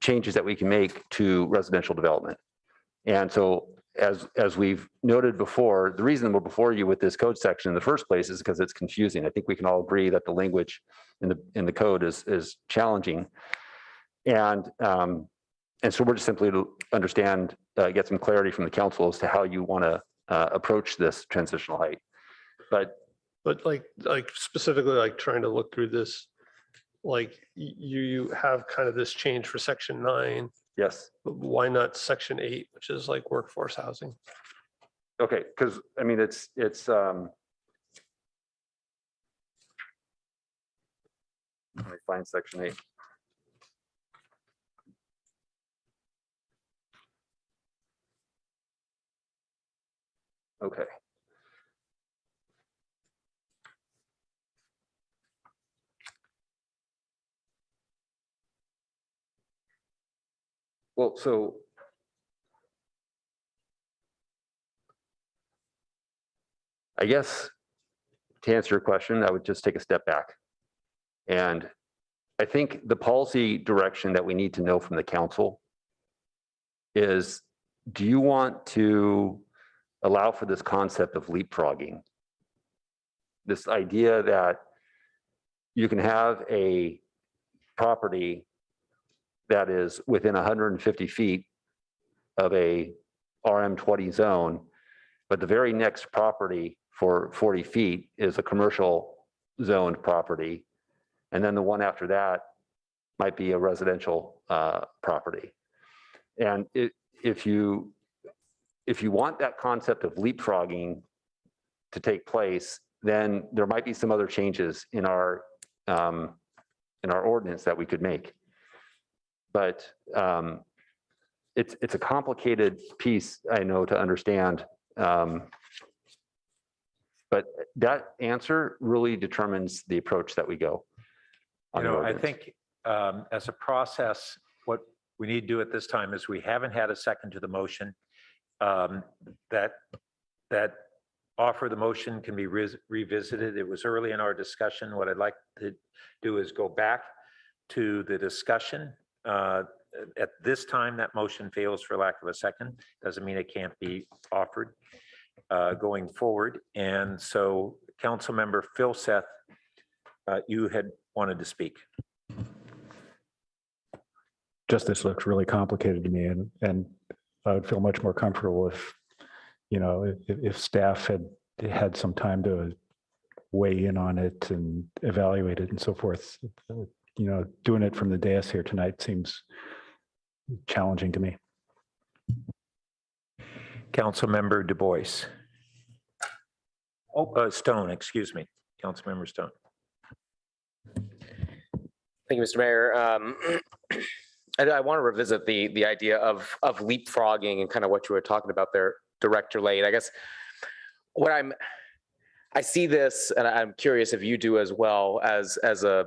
changes that we can make to residential development. And so as we've noted before, the reason we're before you with this code section in the first place is because it's confusing. I think we can all agree that the language in the code is challenging. And so we're just simply to understand, get some clarity from the council as to how you want to approach this transitional height. But like specifically like trying to look through this, like you have kind of this change for section 9. Yes. But why not section 8, which is like workforce housing? Okay, because I mean, it's let me find section 8. Okay. Well, so I guess to answer your question, I would just take a step back. And I think the policy direction that we need to know from the council is, do you want to allow for this concept of leapfrogging? This idea that you can have a property that is within 150 feet of a RM20 zone, but the very next property for 40 feet is a commercial zoned property. And then the one after that might be a residential property. And if you want that concept of leapfrogging to take place, then there might be some other changes in our ordinance that we could make. But it's a complicated piece, I know, to understand. But that answer really determines the approach that we go. You know, I think as a process, what we need to do at this time is we haven't had a second to the motion. That offer the motion can be revisited. It was early in our discussion. What I'd like to do is go back to the discussion. At this time, that motion fails for lack of a second. Doesn't mean it can't be offered going forward. And so Councilmember Phil Seth, you had wanted to speak. Just this looks really complicated to me, and I would feel much more comfortable if, you know, if staff had some time to weigh in on it and evaluate it and so forth. You know, doing it from the dais here tonight seems challenging to me. Councilmember Du Bois. Oh, Stone, excuse me. Councilmember Stone. Thank you, Mr. Mayor. I want to revisit the idea of leapfrogging and kind of what you were talking about there, Director Lade. I guess what I see this, and I'm curious if you do as well, as a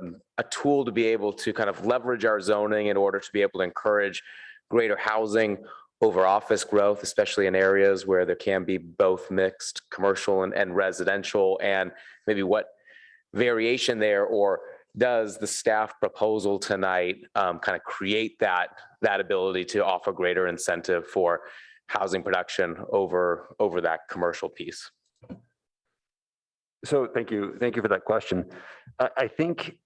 tool to be able to kind of leverage our zoning in order to be able to encourage greater housing over office growth, especially in areas where there can be both mixed commercial and residential, and maybe what variation there, or does the staff proposal tonight kind of create that ability to offer greater incentive for housing production over that commercial piece? So thank you for that question. I think,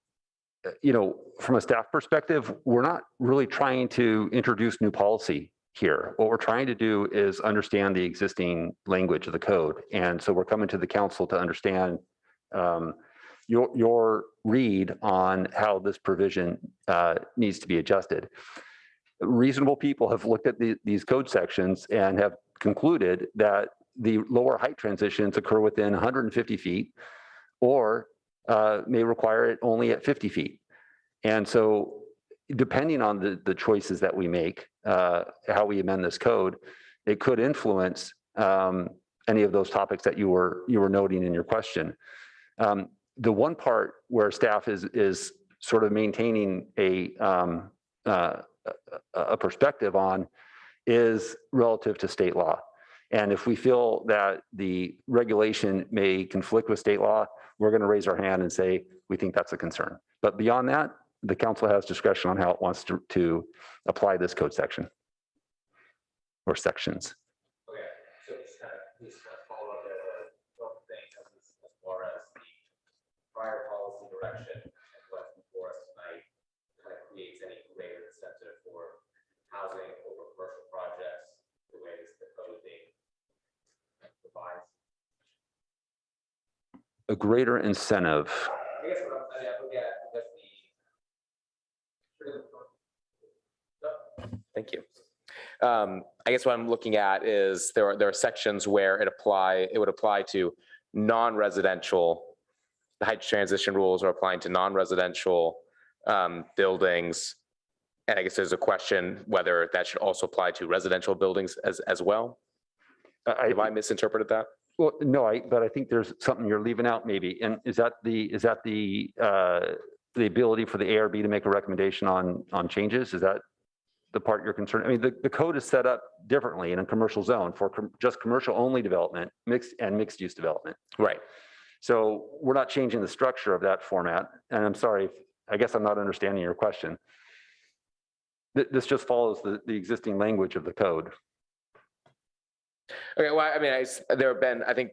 you know, from a staff perspective, we're not really trying to introduce new policy here. What we're trying to do is understand the existing language of the code. And so we're coming to the council to understand your read on how this provision needs to be adjusted. Reasonable people have looked at these code sections and have concluded that the lower height transitions occur within 150 feet or may require it only at 50 feet. And so depending on the choices that we make, how we amend this code, it could influence any of those topics that you were noting in your question. The one part where staff is sort of maintaining a perspective on is relative to state law. And if we feel that the regulation may conflict with state law, we're going to raise our hand and say, we think that's a concern. But beyond that, the council has discretion on how it wants to apply this code section or sections. Okay, so just kind of follow up there, one thing as far as the prior policy direction and what's before us tonight kind of creates any greater incentive for housing over commercial projects the way this the code being provides. A greater incentive. I guess what I'm looking at with the thank you. I guess what I'm looking at is there are sections where it would apply to non-residential. The height transition rules are applying to non-residential buildings, and I guess there's a question whether that should also apply to residential buildings as well. Have I misinterpreted that? Well, no, but I think there's something you're leaving out maybe. And is that the ability for the ARB to make a recommendation on changes? Is that the part you're concerned? I mean, the code is set up differently in a commercial zone for just commercial only development, mixed use development. Right. So we're not changing the structure of that format. And I'm sorry, I guess I'm not understanding your question. This just follows the existing language of the code. Okay, well, I mean, there have been, I think,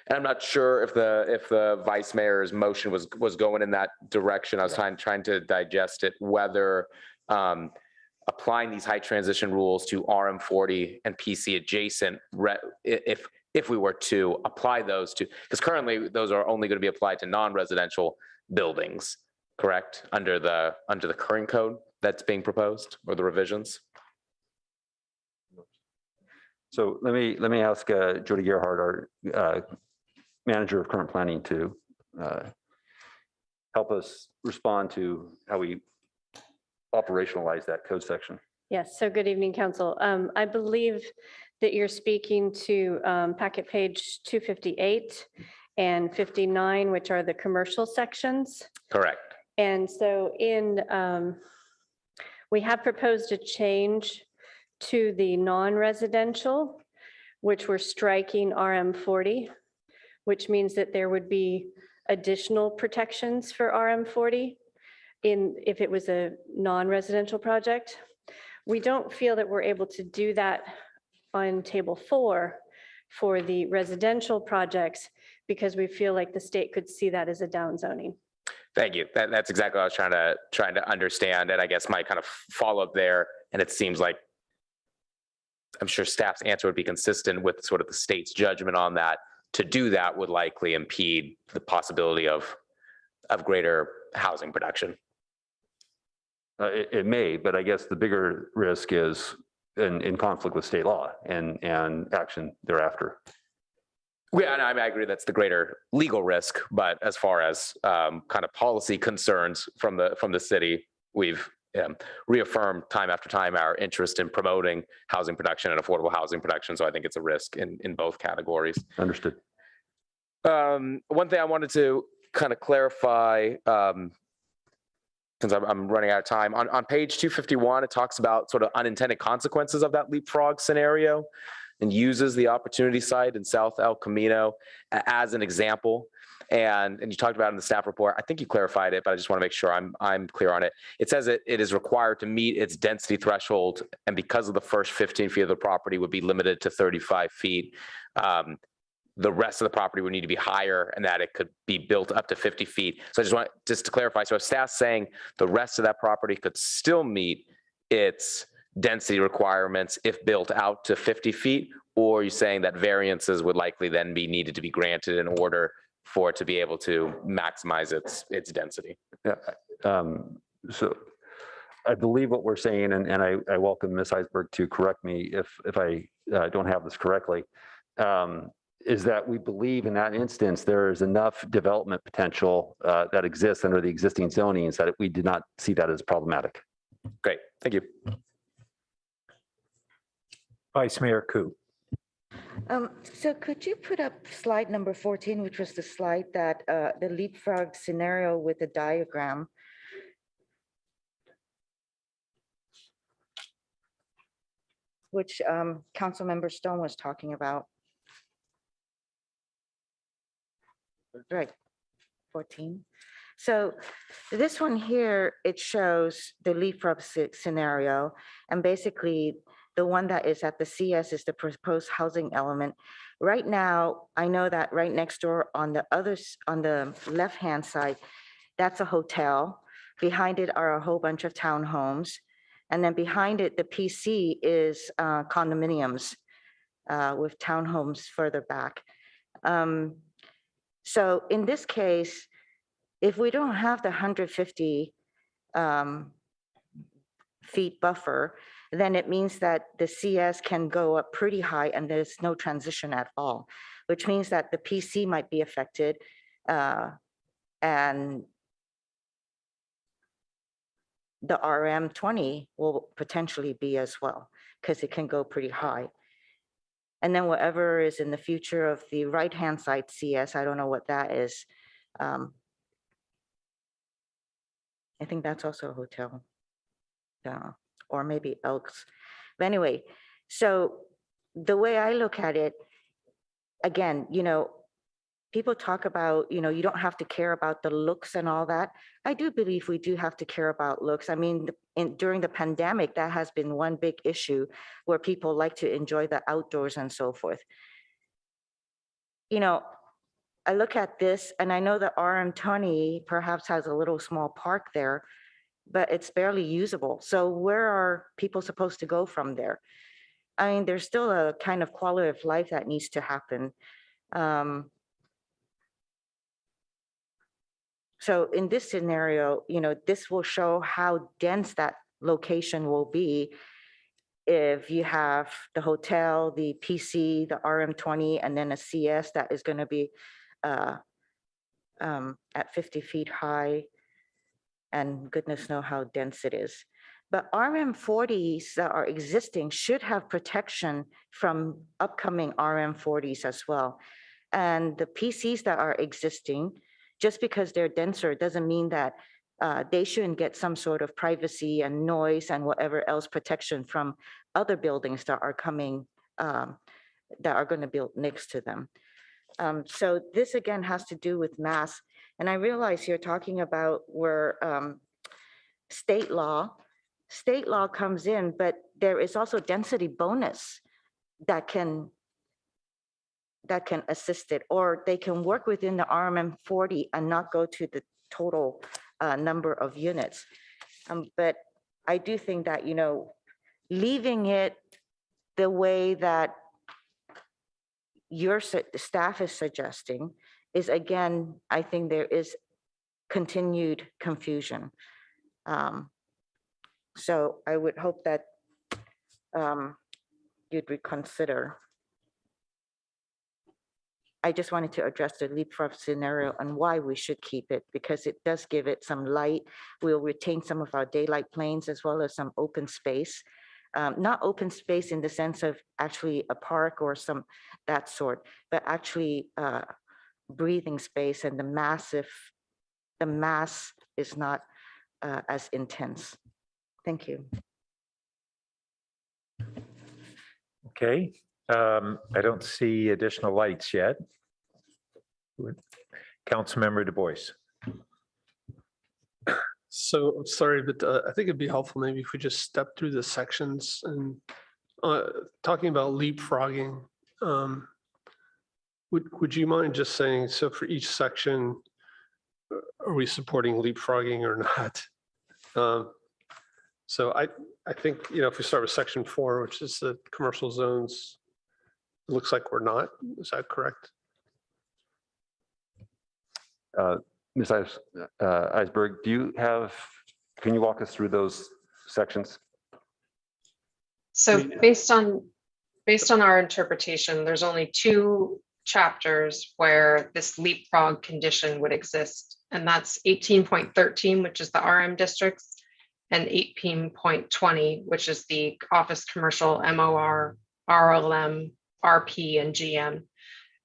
and I'm not sure if the vice mayor's motion was going in that direction. I was trying to digest it, whether applying these high transition rules to RM40 and PC adjacent, if we were to apply those to, because currently those are only going to be applied to non-residential buildings, correct? Under the current code that's being proposed, or the revisions. So let me ask Jody Gerhard, our manager of current planning, to help us respond to how we operationalize that code section. Yes, so good evening, council. I believe that you're speaking to packet page 258 and 59, which are the commercial sections. Correct. And so we have proposed a change to the non-residential, which we're striking RM40, which means that there would be additional protections for RM40 if it was a non-residential project. We don't feel that we're able to do that on table 4 for the residential projects because we feel like the state could see that as a downzoning. Thank you. That's exactly what I was trying to understand. And I guess my kind of follow up there, and it seems like I'm sure staff's answer would be consistent with sort of the state's judgment on that. To do that would likely impede the possibility of greater housing production. It may, but I guess the bigger risk is in conflict with state law and action thereafter. Yeah, and I agree that's the greater legal risk, but as far as kind of policy concerns from the city, we've reaffirmed time after time our interest in promoting housing production and affordable housing production. So I think it's a risk in both categories. Understood. One thing I wanted to kind of clarify, since I'm running out of time, on page 251, it talks about sort of unintended consequences of that leapfrog scenario and uses the opportunity site in South El Camino as an example. And you talked about it in the staff report. I think you clarified it, but I just want to make sure I'm clear on it. It says it is required to meet its density threshold, and because of the first 15 feet of the property would be limited to 35 feet. The rest of the property would need to be higher, and that it could be built up to 50 feet. So I just want to clarify. So if staff's saying the rest of that property could still meet its density requirements if built out to 50 feet, or are you saying that variances would likely then be needed to be granted in order for it to be able to maximize its density. Yeah. So I believe what we're saying, and I welcome Ms. Eisberg to correct me if I don't have this correctly, is that we believe in that instance, there is enough development potential that exists under the existing zonings that we did not see that as problematic. Great, thank you. Vice Mayor Koo. So could you put up slide number 14, which was the slide that the leapfrog scenario with the diagram? Which Councilmember Stone was talking about. Right, 14. So this one here, it shows the leapfrog scenario, and basically the one that is at the CS is the proposed housing element. Right now, I know that right next door on the left-hand side, that's a hotel. Behind it are a whole bunch of townhomes. And then behind it, the PC is condominiums with townhomes further back. So in this case, if we don't have the 150 feet buffer, then it means that the CS can go up pretty high and there's no transition at all, which means that the PC might be affected and the RM20 will potentially be as well, because it can go pretty high. And then whatever is in the future of the right-hand side CS, I don't know what that is. I think that's also a hotel. Or maybe Elks. But anyway, so the way I look at it, again, people talk about, you don't have to care about the looks and all that. I do believe we do have to care about looks. I mean, during the pandemic, that has been one big issue where people like to enjoy the outdoors and so forth. I look at this and I know the RM20 perhaps has a little small park there, but it's barely usable. So where are people supposed to go from there? I mean, there's still a kind of quality of life that needs to happen. So in this scenario, this will show how dense that location will be if you have the hotel, the PC, the RM20, and then a CS that is going to be at 50 feet high, and goodness knows how dense it is. But RM40s that are existing should have protection from upcoming RM40s as well. And the PCs that are existing, just because they're denser doesn't mean that they shouldn't get some sort of privacy and noise and whatever else protection from other buildings that are coming, that are going to build next to them. So this again has to do with mass. And I realize you're talking about where state law comes in, but there is also density bonus that can assist it, or they can work within the RMM40 and not go to the total number of units. But I do think that, leaving it the way that your staff is suggesting is, again, I think there is continued confusion. So I would hope that you'd reconsider. I just wanted to address the leapfrog scenario and why we should keep it, because it does give it some light. We'll retain some of our daylight planes as well as some open space. Not open space in the sense of actually a park or that sort, but actually breathing space, and the mass is not as intense. Thank you. Okay, I don't see additional lights yet. Councilmember Du Bois. So sorry, but I think it'd be helpful maybe if we just step through the sections and talking about leapfrogging. Would you mind just saying, so for each section, are we supporting leapfrogging or not? So I think, if we start with section 4, which is the commercial zones, it looks like we're not. Is that correct? Ms. Eisberg, can you walk us through those sections? So based on our interpretation, there's only 2 chapters where this leapfrog condition would exist. And that's 18.13, which is the RM districts, and 18.20, which is the office commercial, MOR, RLM, RP, and GM.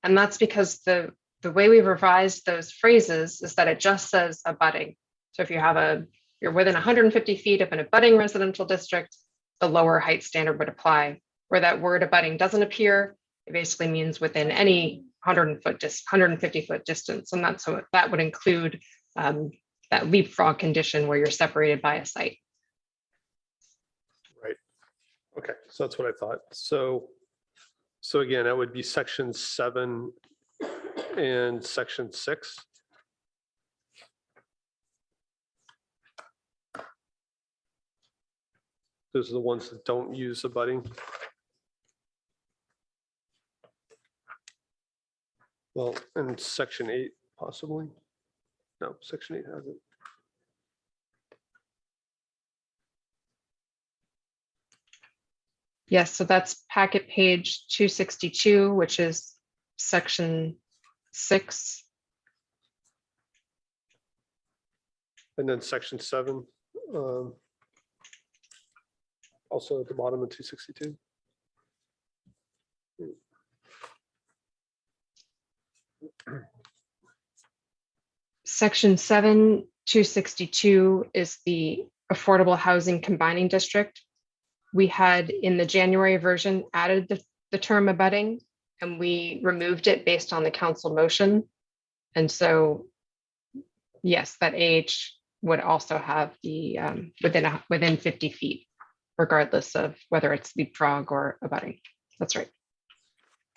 And that's because the way we've revised those phrases is that it just says abutting. So if you're within 150 feet of an abutting residential district, the lower height standard would apply. Where that word abutting doesn't appear, it basically means within any 150 foot distance. And that would include that leapfrog condition where you're separated by a site. Right. Okay, so that's what I thought. So again, that would be section 7 and section 6. Those are the ones that don't use abutting. Well, and section 8 possibly. No, section 8 hasn't. Yes, so that's packet page 262, which is section 6. And then section 7, also at the bottom of 262. Section 7, 262 is the affordable housing combining district. We had in the January version added the term abutting, and we removed it based on the council motion. And so, yes, that AH would also have the within 50 feet, regardless of whether it's leapfrog or abutting. That's right.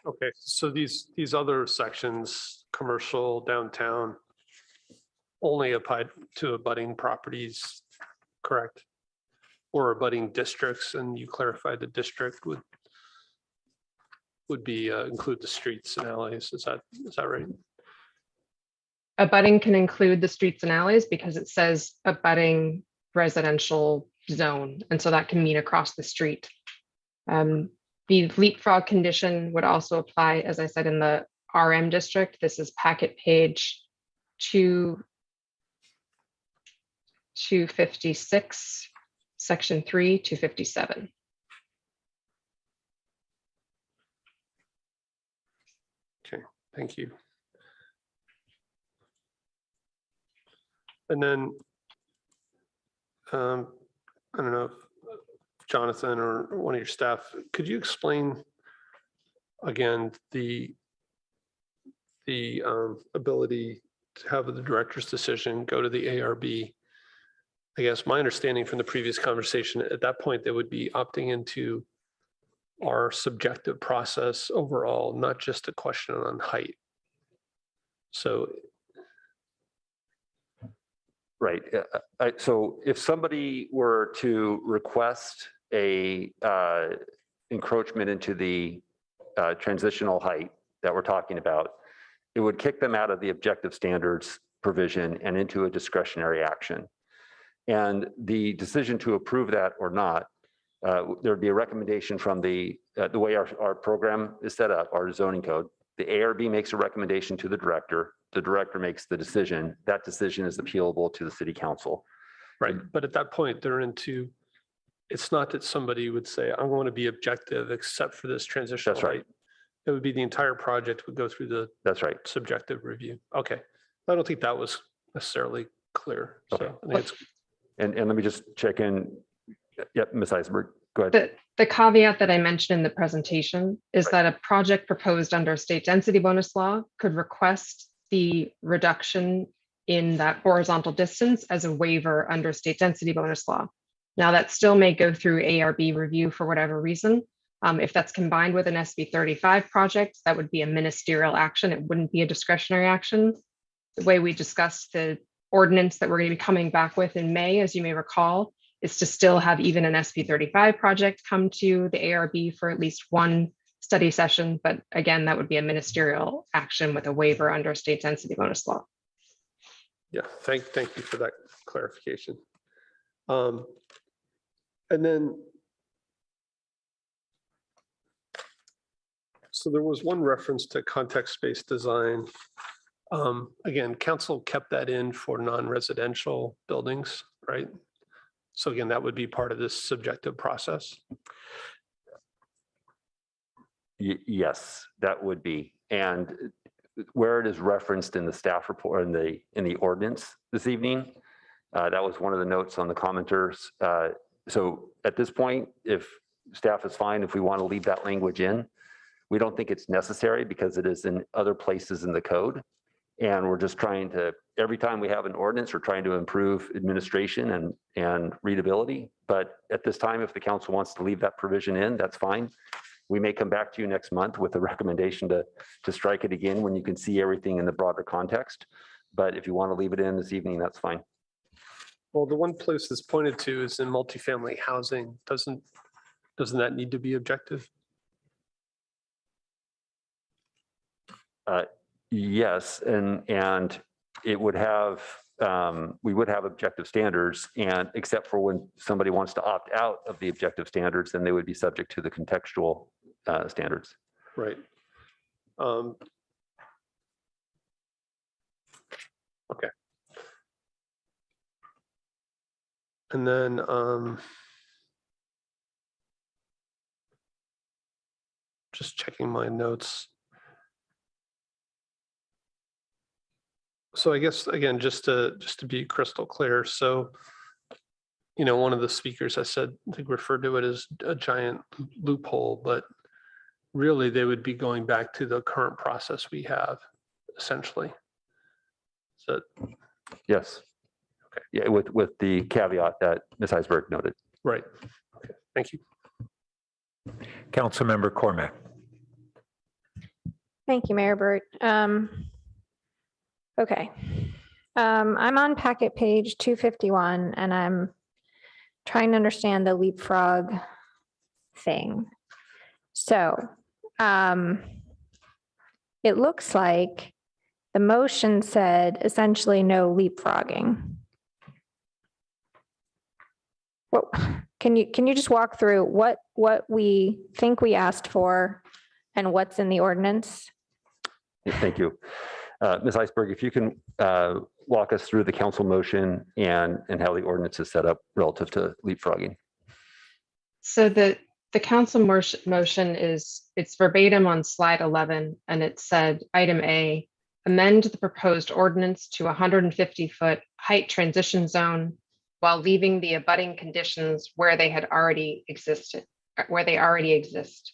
Okay, so these other sections, commercial, downtown, only applied to abutting properties, correct? Or abutting districts, and you clarified the district would be include the streets and alleys. Is that right? Abutting can include the streets and alleys because it says abutting residential zone, and so that can mean across the street. The leapfrog condition would also apply, as I said, in the RM district. This is packet page 256, section 3, 257. Okay, thank you. And then, I don't know if Jonathan or one of your staff, could you explain again the ability to have the director's decision go to the ARB? I guess my understanding from the previous conversation, at that point, they would be opting into our subjective process overall, not just a question on height. So. Right. So if somebody were to request a encroachment into the transitional height that we're talking about, it would kick them out of the objective standards provision and into a discretionary action. And the decision to approve that or not, there'd be a recommendation from the way our program is set up, our zoning code. The ARB makes a recommendation to the director makes the decision. That decision is appealable to the city council. Right, but at that point, they're into, it's not that somebody would say, I want to be objective except for this transitional That's right. height. It would be the entire project would go through the That's right. subjective review. Okay, I don't think that was necessarily clear. Okay. So I think it's, and let me just check in. Yep, Ms. Eisenberg, go ahead. The caveat that I mentioned in the presentation is that a project proposed under state density bonus law could request the reduction in that horizontal distance as a waiver under state density bonus law. Now that still may go through ARB review for whatever reason. If that's combined with an SB 35 project, that would be a ministerial action. It wouldn't be a discretionary action. The way we discussed the ordinance that we're going to be coming back with in May, as you may recall, is to still have even an SB 35 project come to the ARB for at least one study session. But again, that would be a ministerial action with a waiver under state density bonus law. Yeah, thank you for that clarification. And then, so there was one reference to context-based design. Again, council kept that in for non-residential buildings, right? So again, that would be part of this subjective process. Yes, that would be. And where it is referenced in the staff report, in the ordinance this evening, that was one of the notes on the commenters. So at this point, if staff is fine, if we want to leave that language in, we don't think it's necessary because it is in other places in the code. And we're just trying to, every time we have an ordinance, we're trying to improve administration and readability. But at this time, if the council wants to leave that provision in, that's fine. We may come back to you next month with a recommendation to strike it again when you can see everything in the broader context. But if you want to leave it in this evening, that's fine. Well, the one place that's pointed to is in multifamily housing. Doesn't that need to be objective? Yes, and it would have, we would have objective standards, and except for when somebody wants to opt out of the objective standards, then they would be subject to the contextual standards. Right. Okay. And then just checking my notes. So I guess, again, just to be crystal clear, so, you know, one of the speakers, I think referred to it as a giant loophole, but really they would be going back to the current process we have, essentially. So, yes. Okay. Yeah, with the caveat that Ms. Eisenberg noted. Right. Okay. Thank you. Councilmember Cormack. Thank you, Mayor Burt. Okay. I'm on packet page 251 and I'm trying to understand the leapfrog thing. So it looks like the motion said essentially no leapfrogging. Well, can you just walk through what we think we asked for and what's in the ordinance? Thank you. Ms. Eisenberg, if you can walk us through the council motion and how the ordinance is set up relative to leapfrogging. So the council motion is, it's verbatim on slide 11, and it said, item A, amend the proposed ordinance to 150-foot height transition zone while leaving the abutting conditions where they had already existed, where they already exist.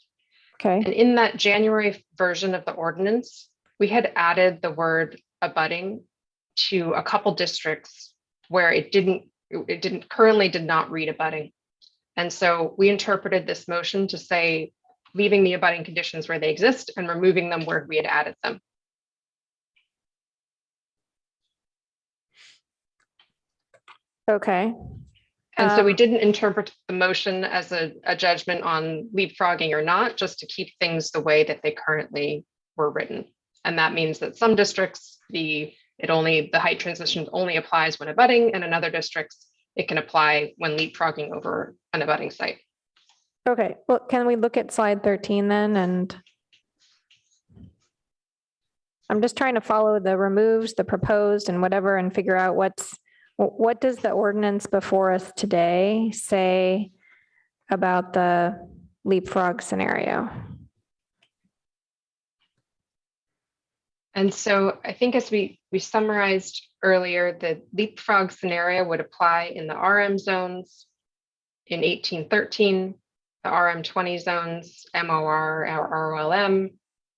Okay. And in that January version of the ordinance, we had added the word abutting to a couple districts where it currently did not read abutting. And so we interpreted this motion to say, leaving the abutting conditions where they exist and removing them where we had added them. Okay. And so we didn't interpret the motion as a judgment on leapfrogging or not, just to keep things the way that they currently were written. And that means that some districts, the height transition only applies when abutting, and in other districts, it can apply when leapfrogging over an abutting site. Okay, well, can we look at slide 13 then? And I'm just trying to follow the removes, the proposed and whatever, and figure out what does the ordinance before us today say about the leapfrog scenario? And so I think as we summarized earlier, the leapfrog scenario would apply in the RM zones in 1813, the RM20 zones, MOR, or ROLM,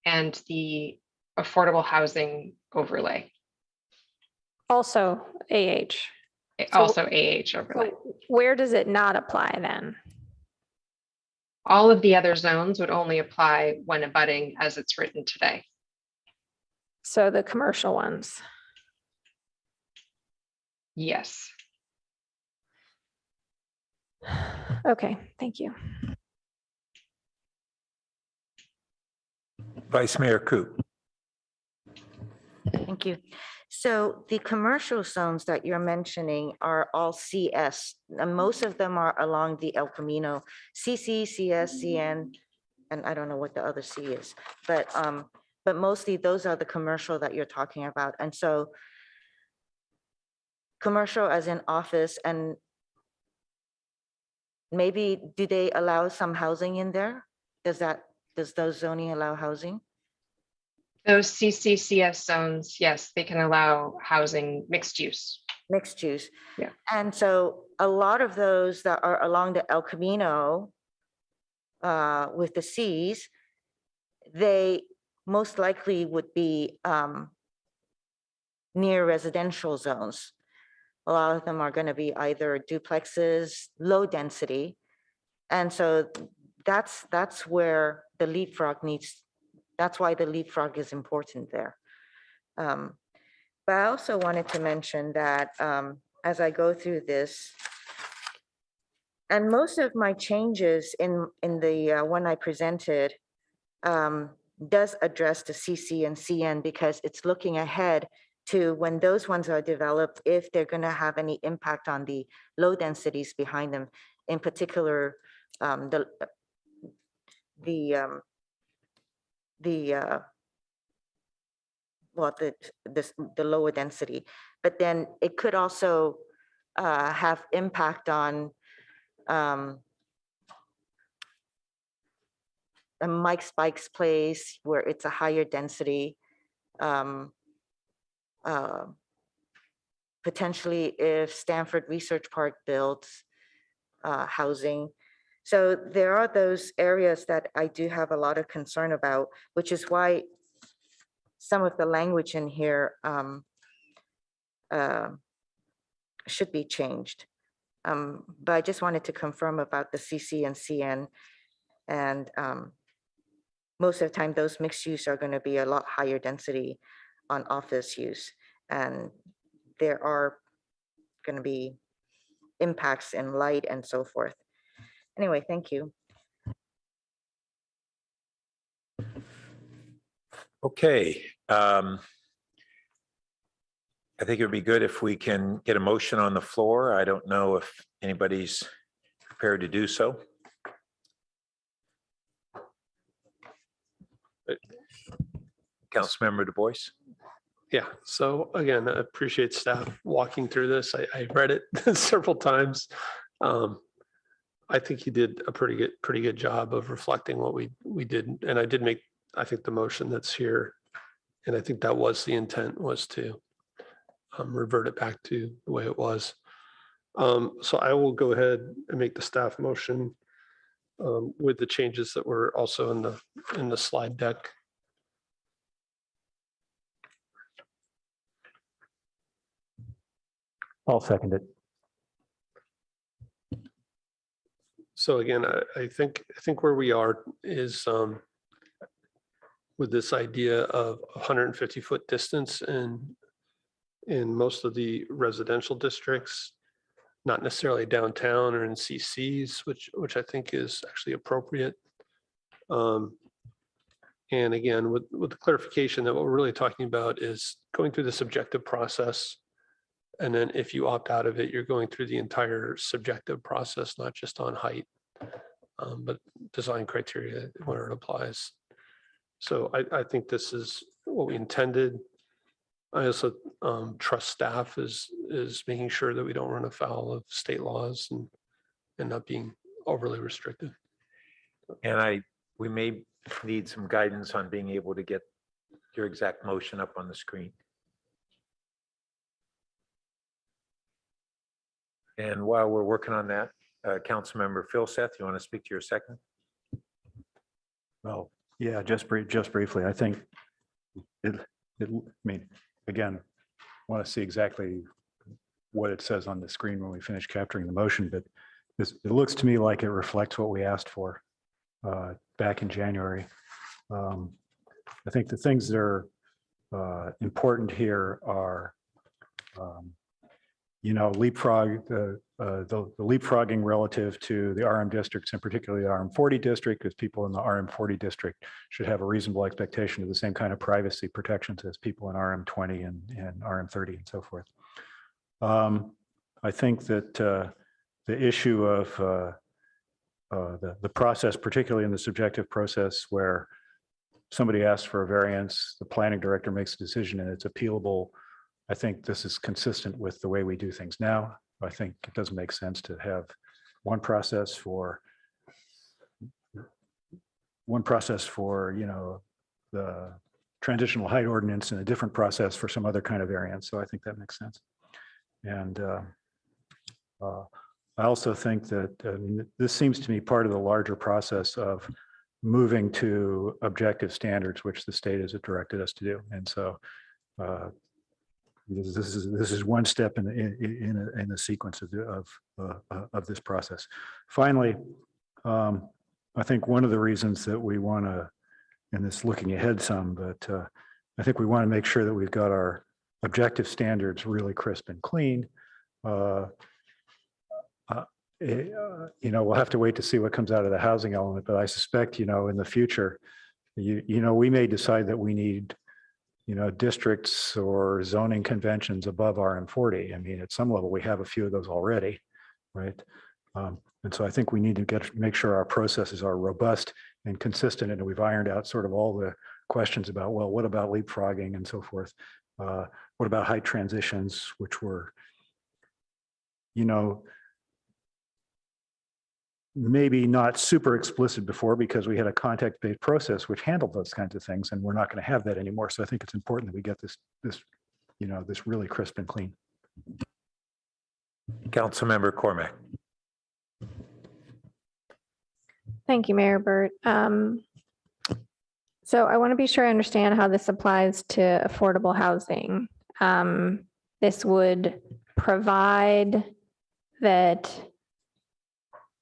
and the affordable housing overlay. Also AH. Also AH overlay. So where does it not apply then? All of the other zones would only apply when abutting as it's written today. So the commercial ones. Yes. Okay, thank you. Vice Mayor Coop. Thank you. So the commercial zones that you're mentioning are all CS, and most of them are along the El Camino, CC, CS, CN, and I don't know what the other C is, but mostly those are the commercial that you're talking about. And so commercial as in office, and maybe do they allow some housing in there? Does those zoning allow housing? Those CCCS zones, yes, they can allow housing mixed use. Mixed use. Yeah. And so a lot of those that are along the El Camino with the Cs, they most likely would be near residential zones. A lot of them are going to be either duplexes, low density. And so that's where the leapfrog that's why the leapfrog is important there. But I also wanted to mention that as I go through this, and most of my changes in the one I presented does address the CC and CN because it's looking ahead to when those ones are developed, if they're going to have any impact on the low densities behind them, in particular the lower density, but then it could also have impact on Mike Spike's place where it's a higher density. Potentially if Stanford Research Park builds housing. So there are those areas that I do have a lot of concern about, which is why some of the language in here should be changed. But I just wanted to confirm about the CC and CN. And most of the time, those mixed use are going to be a lot higher density on office use. And there are going to be impacts in light and so forth. Anyway, thank you. Okay. I think it would be good if we can get a motion on the floor. I don't know if anybody's prepared to do so. Councilmember Du Bois. Yeah, so again, I appreciate staff walking through this. I read it several times. I think you did a pretty good job of reflecting what we did. And I did make, I think, the motion that's here. And I think that was the intent, was to revert it back to the way it was. So I will go ahead and make the staff motion with the changes that were also in the slide deck. I'll second it. So again, I think where we are is with this idea of 150-foot distance in most of the residential districts, not necessarily downtown or in CCs, which I think is actually appropriate. And again, with the clarification that what we're really talking about is going through the subjective process. And then if you opt out of it, you're going through the entire subjective process, not just on height, but design criteria where it applies. So I think this is what we intended. I also trust staff is making sure that we don't run afoul of state laws and not being overly restrictive. And we may need some guidance on being able to get your exact motion up on the screen. And while we're working on that, Councilmember Philseth, you want to speak to your second? Well, yeah, just briefly, I think I mean, again, want to see exactly what it says on the screen when we finish capturing the motion, but it looks to me like it reflects what we asked for back in January. I think the things that are important here are leapfrog, the leapfrogging relative to the RM districts, and particularly the RM40 district, because people in the RM40 district should have a reasonable expectation of the same kind of privacy protections as people in RM20 and RM30 and so forth. I think that the issue of the process, particularly in the subjective process where somebody asks for a variance, the planning director makes a decision and it's appealable. I think this is consistent with the way we do things now. I think it doesn't make sense to have one process for the transitional height ordinance and a different process for some other kind of variance. So I think that makes sense. And I also think that this seems to me part of the larger process of moving to objective standards, which the state has directed us to do. And so this is one step in the sequence of this process. Finally, I think one of the reasons that we want to, and this looking ahead some, but I think we want to make sure that we've got our objective standards really crisp and clean. We'll have to wait to see what comes out of the housing element, but I suspect, in the future, we may decide that we need, districts or zoning conventions above RM40. I mean, at some level, we have a few of those already, right? And so I think we need to make sure our processes are robust and consistent, and we've ironed out sort of all the questions about, well, what about leapfrogging and so forth? What about height transitions, which were, maybe not super explicit before because we had a context-based process which handled those kinds of things, and we're not going to have that anymore. So I think it's important that we get this really crisp and clean. Councilmember Cormack. Thank you, Mayor Burt. So I want to be sure I understand how this applies to affordable housing. This would provide that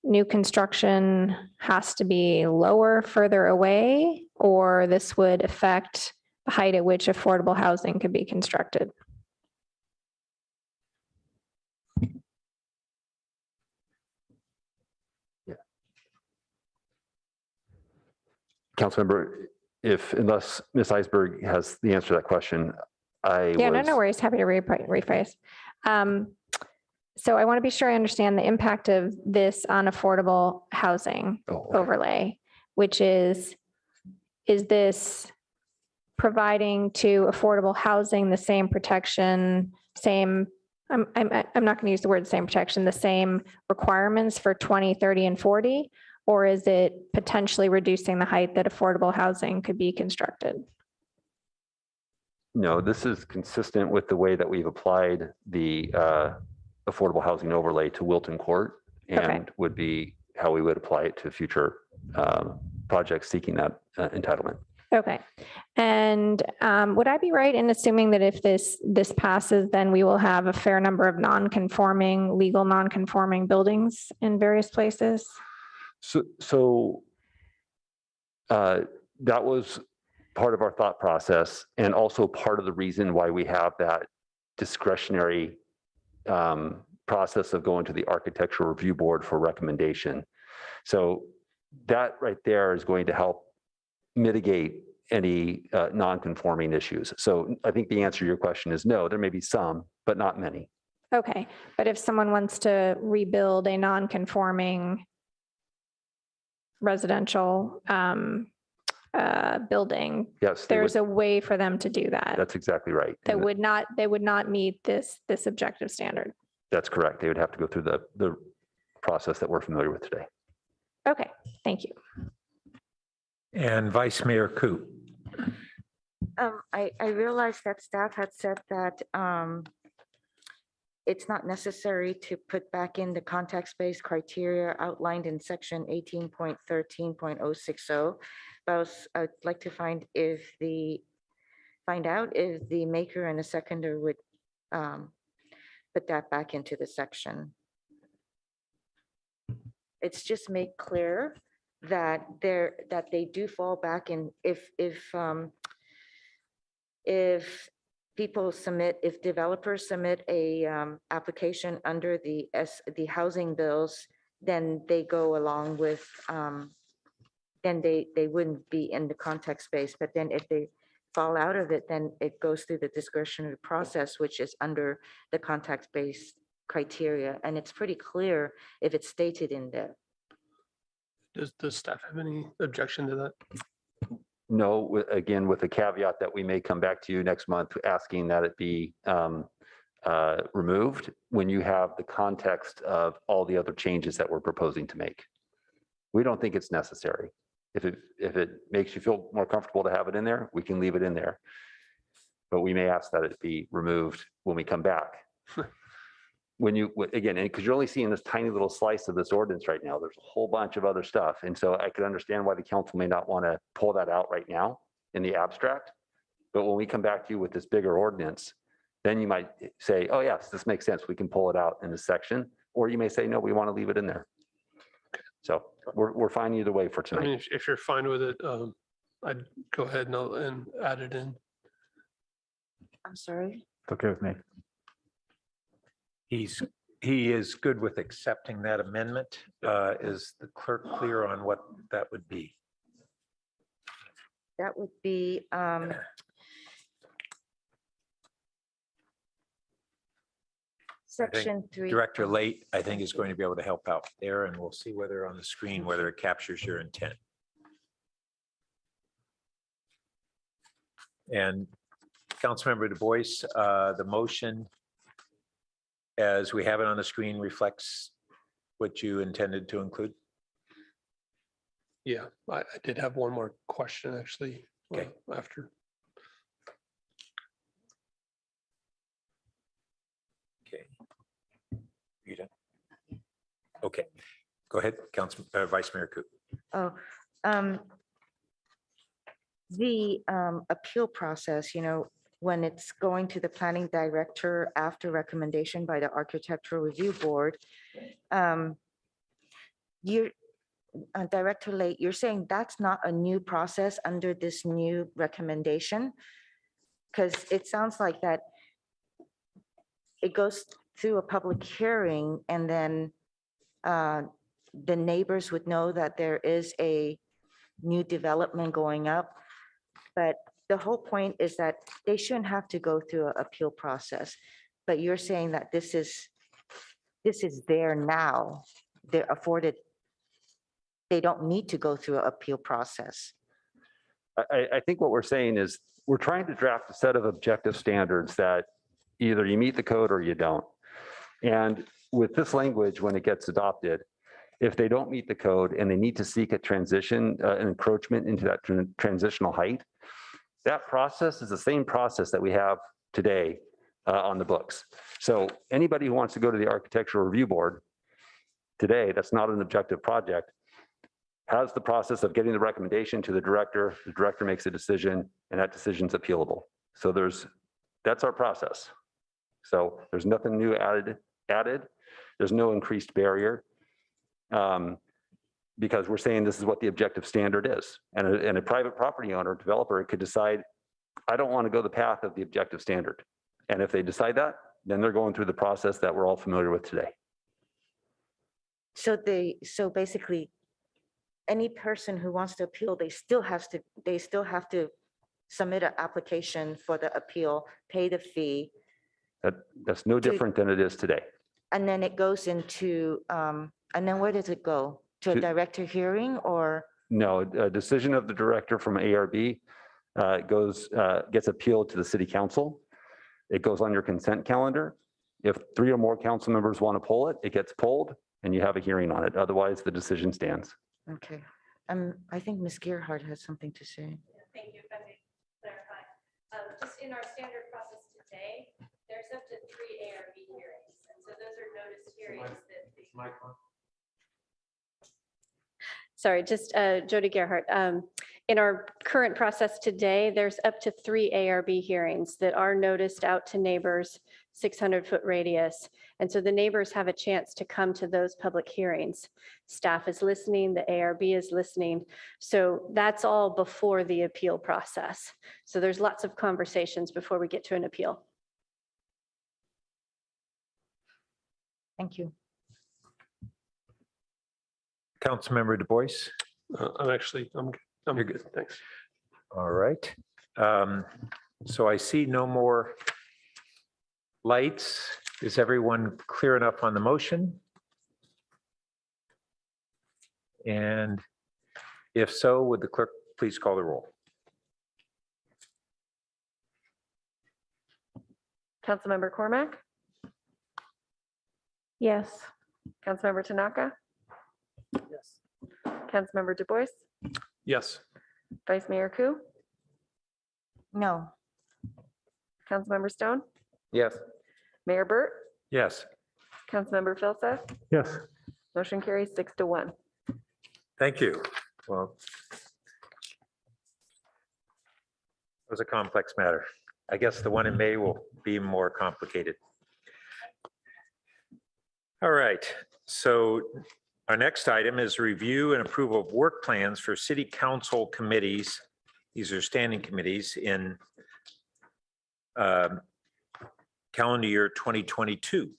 new construction has to be lower, further away, or this would affect the height at which affordable housing could be constructed? Councilmember, unless Ms. Eisberg has the answer to that question, No worries. Happy to rephrase. So I want to be sure I understand the impact of this on affordable housing overlay, which is this providing to affordable housing the same protection, I'm not going to use the word same protection, the same requirements for 20, 30, and 40, or is it potentially reducing the height that affordable housing could be constructed? No, this is consistent with the way that we've applied the affordable housing overlay to Wilton Court, and would be how we would apply it to future projects seeking that entitlement. Okay. And would I be right in assuming that if this passes, then we will have a fair number of legal non-conforming buildings in various places? So that was part of our thought process, and also part of the reason why we have that discretionary process of going to the Architectural Review Board for recommendation. So that right there is going to help mitigate any non-conforming issues. So I think the answer to your question is no, there may be some, but not many. Okay, but if someone wants to rebuild a non-conforming residential building, yes, there's a way for them to do that. That's exactly right. They would not meet this objective standard. That's correct. They would have to go through the process that we're familiar with today. Okay, thank you. And Vice Mayor Coop. I realized that staff had said that it's not necessary to put back in the context-based criteria outlined in section 18.13.060. But I'd like to find out if the maker and the seconder would put that back into the section. It's just made clear that they do fall back in if people submit, if developers submit a application under the housing bills, then they go along with, then they wouldn't be in the context space. But then if they fall out of it, then it goes through the discretionary process, which is under the context-based criteria. And it's pretty clear if it's stated in there. Does staff have any objection to that? No, again, with the caveat that we may come back to you next month asking that it be removed when you have the context of all the other changes that we're proposing to make. We don't think it's necessary. If it makes you feel more comfortable to have it in there, we can leave it in there. But we may ask that it be removed when we come back. When you, again, and because you're only seeing this tiny little slice of this ordinance right now, there's a whole bunch of other stuff. And so I could understand why the council may not want to pull that out right now in the abstract. But when we come back to you with this bigger ordinance, then you might say, oh yes, this makes sense. We can pull it out in this section. Or you may say, no, we want to leave it in there. So we're fine either way for I tonight. mean, if you're fine with it, I'd go ahead and add it in. I'm sorry. It's okay with me. He is good with accepting that amendment. Is the clerk clear on what that would be? That would be section 3. Director Late, I think, is going to be able to help out there, and we'll see whether on the screen, whether it captures your intent. And Councilmember Du Bois, the motion as we have it on the screen reflects what you intended to include? Yeah, I did have one more question actually. Okay. After. Okay. You done? Okay. Go ahead, Vice Mayor Coop. Oh, the appeal process, when it's going to the planning director after recommendation by the architectural review board, Director Late, you're saying that's not a new process under this new recommendation? Because it sounds like that it goes through a public hearing and then the neighbors would know that there is a new development going up. But the whole point is that they shouldn't have to go through an appeal process. But you're saying that this is there now. They're afforded, they don't need to go through an appeal process. I think what we're saying is we're trying to draft a set of objective standards that either you meet the code or you don't. And with this language, when it gets adopted, if they don't meet the code and they need to seek a transition, an encroachment into that transitional height, that process is the same process that we have today on the books. So anybody who wants to go to the architectural review board today, that's not an objective project, has the process of getting the recommendation to the director makes a decision, and that decision's appealable. So that's our process. So there's nothing new added. There's no increased barrier. Because we're saying this is what the objective standard is. And a private property owner, developer could decide, I don't want to go the path of the objective standard. And if they decide that, then they're going through the process that we're all familiar with today. So basically, any person who wants to appeal, they still have to submit an application for the appeal, pay the fee. That's no different than it is today. And then it goes into, and then where does it go? To a director hearing or? No, a decision of the director from ARB gets appealed to the city council. It goes on your consent calendar. If 3 or more council members want to pull it, it gets pulled and you have a hearing on it. Otherwise, the decision stands. Okay. I think Ms. Gerhardt has something to say. Thank you. If I may clarify, just in our standard process today, there's up to 3 ARB hearings. And so those are noticed hearings that Sorry, just Jody Gerhardt. in our current process today, there's up to 3 ARB hearings that are noticed out to neighbors, 600-foot radius. And so the neighbors have a chance to come to those public hearings. Staff is listening, the ARB is listening. So that's all before the appeal process. So there's lots of conversations before we get to an appeal. Thank you. Councilmember Du Bois. I'm good. Thanks. All right. So I see no more lights. Is everyone clear enough on the motion? And if so, would the clerk please call the roll? Councilmember Cormack, Yes. Councilmember Tanaka. Yes. Councilmember Du Bois, Yes. Vice Mayor Ku, No. Councilmember Stone, Yes. Mayor Burt, Yes. Councilmember Filsath. Yes. Motion carries 6-1. Thank you. Well, it was a complex matter. I guess the one in May will be more complicated. All right, so our next item is review and approval of work plans for city council committees. These are standing committees in calendar year 2022.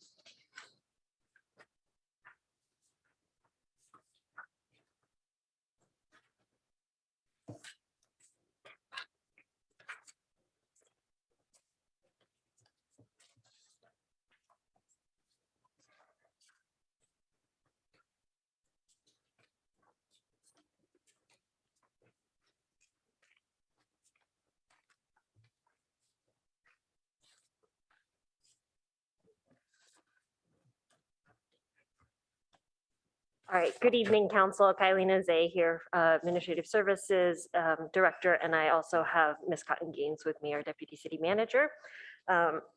All right, good evening, Council. Kylie Nazay here, Administrative Services Director, and I also have Ms. Cotton Gaines with me, our Deputy City Manager.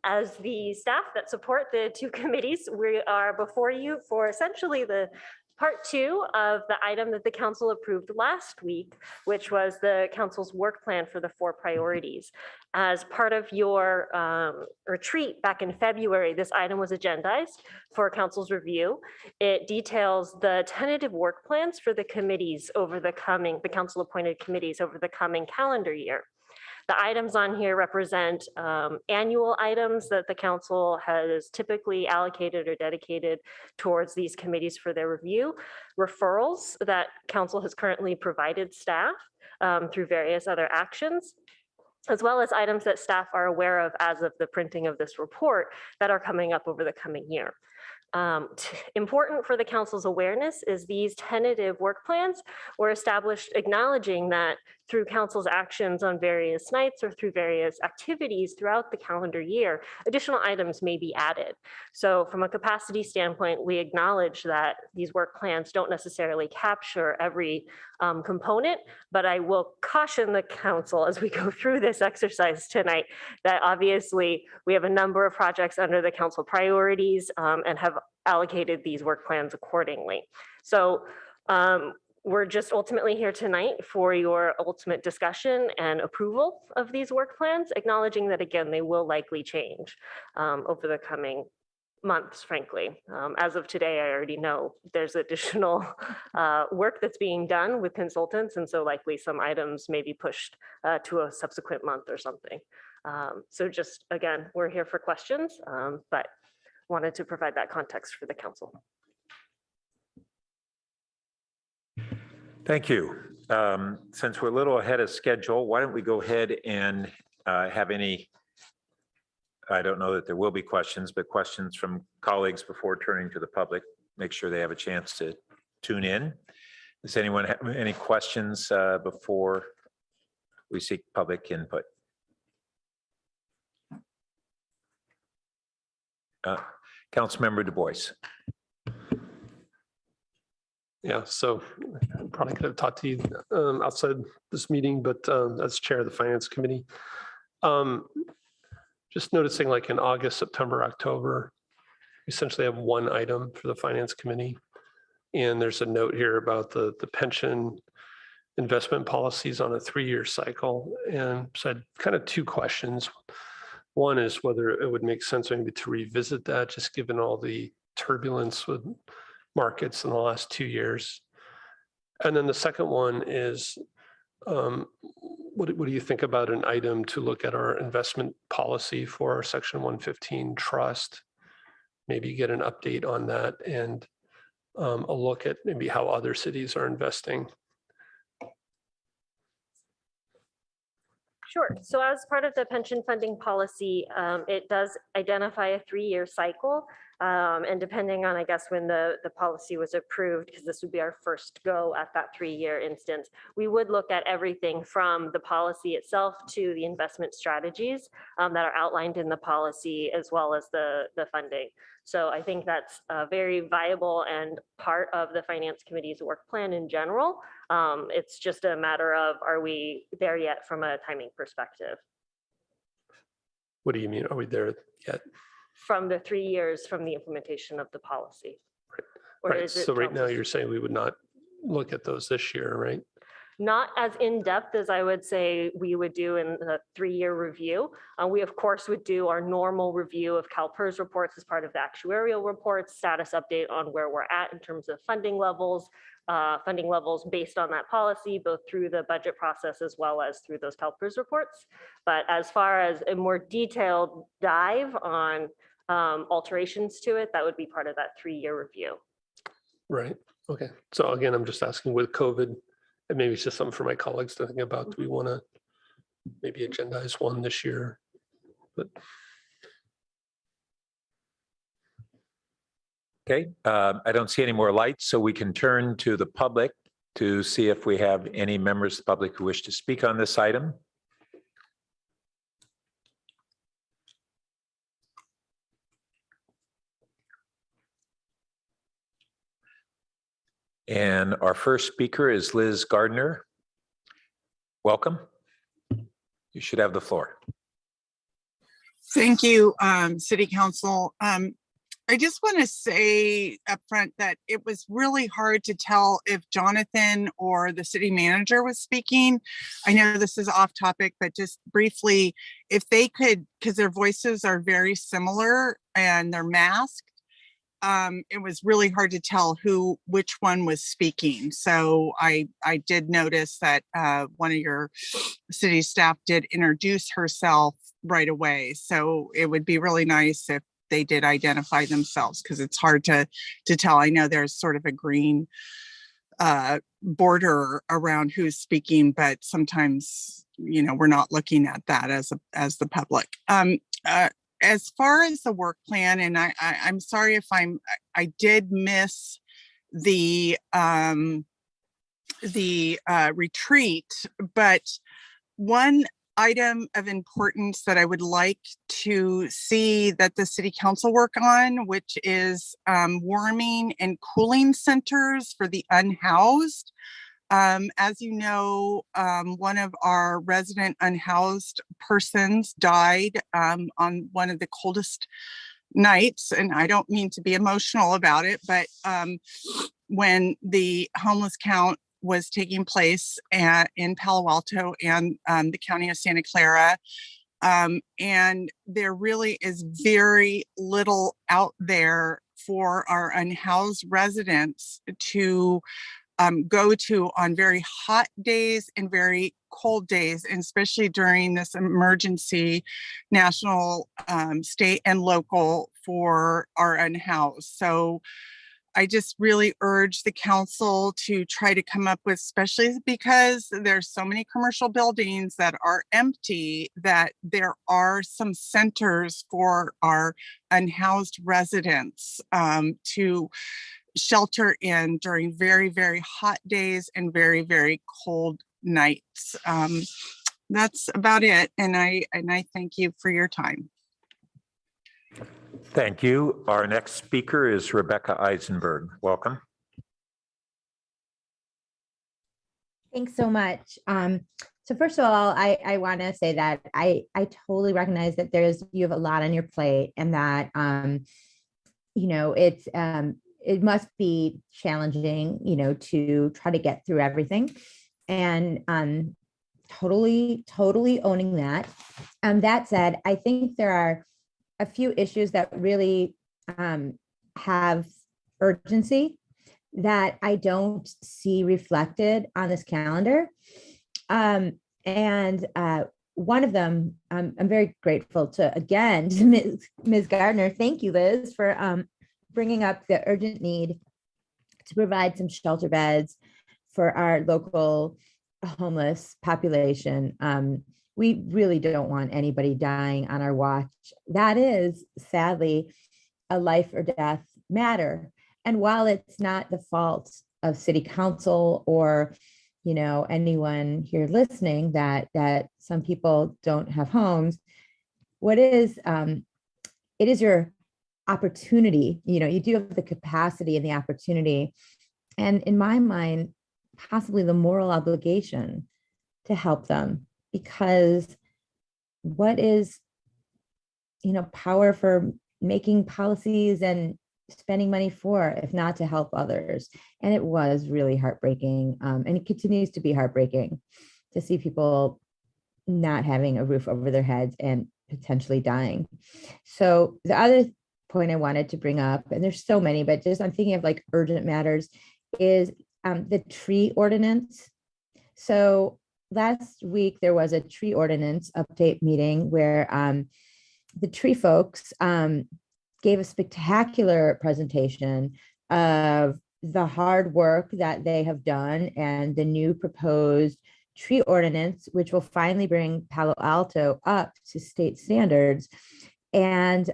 As the staff that support the two committees, we are before you for essentially the part 2 of the item that the council approved last week, which was the council's work plan for the 4 priorities. As part of your retreat back in February, this item was agendized for council's review. It details the tentative work plans for the committees over the council appointed committees over the coming calendar year. The items on here represent annual items that the council has typically allocated or dedicated towards these committees for their review, referrals that council has currently provided staff through various other actions, as well as items that staff are aware of as of the printing of this report that are coming up over the coming year. Important for the council's awareness is these tentative work plans were established acknowledging that through council's actions on various nights or through various activities throughout the calendar year, additional items may be added. So from a capacity standpoint, we acknowledge that these work plans don't necessarily capture every component, but I will caution the council as we go through this exercise tonight that obviously we have a number of projects under the council priorities and have allocated these work plans accordingly. So we're just ultimately here tonight for your ultimate discussion and approval of these work plans, acknowledging that, again, they will likely change over the coming months, frankly. As of today, I already know there's additional work that's being done with consultants, and so likely some items may be pushed to a subsequent month or something. So just, again, we're here for questions, but wanted to provide that context for the council. Thank you. Since we're a little ahead of schedule, why don't we go ahead and have any, I don't know that there will be questions, but questions from colleagues before turning to the public. Make sure they have a chance to tune in. Does anyone have any questions before we seek public input? Councilmember Du Bois. Yeah, so I probably could have talked to you outside this meeting, but as chair of the finance committee, just noticing like in August, September, October, we essentially have one item for the finance committee. And there's a note here about the pension investment policies on a 3-year cycle. And so I had kind of 2 questions. One is whether it would make sense maybe to revisit that, just given all the turbulence with markets in the last 2 years. And then the second one is, what do you think about an item to look at our investment policy for our Section 115 trust? Maybe get an update on that and a look at maybe how other cities are investing. Sure. So as part of the pension funding policy, it does identify a 3-year cycle. And depending on, I guess, when the policy was approved, because this would be our first go at that 3-year instance, we would look at everything from the policy itself to the investment strategies that are outlined in the policy, as well as the funding. So I think that's very viable and part of the Finance Committee's work plan in general. It's just a matter of, are we there yet from a timing perspective? What do you mean? Are we there yet? From the 3 years from the implementation of the policy. Or Right. is it So right now council's- you're saying we would not look at those this year, right? Not as in-depth as I would say we would do in the 3-year review. We of course would do our normal review of CalPERS reports as part of the actuarial reports, status update on where we're at in terms of funding levels based on that policy, both through the budget process as well as through those CalPERS reports. But as far as a more detailed dive on alterations to it, that would be part of that 3-year review. Right. Okay. So again, I'm just asking with COVID, and maybe it's just something for my colleagues to think about. Do we want to maybe agendize one this year? But Okay, I don't see any more lights, so we can turn to the public to see if we have any members of the public who wish to speak on this item. And our first speaker is Liz Gardner. Welcome. You should have the floor. Thank you, City Council. I just want to say up front that it was really hard to tell if Jonathan or the city manager was speaking. I know this is off topic, but just briefly, if they could, because their voices are very similar and they're masked, it was really hard to tell which one was speaking. So I did notice that one of your city staff did introduce herself right away. So it would be really nice if they did identify themselves, because it's hard to tell. I know there's sort of a green border around who's speaking, but sometimes, we're not looking at that as the public. As far as the work plan, and I'm sorry if I did miss the retreat, but one item of importance that I would like to see that the city council work on, which is warming and cooling centers for the unhoused. As you know, one of our resident unhoused persons died on one of the coldest nights, and I don't mean to be emotional about it, but when the homeless count was taking place in Palo Alto and the county of Santa Clara. And there really is very little out there for our unhoused residents to go to on very hot days and very cold days, and especially during this emergency, national, state, and local for our unhoused. So I just really urge the council to try to come up with, especially because there's so many commercial buildings that are empty, that there are some centers for our unhoused residents to shelter in during very, very hot days and very, very cold nights. That's about it. And I thank you for your time. Thank you. Our next speaker is Rebecca Eisenberg. Welcome. Thanks so much. So first of all, I want to say that I totally recognize that you have a lot on your plate, and that it must be challenging, to try to get through everything. and totally owning that. That said, I think there are a few issues that really have urgency that I don't see reflected on this calendar. And one of them, I'm very grateful to, again, to Ms. Gardner. Thank you, Liz, for bringing up the urgent need to provide some shelter beds for our local homeless population. We really don't want anybody dying on our watch. That is sadly a life or death matter. And while it's not the fault of city council or, you know, anyone here listening that some people don't have homes, what is, it is your opportunity. You know, you do have the capacity and the opportunity, and in my mind, possibly the moral obligation to help them, because what is, you know, power for making policies and spending money for, if not to help others? And it was really heartbreaking, and it continues to be heartbreaking to see people not having a roof over their heads and potentially dying. So the other point I wanted to bring up, and there's so many, but just I'm thinking of like urgent matters, is the tree ordinance. So last week there was a tree ordinance update meeting where the tree folks gave a spectacular presentation of the hard work that they have done and the new proposed tree ordinance, which will finally bring Palo Alto up to state standards. And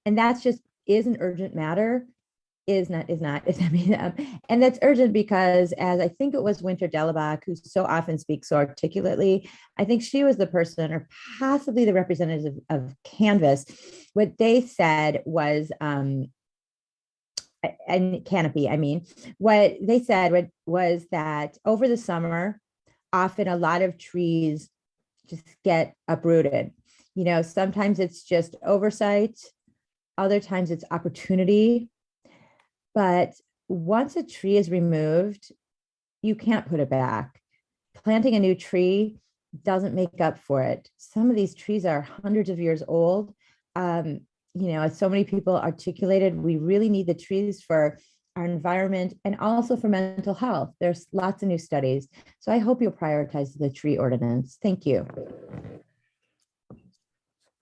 that's just is an urgent matter. And that's urgent because, as I think it was Winter Delabach, who so often speaks so articulately, I think she was the person, or possibly the representative of Canvas. What they said was, and Canopy, I mean, what they said was that over the summer, often a lot of trees just get uprooted. You know, sometimes it's just oversight, other times it's opportunity. But once a tree is removed, you can't put it back. Planting a new tree doesn't make up for it. Some of these trees are hundreds of years old. You know, as so many people articulated, we really need the trees for our environment and also for mental health. There's lots of new studies. So I hope you'll prioritize the tree ordinance. Thank you.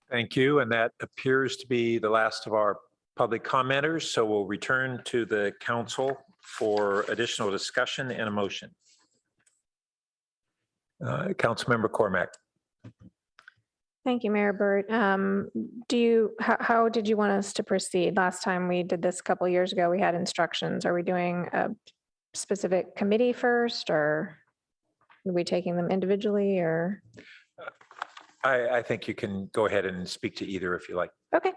Thank you. And that appears to be the last of our public commenters. So we'll return to the council for additional discussion and a motion. Councilmember Cormack. Thank you, Mayor Burt. How did you want us to proceed? Last time we did this a couple of years ago, we had instructions. Are we doing a specific committee first, or are we taking them individually, or? I think you can go ahead and speak to either if you like. Okay.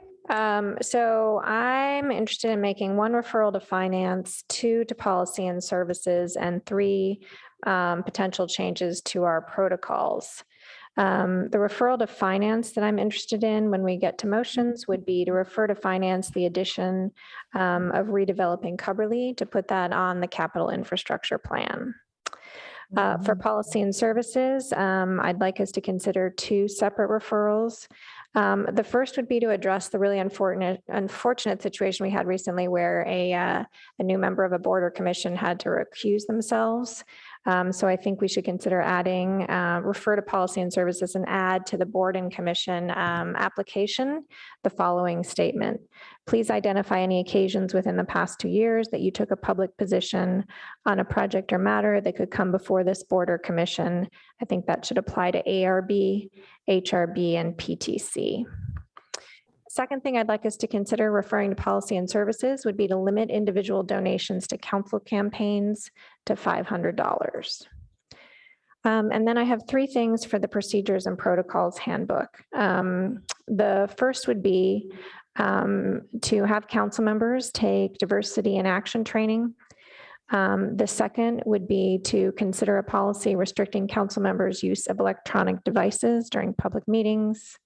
So I'm interested in making 1 referral to finance, 2 to policy and services, and 3 potential changes to our protocols. The referral to finance that I'm interested in when we get to motions would be to refer to finance the addition of redeveloping Cubberley, to put that on the capital infrastructure plan. For policy and services, I'd like us to consider 2 separate referrals. The first would be to address the really unfortunate situation we had recently where a new member of a board or commission had to recuse themselves. So I think we should consider adding, refer to policy and services and add to the board and commission application the following statement. Please identify any occasions within the past 2 years that you took a public position on a project or matter that could come before this board or commission. I think that should apply to ARB, HRB, and PTC. Second thing I'd like us to consider referring to policy and services would be to limit individual donations to council campaigns to $500. And then I have 3 things for the procedures and protocols handbook. The first would be to have council members take diversity and action training. The second would be to consider a policy restricting council members' use of electronic devices during public meetings.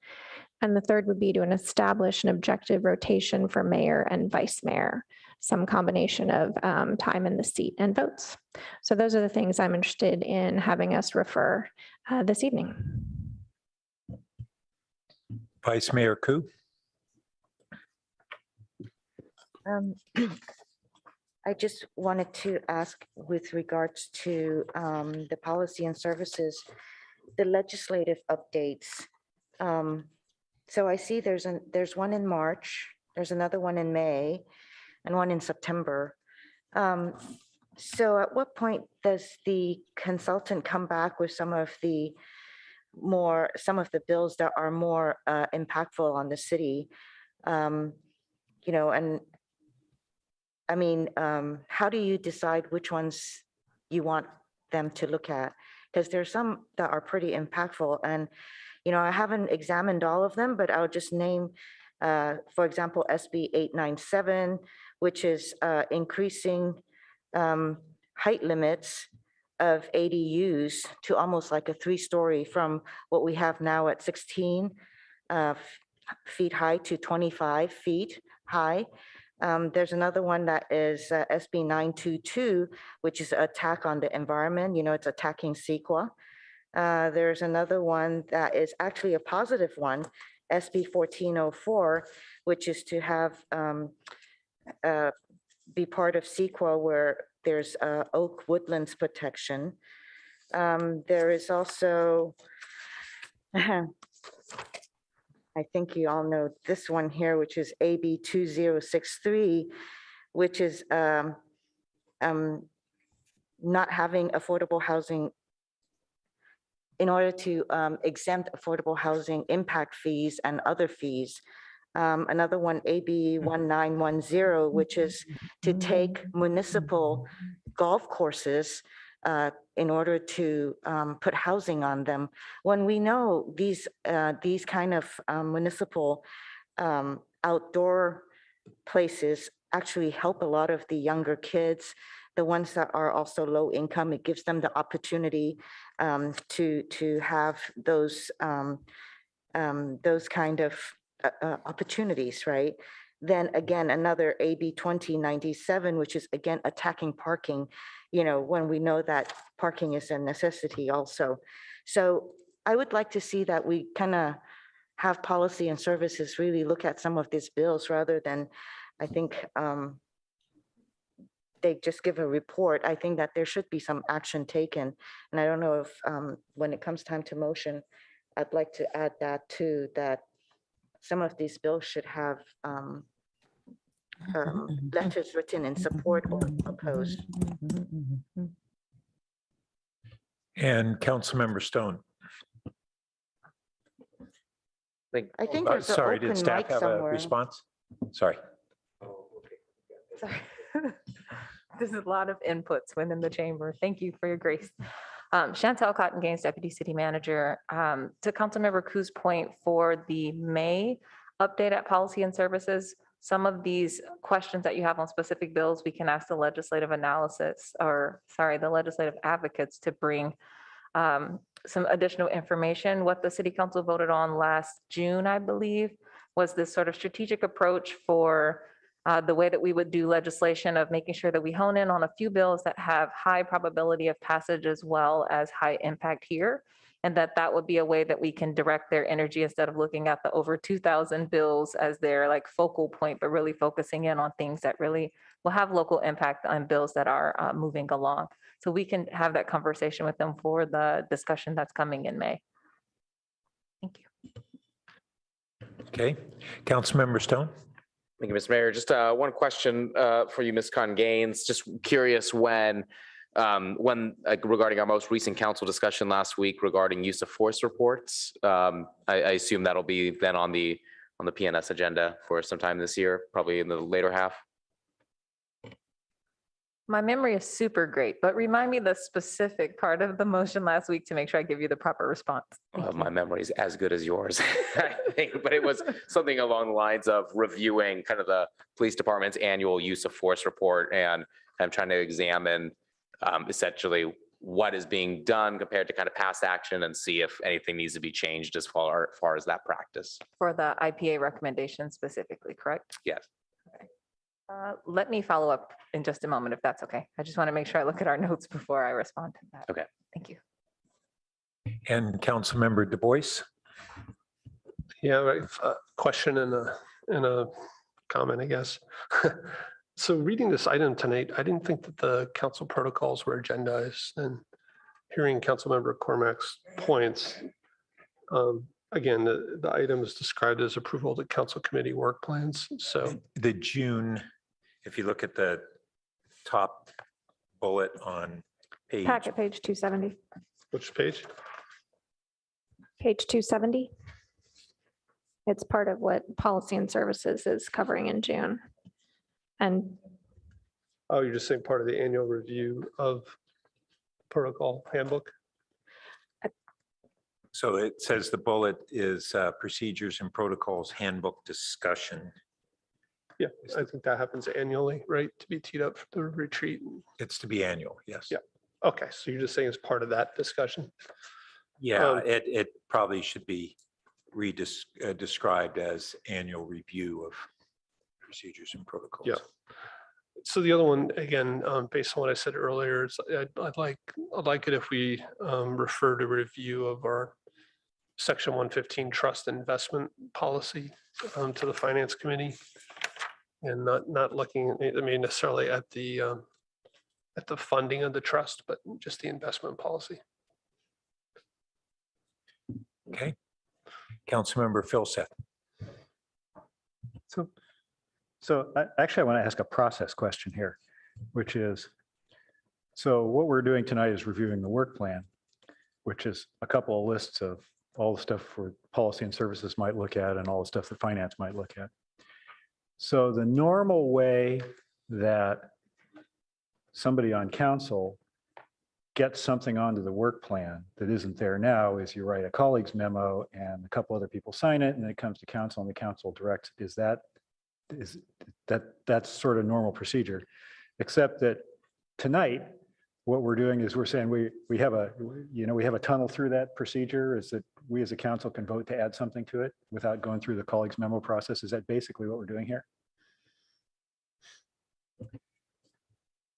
And the third would be to establish an objective rotation for mayor and vice mayor. some combination of time in the seat and votes. So those are the things I'm interested in having us refer this evening. Vice Mayor Ku. I just wanted to ask with regards to the policy and services, the legislative updates. So I see there's one in March, there's another one in May, and one in September. So at what point does the consultant come back with some of the bills that are more impactful on the city? You know, and I mean, how do you decide which ones you want them to look at? Because there's some that are pretty impactful, and you know, I haven't examined all of them, but I'll just name, for example, SB 897, which is increasing height limits of ADUs to almost like a 3-story from what we have now at 16 feet high to 25 feet high. There's another one that is SB 922, which is attack on the environment. You know, it's attacking CEQA. There's another one that is actually a positive one, SB 1404, which is to have be part of CEQA where there's oak woodlands protection. There is also, I think you all know this one here, which is AB 2063, which is not having affordable housing in order to exempt affordable housing impact fees and other fees. Another one, AB 1910, which is to take municipal golf courses in order to put housing on them. When we know these kind of municipal outdoor places actually help a lot of the younger kids, the ones that are also low income, it gives them the opportunity to have those kind of opportunities, right? Then again, another AB 2097, which is again attacking parking, you know, when we know that parking is a necessity also. So I would like to see that we kind of have policy and services really look at some of these bills rather than, I think, they just give a report. I think that there should be some action taken. And I don't know if when it comes time to motion, I'd like to add that too, that some of these bills should have letters written in support or opposed. And Councilmember Stone. I think there's an Sorry, did open staff mic have a somewhere. response? Sorry. Sorry. There's a lot of inputs within the chamber. Thank you for your grace. Chantel Cotton Gaines, Deputy City Manager. To Councilmember Ku's point for the May update at Policy and Services, some of these questions that you have on specific bills, we can ask the legislative analysis, or sorry, the legislative advocates to bring some additional information. What the City Council voted on last June, I believe, was this sort of strategic approach for the way that we would do legislation of making sure that we hone in on a few bills that have high probability of passage as well as high impact here. And that would be a way that we can direct their energy instead of looking at the over 2,000 bills as their like focal point, but really focusing in on things that really will have local impact on bills that are moving along. So we can have that conversation with them for the discussion that's coming in May. Thank you. Okay, Councilmember Stone. Thank you, Mr. Mayor. Just one question for you, Ms. Cotton Gaines. Just curious when regarding our most recent council discussion last week regarding use of force reports, I assume that'll be then on the PNS agenda for sometime this year, probably in the later half. My memory is super great, but remind me the specific part of the motion last week to make sure I give you the proper response. My memory is as good as yours, I think, but it was something along the lines of reviewing kind of the police department's annual use of force report, and I'm trying to examine essentially what is being done compared to kind of past action and see if anything needs to be changed as far as that practice. For the IPA recommendation specifically, correct? Yes. Okay. Let me follow up in just a moment, if that's okay. I just want to make sure I look at our notes before I respond to that. Okay. Thank you. And Councilmember Du Bois? Yeah, right. Question and a comment, I guess. So reading this item tonight, I didn't think that the council protocols were agendized, and hearing Councilmember Cormack's points. Again, the item is described as approval of the council committee work plans. So the June, if you look at the top bullet on page. Packet page 270. Which page? Page 270. It's part of what policy and services is covering in June. And Oh, you're just saying part of the annual review of protocol handbook? So it says the bullet is procedures and protocols handbook discussion. Yeah, I think that happens annually, right? To be teed up for the retreat. It's to be annual, yes. Yeah. Okay, so you're just saying it's part of that discussion? Yeah, it probably should be described as annual review of procedures and protocols. Yeah. So the other one, again, based on what I said earlier, is I'd like it if we refer to review of our Section 115 trust investment policy to the Finance Committee, and not looking, I mean, necessarily at the funding of the trust, but just the investment policy. Okay. Councilmember Philseth. So actually, I want to ask a process question here, which is, so what we're doing tonight is reviewing the work plan, which is a couple of lists of all the stuff for policy and services might look at and all the stuff that finance might look at. So the normal way that somebody on council gets something onto the work plan that isn't there now is you write a colleague's memo and a couple other people sign it, and then it comes to council and the council directs. That's sort of normal procedure, except that tonight what we're doing is we're saying we have a tunnel through that procedure, is that we as a council can vote to add something to it without going through the colleagues memo process. Is that basically what we're doing here?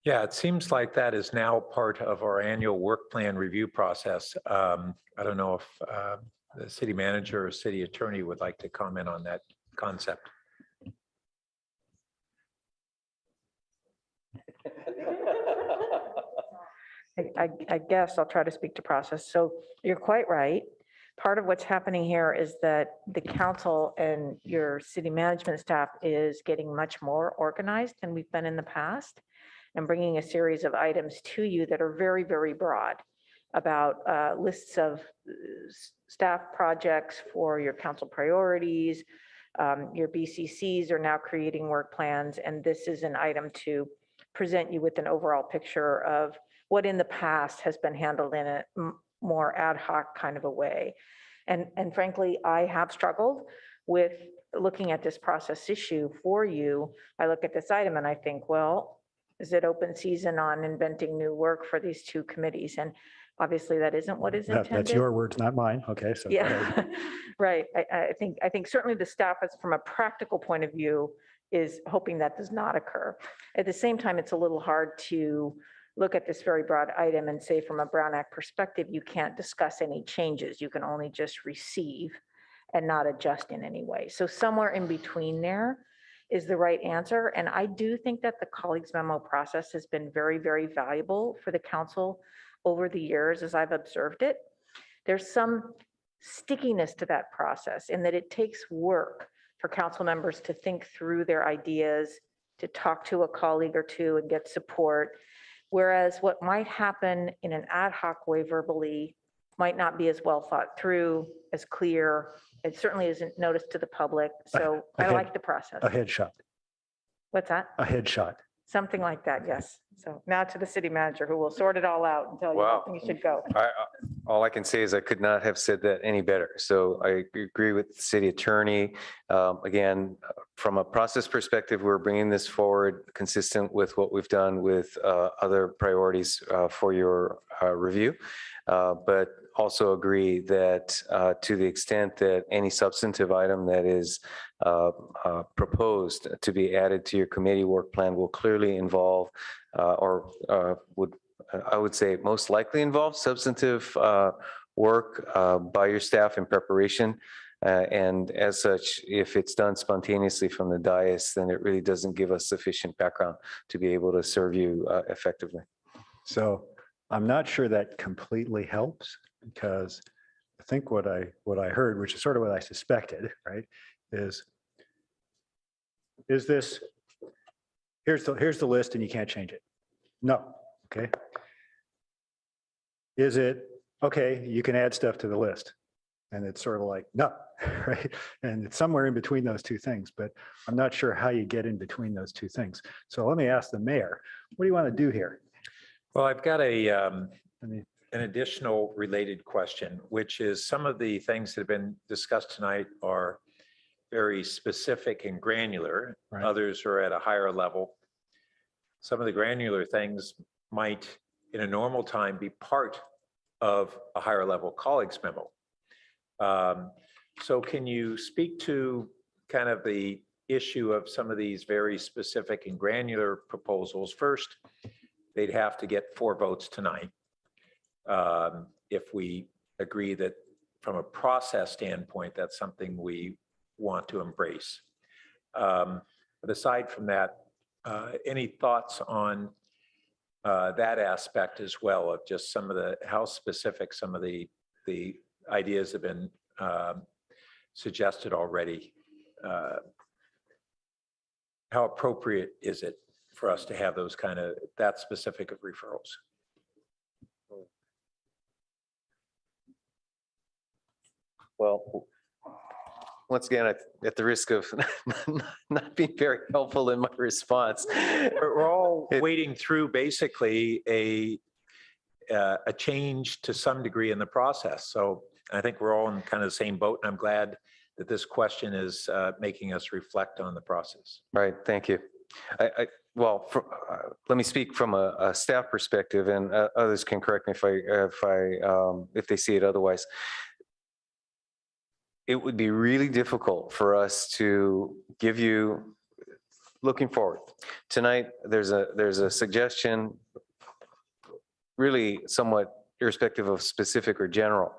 Yeah, it seems like that is now part of our annual work plan review process. I don't know if the city manager or city attorney would like to comment on that concept. I guess I'll try to speak to process. So you're quite right. Part of what's happening here is that the council and your city management staff is getting much more organized than we've been in the past, and bringing a series of items to you that are very, very broad about lists of staff projects for your council priorities. Your BCCs are now creating work plans, and this is an item to present you with an overall picture of what in the past has been handled in a more ad hoc kind of a way. And frankly, I have struggled with looking at this process issue for you. I look at this item and I think, well, is it open season on inventing new work for these two committees? And obviously that isn't what is intended. That's your words, not mine. Okay, so. Yeah, right. I think certainly the staff, as from a practical point of view, is hoping that does not occur. At the same time, it's a little hard to look at this very broad item and say from a Brown Act perspective, you can't discuss any changes. You can only just receive and not adjust in any way. So somewhere in between there is the right answer. And I do think that the colleagues memo process has been very, very valuable for the council over the years as I've observed it. There's some stickiness to that process in that it takes work for council members to think through their ideas, to talk to a colleague or two and get support. Whereas what might happen in an ad hoc way verbally might not be as well thought through, as clear. It certainly isn't noticed to the public. So I like the process. A headshot. What's that? A headshot. Something like that, yes. So now to the city manager, who will sort it all out and tell you how things should go. All I can say is I could not have said that any better. So I agree with the city attorney. Again, from a process perspective, we're bringing this forward consistent with what we've done with other priorities for your review. But also agree that to the extent that any substantive item that is proposed to be added to your committee work plan will clearly involve I would say most likely involve substantive work by your staff in preparation. And as such, if it's done spontaneously from the dais, then it really doesn't give us sufficient background to be able to serve you effectively. So I'm not sure that completely helps, because I think what I heard, which is sort of what I suspected, right, is this, here's the list and you can't change it. No. Okay. Is it, okay, you can add stuff to the list? And it's sort of like, no, right? And it's somewhere in between those two things, but I'm not sure how you get in between those two things. So let me ask the mayor, what do you want to do here? Well, I've got an additional related question, which is some of the things that have been discussed tonight are very specific and granular. Right. Others are at a higher level. Some of the granular things might, in a normal time, be part of a higher level colleagues memo. So can you speak to kind of the issue of some of these very specific and granular proposals? First, they'd have to get 4 votes tonight. If we agree that from a process standpoint, that's something we want to embrace. But aside from that, any thoughts on that aspect as well, of just some of the, how specific some of the ideas have been suggested already? How appropriate is it for us to have those kind of, that specific of referrals? Well, once again, at the risk of not being very helpful in my response. We're all wading through basically a change to some degree in the process. So I think we're all in kind of the same boat, and I'm glad that this question is making us reflect on the process. Right, thank you. Well, let me speak from a staff perspective, and others can correct me if they see it otherwise. It would be really difficult for us to give you, looking forward. Tonight, there's a suggestion, really somewhat irrespective of specific or general.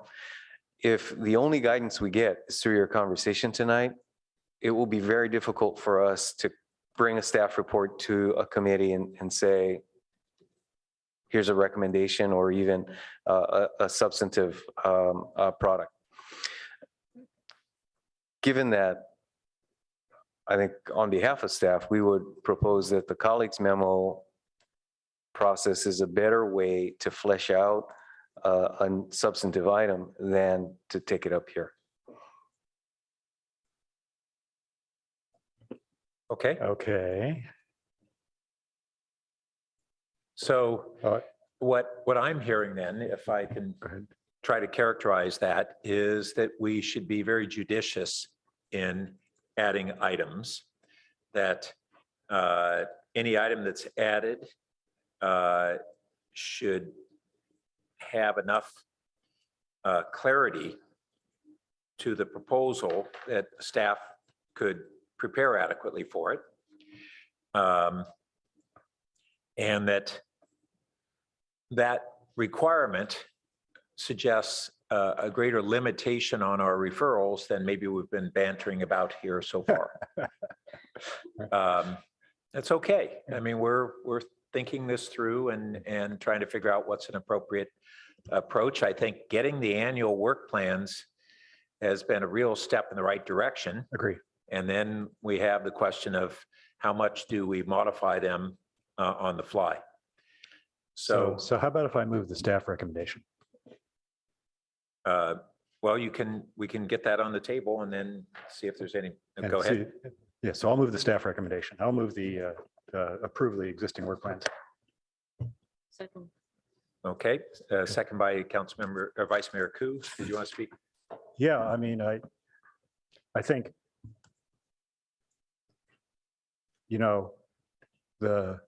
If the only guidance we get is through your conversation tonight, it will be very difficult for us to bring a staff report to a committee and say, here's a recommendation or even a substantive product. Given that, I think on behalf of staff, we would propose that the colleagues memo process is a better way to flesh out a substantive item than to take it up here. Okay. Okay. So what I'm hearing then, if I can try to characterize that, is that we should be very judicious in adding items, that any item that's added should have enough clarity to the proposal that staff could prepare adequately for it. And that requirement suggests a greater limitation on our referrals than maybe we've been bantering about here so far. That's okay. I mean, we're thinking this through and trying to figure out what's an appropriate approach. I think getting the annual work plans has been a real step in the right direction. Agree. And then we have the question of how much do we modify them on the fly? So how about if I move the staff recommendation? Well, we can get that on the table and then see if there's any, go ahead. Yeah, so I'll move the staff recommendation. I'll move the approve the existing work plans. Second. Okay, second by Councilmember, or Vice Mayor Koo. Did you want to speak? Yeah, I mean, I think, you know, the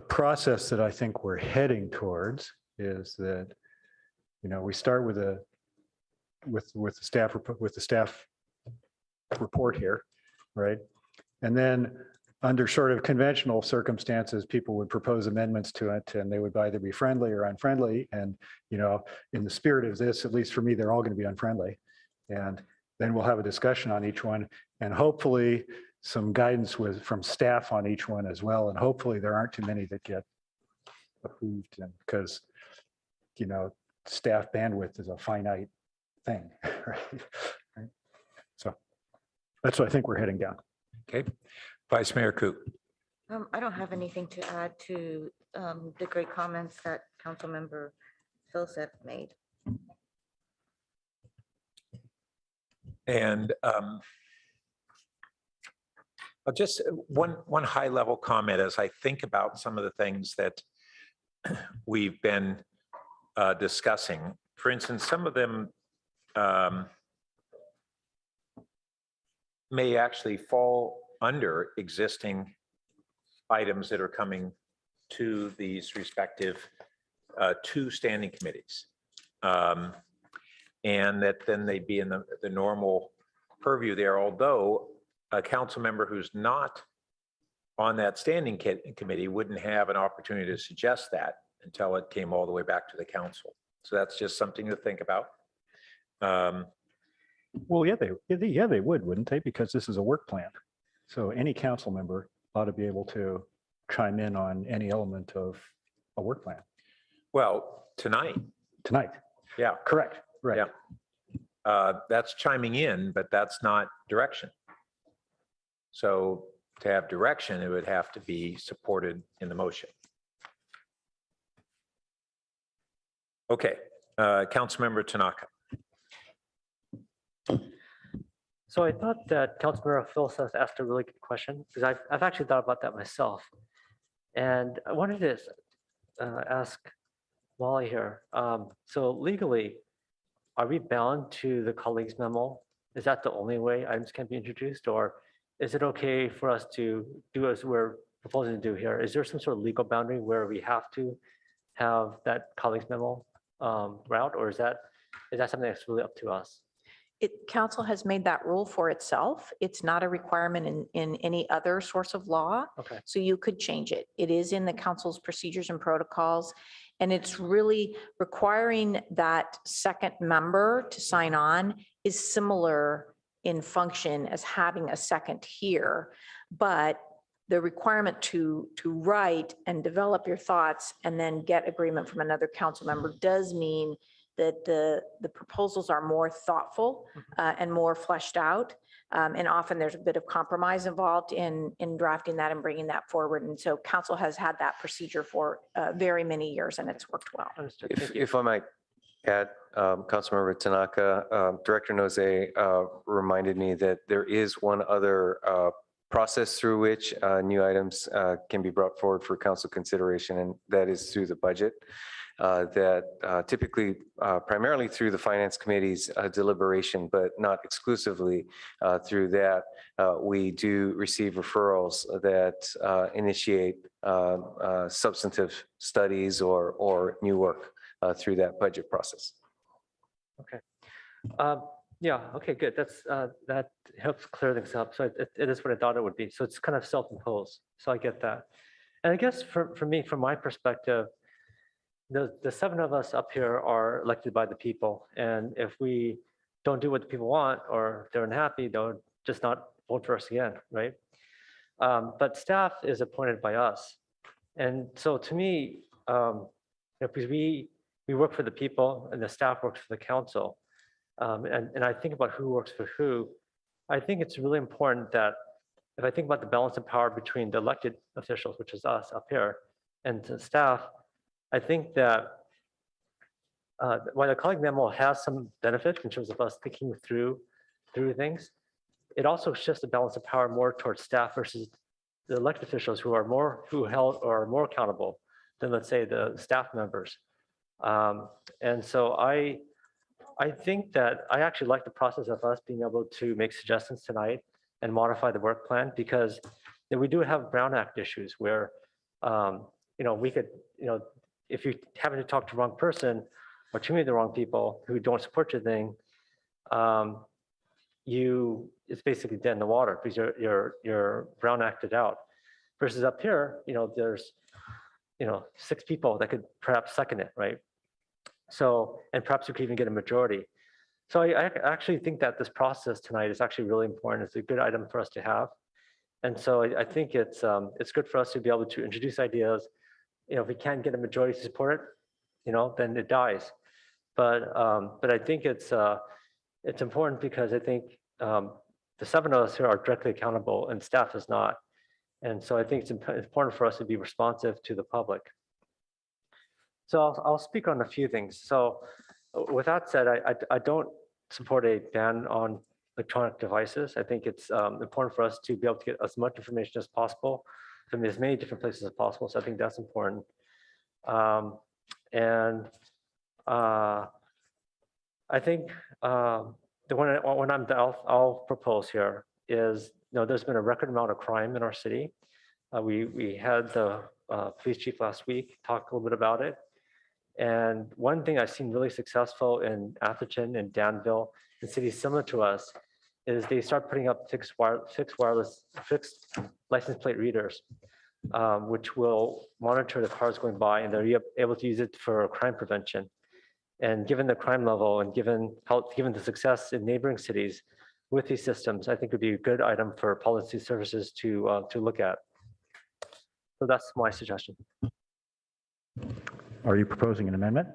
process that I think we're heading towards is that, you know, we start with the staff report here, right? And then under sort of conventional circumstances, people would propose amendments to it, and they would either be friendly or unfriendly. And, you know, in the spirit of this, at least for me, they're all going to be unfriendly. And then we'll have a discussion on each one, and hopefully some guidance from staff on each one as well. And hopefully there aren't too many that get approved, and because, you know, staff bandwidth is a finite thing, right? So that's what I think we're heading down. Okay, Vice Mayor Koo. I don't have anything to add to the great comments that Councilmember Philsett made. And just one high level comment as I think about some of the things that we've been discussing. For instance, some of them may actually fall under existing items that are coming to these respective two standing committees. And that then they'd be in the normal purview there, although a council member who's not on that standing committee wouldn't have an opportunity to suggest that until it came all the way back to the council. So that's just something to think about. Well, yeah, they would, wouldn't they? Because this is a work plan. So any council member ought to be able to chime in on any element of a work plan. Well, tonight. Yeah. Correct. Right. Yeah. That's chiming in, but that's not direction. So to have direction, it would have to be supported in the motion. Okay, Councilmember Tanaka. So I thought that Councilmember Philsett asked a really good question, because I've actually thought about that myself. And I wanted to ask Wally here. So legally, are we bound to the colleagues memo? Is that the only way items can be introduced, or is it okay for us to do as we're proposing to do here? Is there some sort of legal boundary where we have to have that colleagues memo route, or is that something that's really up to us? Council has made that rule for itself. It's not a requirement in any other source of law. Okay. So you could change it. It is in the council's procedures and protocols. And it's really requiring that second member to sign on is similar in function as having a second here. But the requirement to write and develop your thoughts and then get agreement from another council member does mean that the proposals are more thoughtful and more fleshed out. And often there's a bit of compromise involved in drafting that and bringing that forward. And so council has had that procedure for very many years, and it's worked well. If I might add, Councilmember Tanaka, Director Noze reminded me that there is one other process through which new items can be brought forward for council consideration, and that is through the budget. That typically primarily through the Finance Committee's deliberation, but not exclusively through that, we do receive referrals that initiate substantive studies or new work through that budget process. Okay. Yeah, okay, good. That helps clear things up. So it is what I thought it would be. So it's kind of self-imposed. So I get that. And I guess for me, from my perspective, the seven of us up here are elected by the people. And if we don't do what the people want, or if they're unhappy, they'll just not vote for us again, right? But staff is appointed by us. And so to me, because we work for the people and the staff works for the council, and I think about who works for who, I think it's really important that if I think about the balance of power between the elected officials, which is us up here, and the staff, I think that while the colleague memo has some benefit in terms of us thinking through things, it also shifts the balance of power more towards staff versus the elected officials who are more accountable than, let's say, the staff members. And so I think that I actually like the process of us being able to make suggestions tonight and modify the work plan, because we do have Brown Act issues where, we could, if you happen to talk to the wrong person or too many of the wrong people who don't support your thing, it's basically dead in the water because you're Brown Acted out. Versus up here, there's 6 people that could perhaps second it, right? So, and perhaps you could even get a majority. So I actually think that this process tonight is actually really important. It's a good item for us to have. And so I think it's good for us to be able to introduce ideas. If we can't get a majority to support it, then it dies. But I think it's important because I think the 7 of us here are directly accountable and staff is not. And so I think it's important for us to be responsive to the public. So I'll speak on a few things. So with that said, I don't support a ban on electronic devices. I think it's important for us to be able to get as much information as possible from as many different places as possible. So I think that's important. And I think the one I'll propose here is, there's been a record amount of crime in our city. We had the police chief last week talk a little bit about it. And one thing I've seen really successful in Atherton and Danville and cities similar to us is they start putting up fixed license plate readers, which will monitor the cars going by, and they're able to use it for crime prevention. And given the crime level and given the success in neighboring cities with these systems, I think it would be a good item for policy services to look at. So that's my suggestion. Are you proposing an amendment?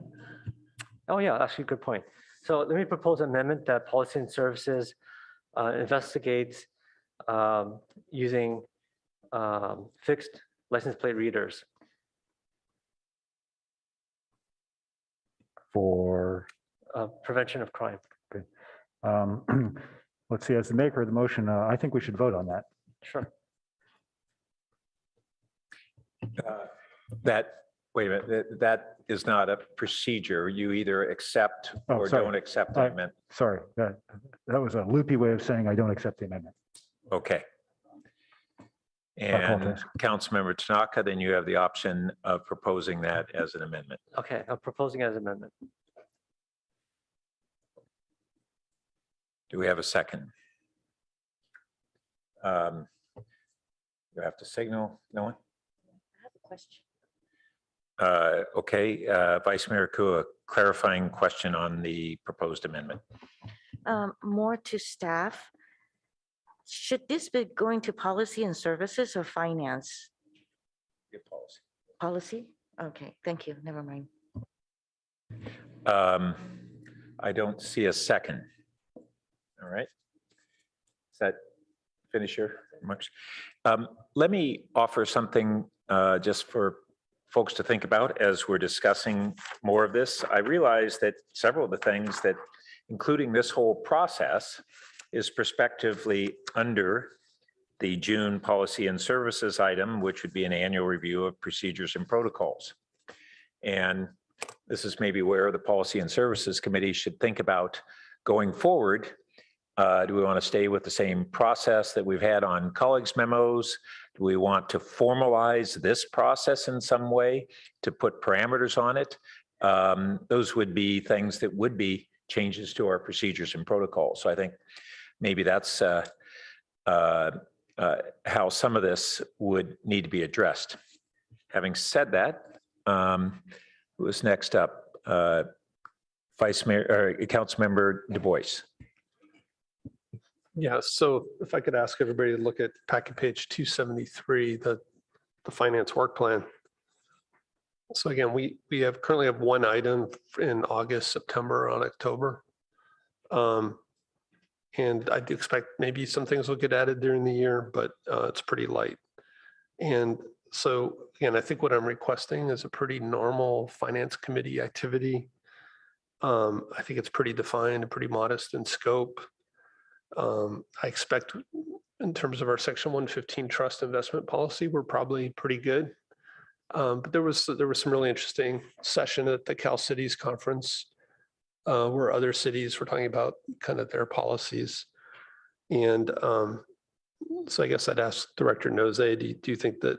Oh yeah, actually, good point. So let me propose an amendment that policy and services investigates using fixed license plate readers. For prevention of crime. Okay. Let's see, as the maker of the motion, I think we should vote on that. Sure. Wait a minute, that is not a procedure. You either accept Oh, or sorry. don't accept the amendment. Sorry, that was a loopy way of saying I don't accept the amendment. Okay. And apologize. Councilmember Tanaka, then you have the option of proposing that as an amendment. Okay, I'm proposing as amendment. Do we have a second? You have to signal, no one? I have a question. Okay, Vice Mayor Kua, clarifying question on the proposed amendment. More to staff. Should this be going to policy and services or finance? Your policy. Policy? Okay, thank you. Never mind. I don't see a second. All right. Does that finish your remarks? Let me offer something just for folks to think about as we're discussing more of this. I realize that several of the things that, including this whole process, is prospectively under the June policy and services item, which would be an annual review of procedures and protocols. And this is maybe where the Policy and Services Committee should think about going forward. Do we want to stay with the same process that we've had on colleagues' memos? Do we want to formalize this process in some way to put parameters on it? Those would be things that would be changes to our procedures and protocols. So I think maybe that's how some of this would need to be addressed. Having said that, who is next up? Vice Mayor, or Councilmember Du Bois. Yeah, so if I could ask everybody to look at packet page 273, the finance work plan. So again, we currently have one item in August, September, on October. And I do expect maybe some things will get added during the year, but it's pretty light. And so again, I think what I'm requesting is a pretty normal finance committee activity. I think it's pretty defined and pretty modest in scope. I expect in terms of our section 115 trust investment policy, we're probably pretty good. But there was some really interesting session at the Cal Cities conference where other cities were talking about kind of their policies. And so I guess I'd ask Director Noze, do you think that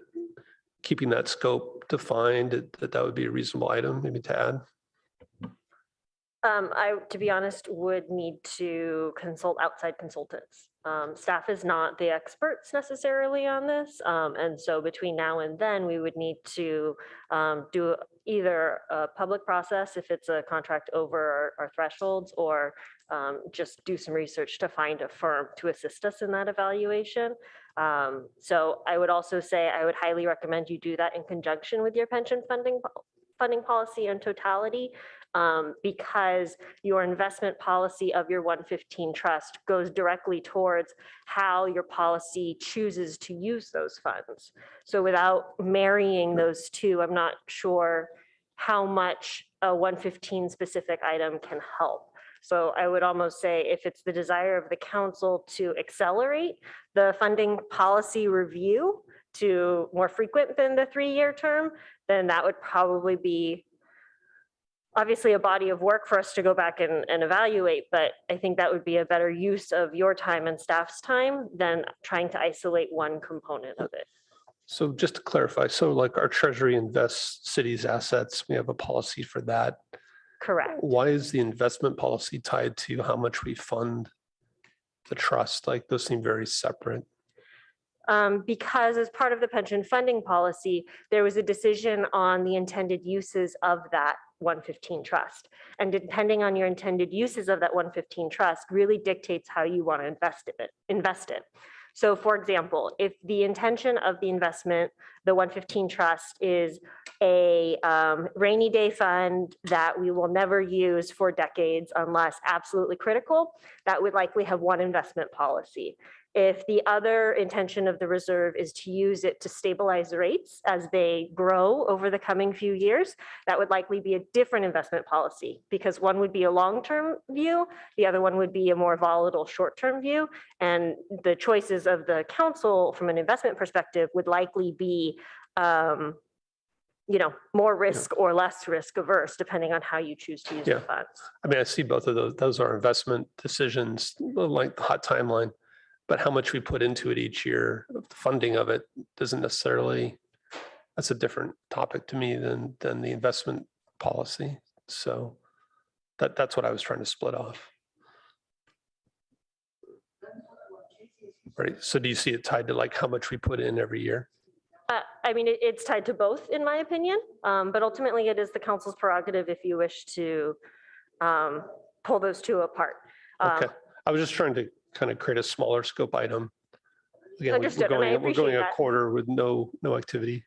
keeping that scope defined, that would be a reasonable item maybe to add? To be honest, would need to consult outside consultants. Staff is not the experts necessarily on this. And so between now and then, we would need to do either a public process if it's a contract over our thresholds, or just do some research to find a firm to assist us in that evaluation. So I would also say I would highly recommend you do that in conjunction with your pension funding policy in totality, because your investment policy of your 115 trust goes directly towards how your policy chooses to use those funds. So without marrying those two, I'm not sure how much a 115 specific item can help. So I would almost say if it's the desire of the council to accelerate the funding policy review to more frequent than the 3-year term, then that would probably be obviously a body of work for us to go back and evaluate, but I think that would be a better use of your time and staff's time than trying to isolate one component of it. So just to clarify, so like our treasury invests cities' assets, we have a policy for that. Correct. Why is the investment policy tied to how much we fund the trust? Like those seem very separate. Because as part of the pension funding policy, there was a decision on the intended uses of that 115 trust. And depending on your intended uses of that 115 trust really dictates how you want to invest it. So for example, if the intention of the investment, the 115 trust, is a rainy day fund that we will never use for decades unless absolutely critical, that would likely have one investment policy. If the other intention of the reserve is to use it to stabilize rates as they grow over the coming few years, that would likely be a different investment policy, because one would be a long-term view, the other one would be a more volatile short-term view. And the choices of the council from an investment perspective would likely be more risk or less risk averse, depending on how you choose to use the funds. I mean, I see both of those. Those are investment decisions, like the hot timeline. But how much we put into it each year, the funding of it doesn't necessarily, that's a different topic to me than the investment policy. So that's what I was trying to split off. Right. So do you see it tied to like how much we put in every year? I mean, it's tied to both, in my opinion, but ultimately it is the council's prerogative if you wish to pull those two apart. Okay. I was just trying to kind of create a smaller scope item. Again, Understood, we're and I going appreciate a that. quarter with no activity.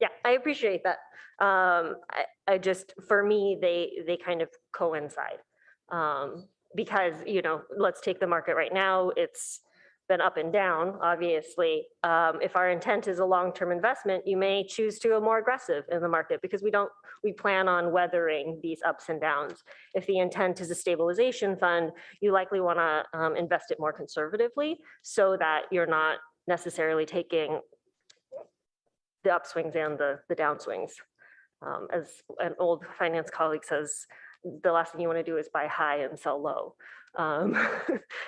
Yeah, I appreciate that. I just, for me, they kind of coincide. Because, let's take the market right now. It's been up and down, obviously. If our intent is a long-term investment, you may choose to go more aggressive in the market because we plan on weathering these ups and downs. If the intent is a stabilization fund, you likely want to invest it more conservatively so that you're not necessarily taking the upswings and the downswings. As an old finance colleague says, the last thing you want to do is buy high and sell low.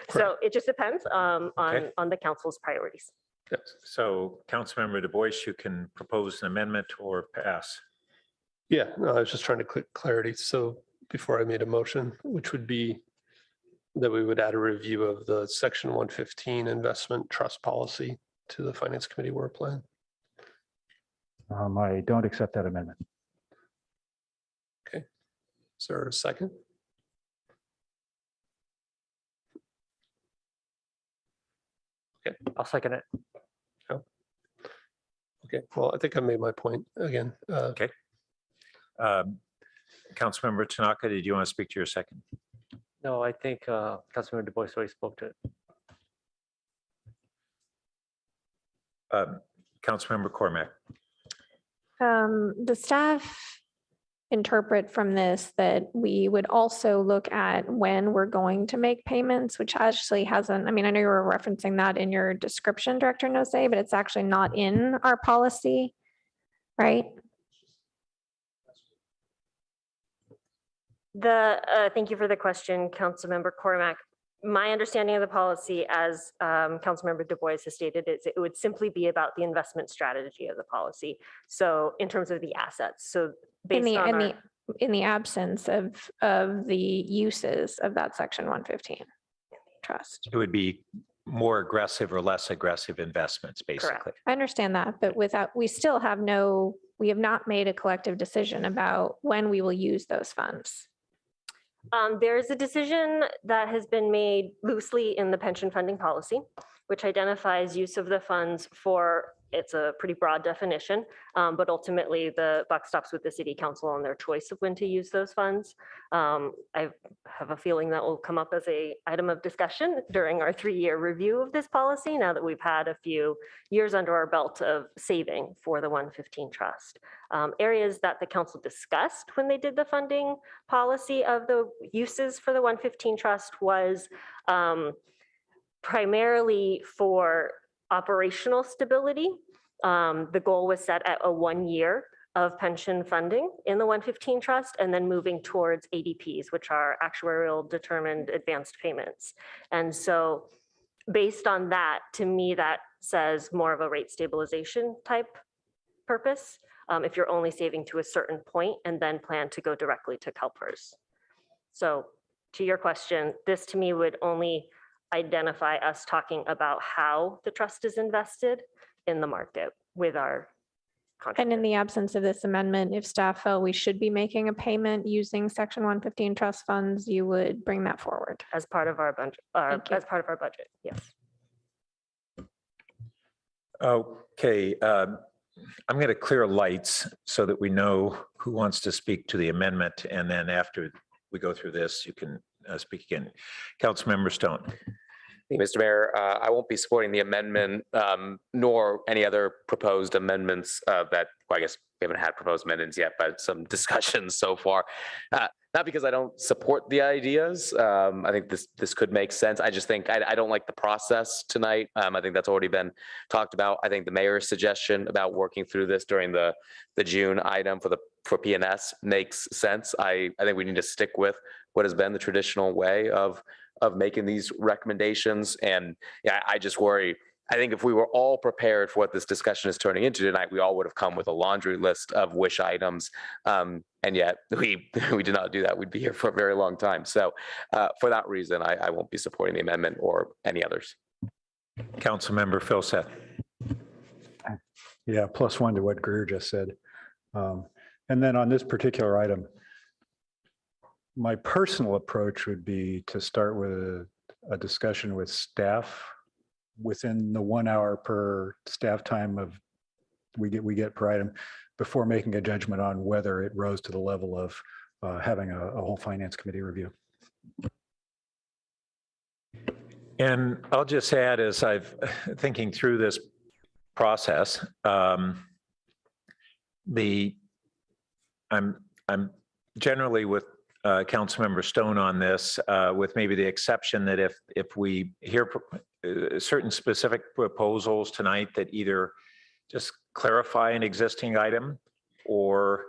So it just depends on the council's priorities. So Councilmember Du Bois, you can propose an amendment or pass. Yeah, no, I was just trying to click clarity. So before I made a motion, which would be that we would add a review of the section 115 investment trust policy to the finance committee work plan. I don't accept that amendment. Okay. Is there a second? Okay. I'll second it. Oh. Okay. Well, I think I made my point again. Okay. Councilmember Tanaka, did you want to speak to your second? No, I think Councilmember Du Bois already spoke to it. Councilmember Cormack. The staff interpret from this that we would also look at when we're going to make payments, which actually hasn't, I mean, I know you were referencing that in your description, Director Noze, but it's actually not in our policy. right? Thank you for the question, Councilmember Cormac. My understanding of the policy, as Councilmember Du Bois has stated, is it would simply be about the investment strategy of the policy. So in terms of the assets, so In based on our, in the absence of the uses of that section 115 trust. It would be more aggressive or less aggressive investments, basically. I understand that, but we still have we have not made a collective decision about when we will use those funds. There's a decision that has been made loosely in the pension funding policy, which identifies use of the funds for, it's a pretty broad definition, but ultimately the buck stops with the city council on their choice of when to use those funds. I have a feeling that will come up as an item of discussion during our 3-year review of this policy, now that we've had a few years under our belt of saving for the 115 trust. Areas that the council discussed when they did the funding policy of the uses for the 115 trust was primarily for operational stability. The goal was set at a 1 year of pension funding in the 115 trust, and then moving towards ADPs, which are actuarial determined advanced payments. And so based on that, to me, that says more of a rate stabilization type purpose. If you're only saving to a certain point and then plan to go directly to CalPERS. So to your question, this to me would only identify us talking about how the trust is invested in the market with our contract. And in the absence of this amendment, if staff felt we should be making a payment using section 115 trust funds, you would bring that forward as part of our budget, as part of our budget. Yes. Okay, I'm going to clear lights so that we know who wants to speak to the amendment. And then after we go through this, you can speak again. Councilmember Stone. Mr. Mayor, I won't be supporting the amendment, nor any other proposed amendments that, well, I guess we haven't had proposed amendments yet, but some discussions so far. Not because I don't support the ideas. I think this could make sense. I just think I don't like the process tonight. I think that's already been talked about. I think the mayor's suggestion about working through this during the June item for PNS makes sense. I think we need to stick with what has been the traditional way of making these recommendations. And yeah, I just worry. I think if we were all prepared for what this discussion is turning into tonight, we all would have come with a laundry list of wish items. And yet we did not do that. We'd be here for a very long time. So for that reason, I won't be supporting the amendment or any others. Councilmember Phil Seth. Yeah, +1 to what Greer just said. And then on this particular item, my personal approach would be to start with a discussion with staff within the 1 hour per staff time of we get per item before making a judgment on whether it rose to the level of having a whole finance committee review. And I'll just add, as I've thinking through this process, I'm generally with Councilmember Stone on this, with maybe the exception that if we hear certain specific proposals tonight that either just clarify an existing item or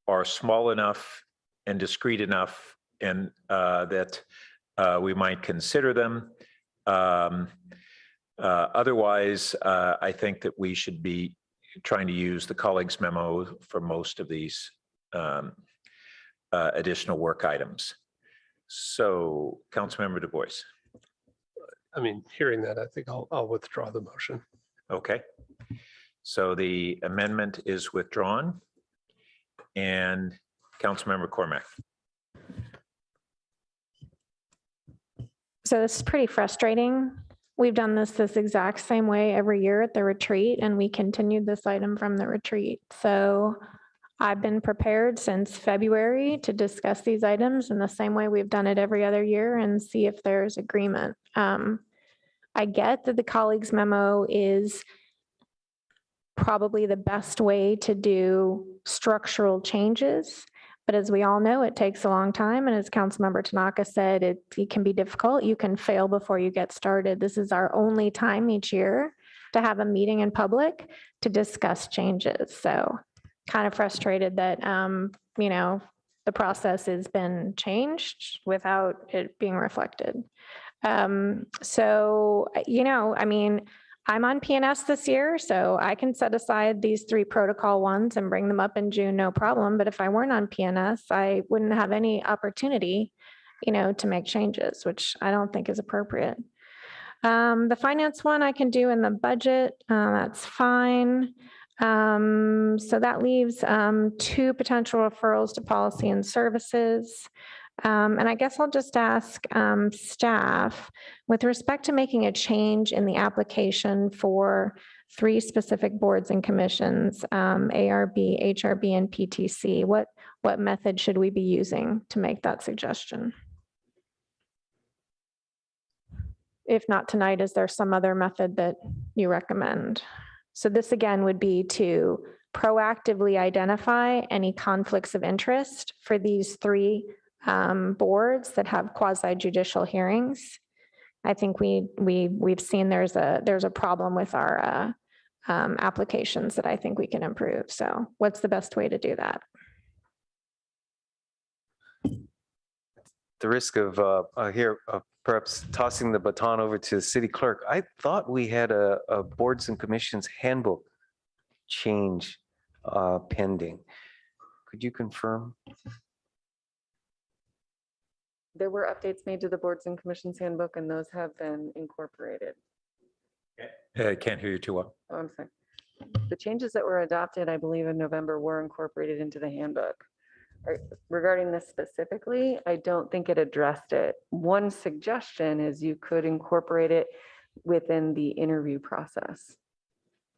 are small enough and discrete enough and that we might consider them. Otherwise, I think that we should be trying to use the colleagues memo for most of these additional work items. So, Councilmember Du Bois. I mean, hearing that, I think I'll withdraw the motion. Okay. So the amendment is withdrawn. And Councilmember Cormac. So this is pretty frustrating. We've done this exact same way every year at the retreat, and we continued this item from the retreat. So I've been prepared since February to discuss these items in the same way we've done it every other year and see if there's agreement. I get that the colleagues memo is probably the best way to do structural changes. But as we all know, it takes a long time. And as Councilmember Tanaka said, it can be difficult. You can fail before you get started. This is our only time each year to have a meeting in public to discuss changes. So kind of frustrated that, you know, the process has been changed without it being reflected. So, you know, I mean, I'm on PNS this year, so I can set aside these 3 protocol ones and bring them up in June, no problem. But if I weren't on PNS, I wouldn't have any opportunity, you know, to make changes, which I don't think is appropriate. The finance one I can do in the budget, that's fine. So that leaves 2 potential referrals to policy and services. And I guess I'll just ask staff, with respect to making a change in the application for 3 specific boards and commissions, ARB, HRB, and PTC, what method should we be using to make that suggestion? If not tonight, is there some other method that you recommend? So this again would be to proactively identify any conflicts of interest for these 3 boards that have quasi judicial hearings. I think we've seen there's a problem with our applications that I think we can improve. So what's the best way to do that? The risk of perhaps tossing the baton over to the city clerk. I thought we had a boards and commissions handbook change pending. Could you confirm? There were updates made to the boards and commissions handbook, and those have been incorporated. I can't hear you too well. Oh, I'm sorry. The changes that were adopted, I believe, in November were incorporated into the handbook. Regarding this specifically, I don't think it addressed it. One suggestion is you could incorporate it within the interview process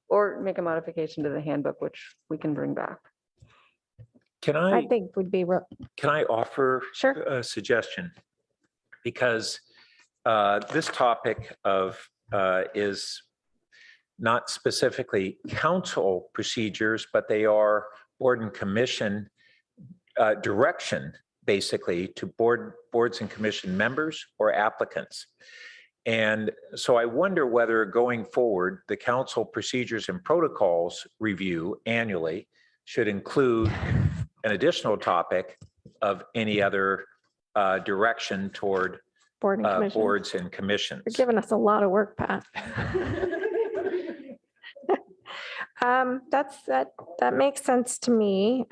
or make a modification to the handbook, which we can bring back. I think would be. Can I offer a suggestion? Because this topic of is not specifically council procedures, but they are board and commission direction, basically, to boards and commission members or applicants. And so I wonder whether going forward, the council procedures and protocols review annually should include an additional topic of any other direction toward boards and commissions. You're giving us a lot of work, Pat. That makes sense to me.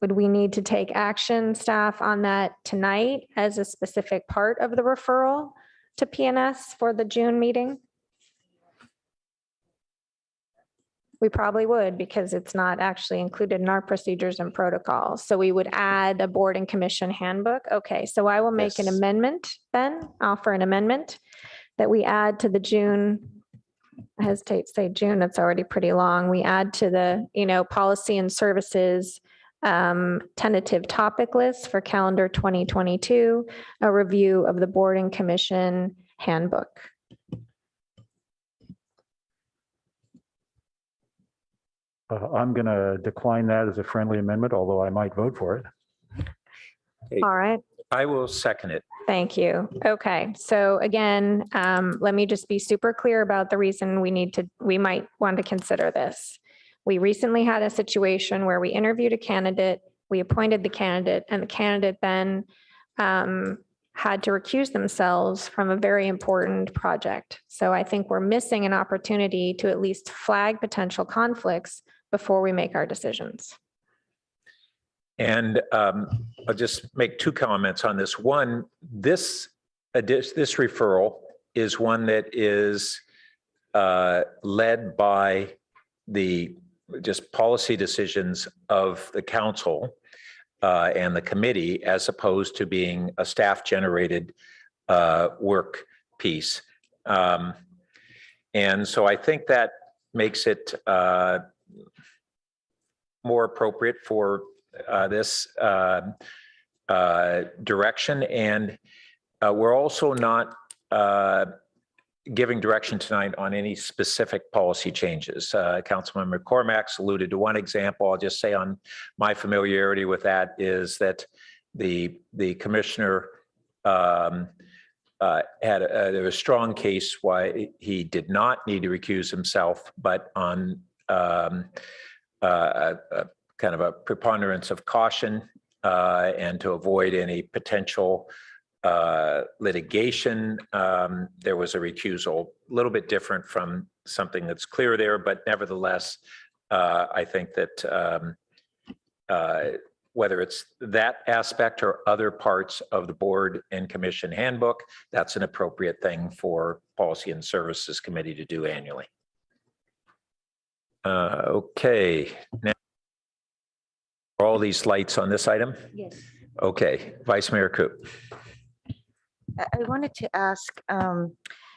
Would we need to take action, staff, on that tonight as a specific part of the referral to PNS for the June meeting? We probably would, because it's not actually included in our procedures and protocols. So we would add a board and commission handbook. Okay, so I will make an amendment then, offer an amendment that we add to the June, I hesitate to say June, it's already pretty long. We add to the, policy and services tentative topic list for calendar 2022, a review of the board and commission handbook. I'm going to decline that as a friendly amendment, although I might vote for it. All right. I will second it. Thank you. Okay. So again, let me just be super clear about the reason we might want to consider this. We recently had a situation where we interviewed a candidate, we appointed the candidate, and the candidate then had to recuse themselves from a very important project. So I think we're missing an opportunity to at least flag potential conflicts before we make our decisions. And I'll just make 2 comments on this. One, this referral is one that is led by the just policy decisions of the council and the committee, as opposed to being a staff-generated work piece. And so I think that makes it more appropriate for this direction. And we're also not giving direction tonight on any specific policy changes. Councilmember McCormack's alluded to one example. I'll just say on my familiarity with that is that the commissioner there was a strong case why he did not need to recuse himself, but on kind of a preponderance of caution and to avoid any potential litigation. There was a recusal, a little bit different from something that's clear there, but nevertheless, I think that whether it's that aspect or other parts of the board and commission handbook, that's an appropriate thing for Policy and Services Committee to do annually. Okay. Now, are all these lights on this item? Yes. Okay, Vice Mayor Coop. I wanted to ask,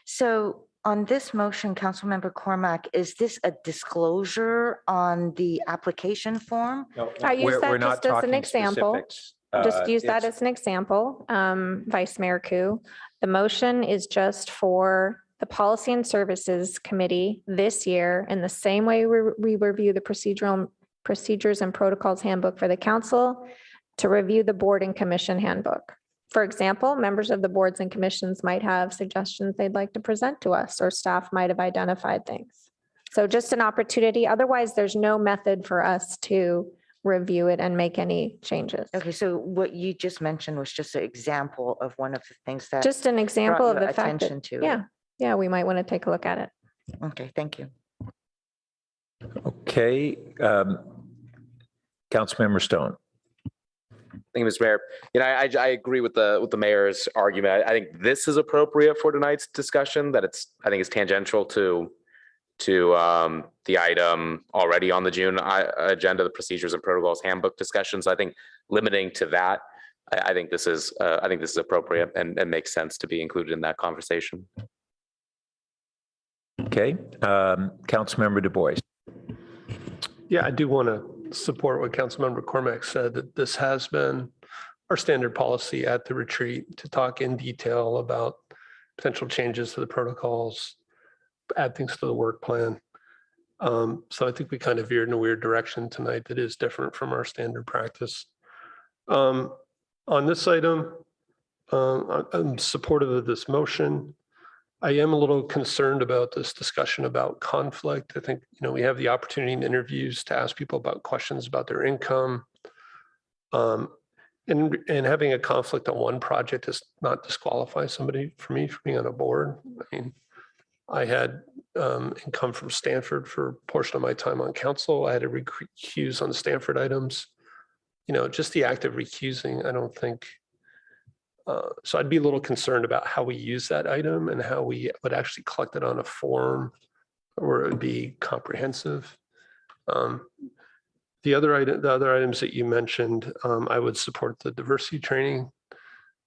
so on this motion, Councilmember Cormack, is this a disclosure on the application form? I use that just as an example. Just use that It's- as an example, Vice Mayor Koo. The motion is just for the Policy and Services Committee this year, in the same way we review the procedures and protocols handbook for the council, to review the board and commission handbook. For example, members of the boards and commissions might have suggestions they'd like to present to us, or staff might have identified things. So just an opportunity. Otherwise, there's no method for us to review it and make any changes. Okay, so what you just mentioned was just an example of one of the things that. Just an example brought of your the fact attention that, to. yeah, we might want to take a look at it. Okay, thank you. Okay, Councilmember Stone. Thank you, Mr. Mayor. You know, I agree with the mayor's argument. I think this is appropriate for tonight's discussion, that I think it's tangential to the item already on the June agenda, the procedures and protocols handbook discussions. I think limiting to that, I think this is appropriate and makes sense to be included in that conversation. Okay, Councilmember Du Bois. Yeah, I do want to support what Councilmember Cormack said, that this has been our standard policy at the retreat, to talk in detail about potential changes to the protocols, add things to the work plan. So I think we kind of veered in a weird direction tonight that is different from our standard practice. On this item, I'm supportive of this motion. I am a little concerned about this discussion about conflict. I think, we have the opportunity in interviews to ask people about questions about their income. And having a conflict on one project does not disqualify somebody for me from being on a board. I mean, I had income from Stanford for a portion of my time on council. I had to recuse on Stanford items. Just the act of recusing, I don't think. So I'd be a little concerned about how we use that item and how we would actually collect it on a form where it would be comprehensive. The other items that you mentioned, I would support the diversity training.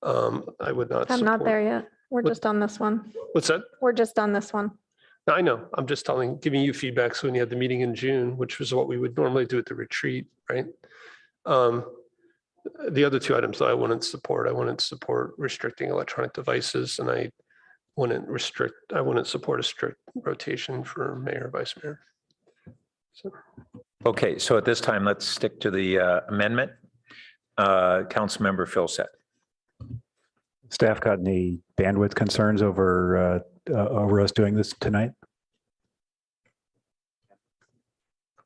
I would not. I'm not support- there yet. We're What- just on this one. What's that? We're just on this one. No, I know. I'm just giving you feedback. So when you had the meeting in June, which was what we would normally do at the retreat, right? The other two items that I wouldn't support restricting electronic devices, and I wouldn't support a strict rotation for mayor, vice mayor. So. Okay, so at this time, let's stick to the amendment. Councilmember Philsett. Staff got any bandwidth concerns over us doing this tonight?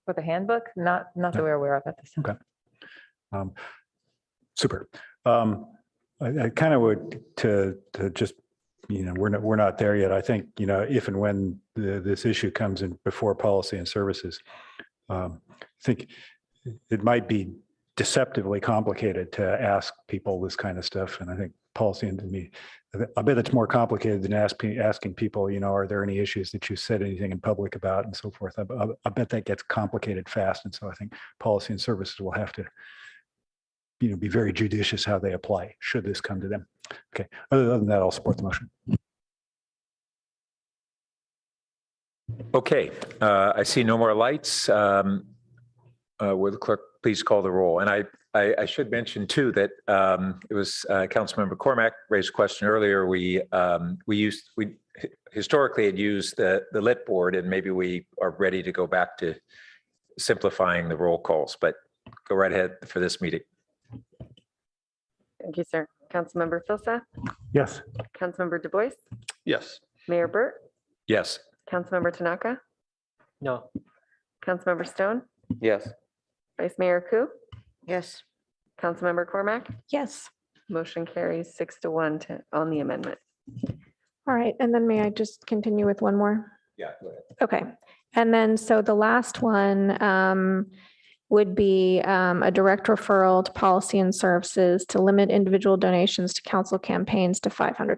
For the handbook, not that we're aware of at this time. Okay. Super. I kind of would to just, we're not there yet. I think, if and when this issue comes in before Policy and Services, I think it might be deceptively complicated to ask people this kind of stuff. And I think policy, and to me, I bet it's more complicated than asking people, are there any issues that you said anything in public about and so forth. I bet that gets complicated fast. And so I think Policy and Services will have to be very judicious how they apply, should this come to them. Okay, other than that, I'll support the motion. Okay, I see no more lights. Will the clerk please call the roll? And I should mention too that it was Councilmember Cormack raised a question earlier. We historically had used the lit board, and maybe we are ready to go back to simplifying the roll calls, but go right ahead for this meeting. Thank you, sir. Councilmember Philsett? Yes. Councilmember Du Bois? Yes. Mayor Burt? Yes. Councilmember Tanaka? No. Councilmember Stone, Yes. Vice Mayor Ku, Yes. Councilmember Cormac. Yes. Motion carries 6-1 on the amendment. All right. And then may I just continue with one more? Yeah, go ahead. Okay. And then, so the last one would be a direct referral to policy and services to limit individual donations to council campaigns to $500.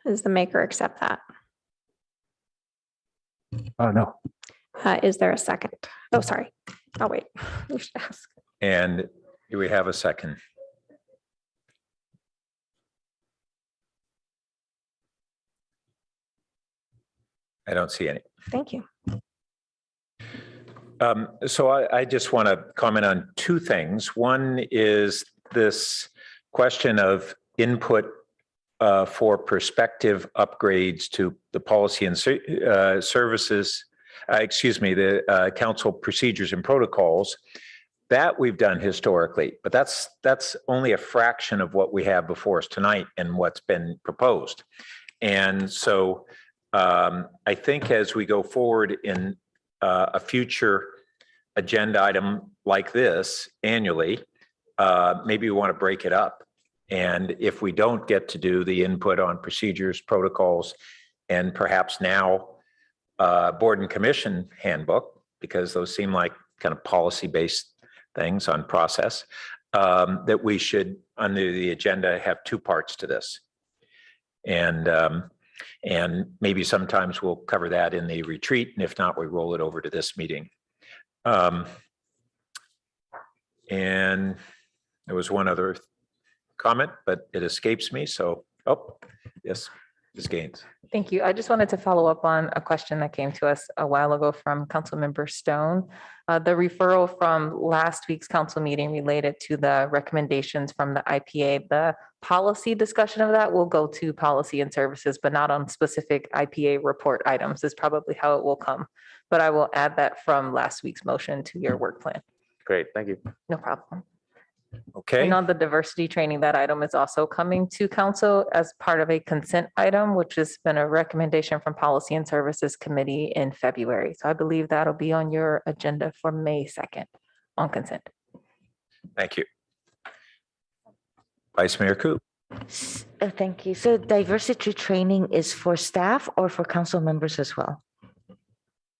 Does the maker accept that? No. Is there a second? Oh, sorry. I'll wait. We should ask. And do we have a second? I don't see any. Thank you. So I just want to comment on two things. One is this question of input for prospective upgrades to the policy and services, the council procedures and protocols. That we've done historically, but that's only a fraction of what we have before us tonight and what's been proposed. And so I think as we go forward in a future agenda item like this annually, maybe we want to break it up. And if we don't get to do the input on procedures, protocols, and perhaps now board and commission handbook, because those seem like kind of policy-based things on process, that we should, under the agenda, have two parts to this. And maybe sometimes we'll cover that in the retreat, and if not, we roll it over to this meeting. And there was one other comment, but it escapes me. So, yes, Ms. Gaines. Thank you. I just wanted to follow up on a question that came to us a while ago from Councilmember Stone. The referral from last week's council meeting related to the recommendations from the IPA, the policy discussion of that will go to policy and services, but not on specific IPA report items is probably how it will come. But I will add that from last week's motion to your work plan. Great, thank you. No problem. Okay. And on the diversity training, that item is also coming to council as part of a consent item, which has been a recommendation from Policy and Services Committee in February. So I believe that'll be on your agenda for May 2nd on consent. Thank you. Vice Mayor Ku. Thank you. So diversity training is for staff or for council members as well?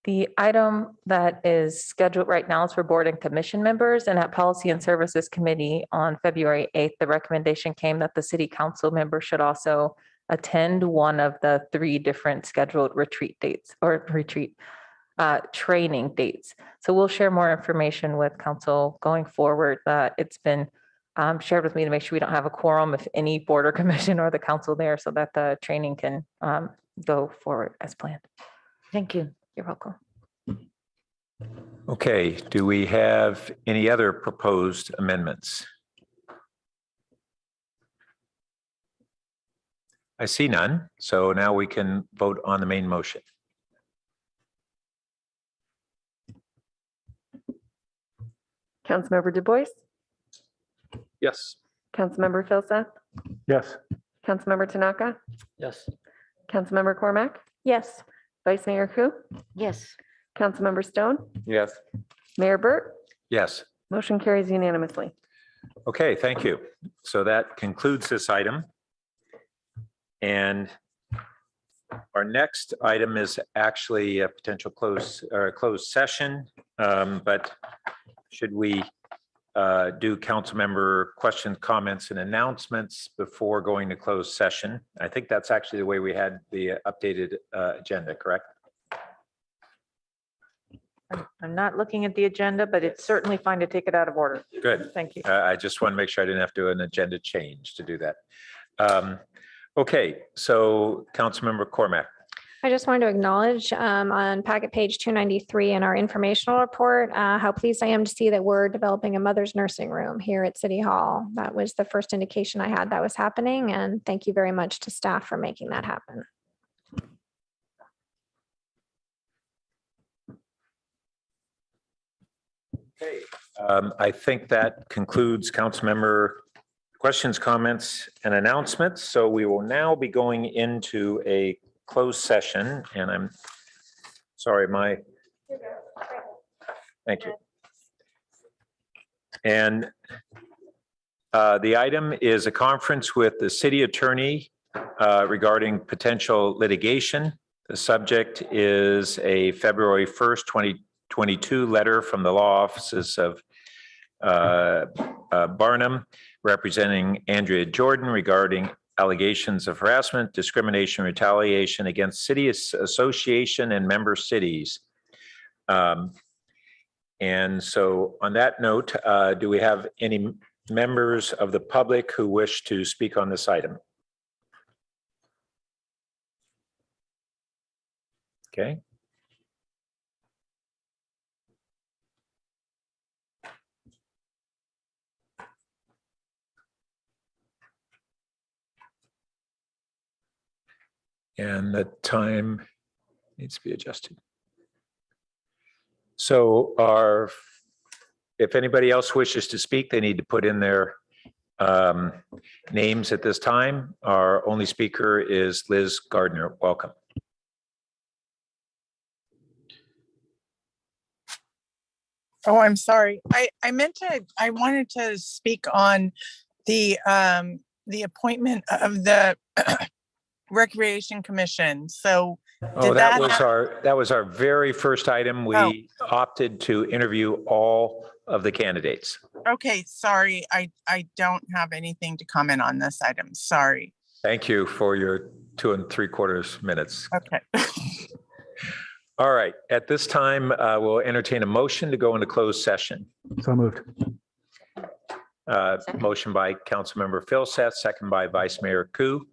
The item that is scheduled right now is for board and commission members, and at Policy and Services Committee on February 8th, the recommendation came that the city council member should also attend one of the 3 different scheduled retreat dates or training dates. So we'll share more information with council going forward. It's been shared with me to make sure we don't have a quorum if any board or commission or the council there, so that the training can go forward as planned. Thank you. You're welcome. Okay, do we have any other proposed amendments? I see none, so now we can vote on the main motion. Councilmember Du Bois, Yes. Councilmember Filsa, Yes. Councilmember Tanaka, Yes. Councilmember Cormac, Yes. Vice Mayor Ku, Yes. Councilmember Stone, Yes. Mayor Burt. Yes. Motion carries unanimously. Okay, thank you. So that concludes this item. And our next item is actually a potential closed session. But should we do council member questions, comments, and announcements before going to closed session? I think that's actually the way we had the updated agenda, correct? I'm not looking at the agenda, but it's certainly fine to take it out of order. Good. Thank you. I just want to make sure I didn't have to do an agenda change to do that. Okay, so Councilmember Cormac. I just wanted to acknowledge on packet page 293 in our informational report, how pleased I am to see that we're developing a mother's nursing room here at City Hall. That was the first indication I had that was happening, and thank you very much to staff for making that happen. Okay, I think that concludes council member questions, comments, and announcements. So we will now be going into a closed session, and I'm sorry, Thank you. And the item is a conference with the city attorney regarding potential litigation. The subject is a February 1st, 2022 letter from the law offices of Barnum representing Andrea Jordan regarding allegations of harassment, discrimination, retaliation against city association and member cities. And so on that note, do we have any members of the public who wish to speak on this item? Okay. And the time needs to be adjusted. So if anybody else wishes to speak, they need to put in their names at this time. Our only speaker is Liz Gardner. Welcome. Oh, I'm sorry. I wanted to speak on the appointment of the Recreation Commission. So Oh, that was our very first item. We opted to interview all of the candidates. Okay, sorry. I don't have anything to comment on this item. Sorry. Thank you for your 2 3/4 minutes. Okay. All right. At this time, we'll entertain a motion to go into closed session. So moved. Motion by Councilmember Philseth, second by Vice Mayor Koo.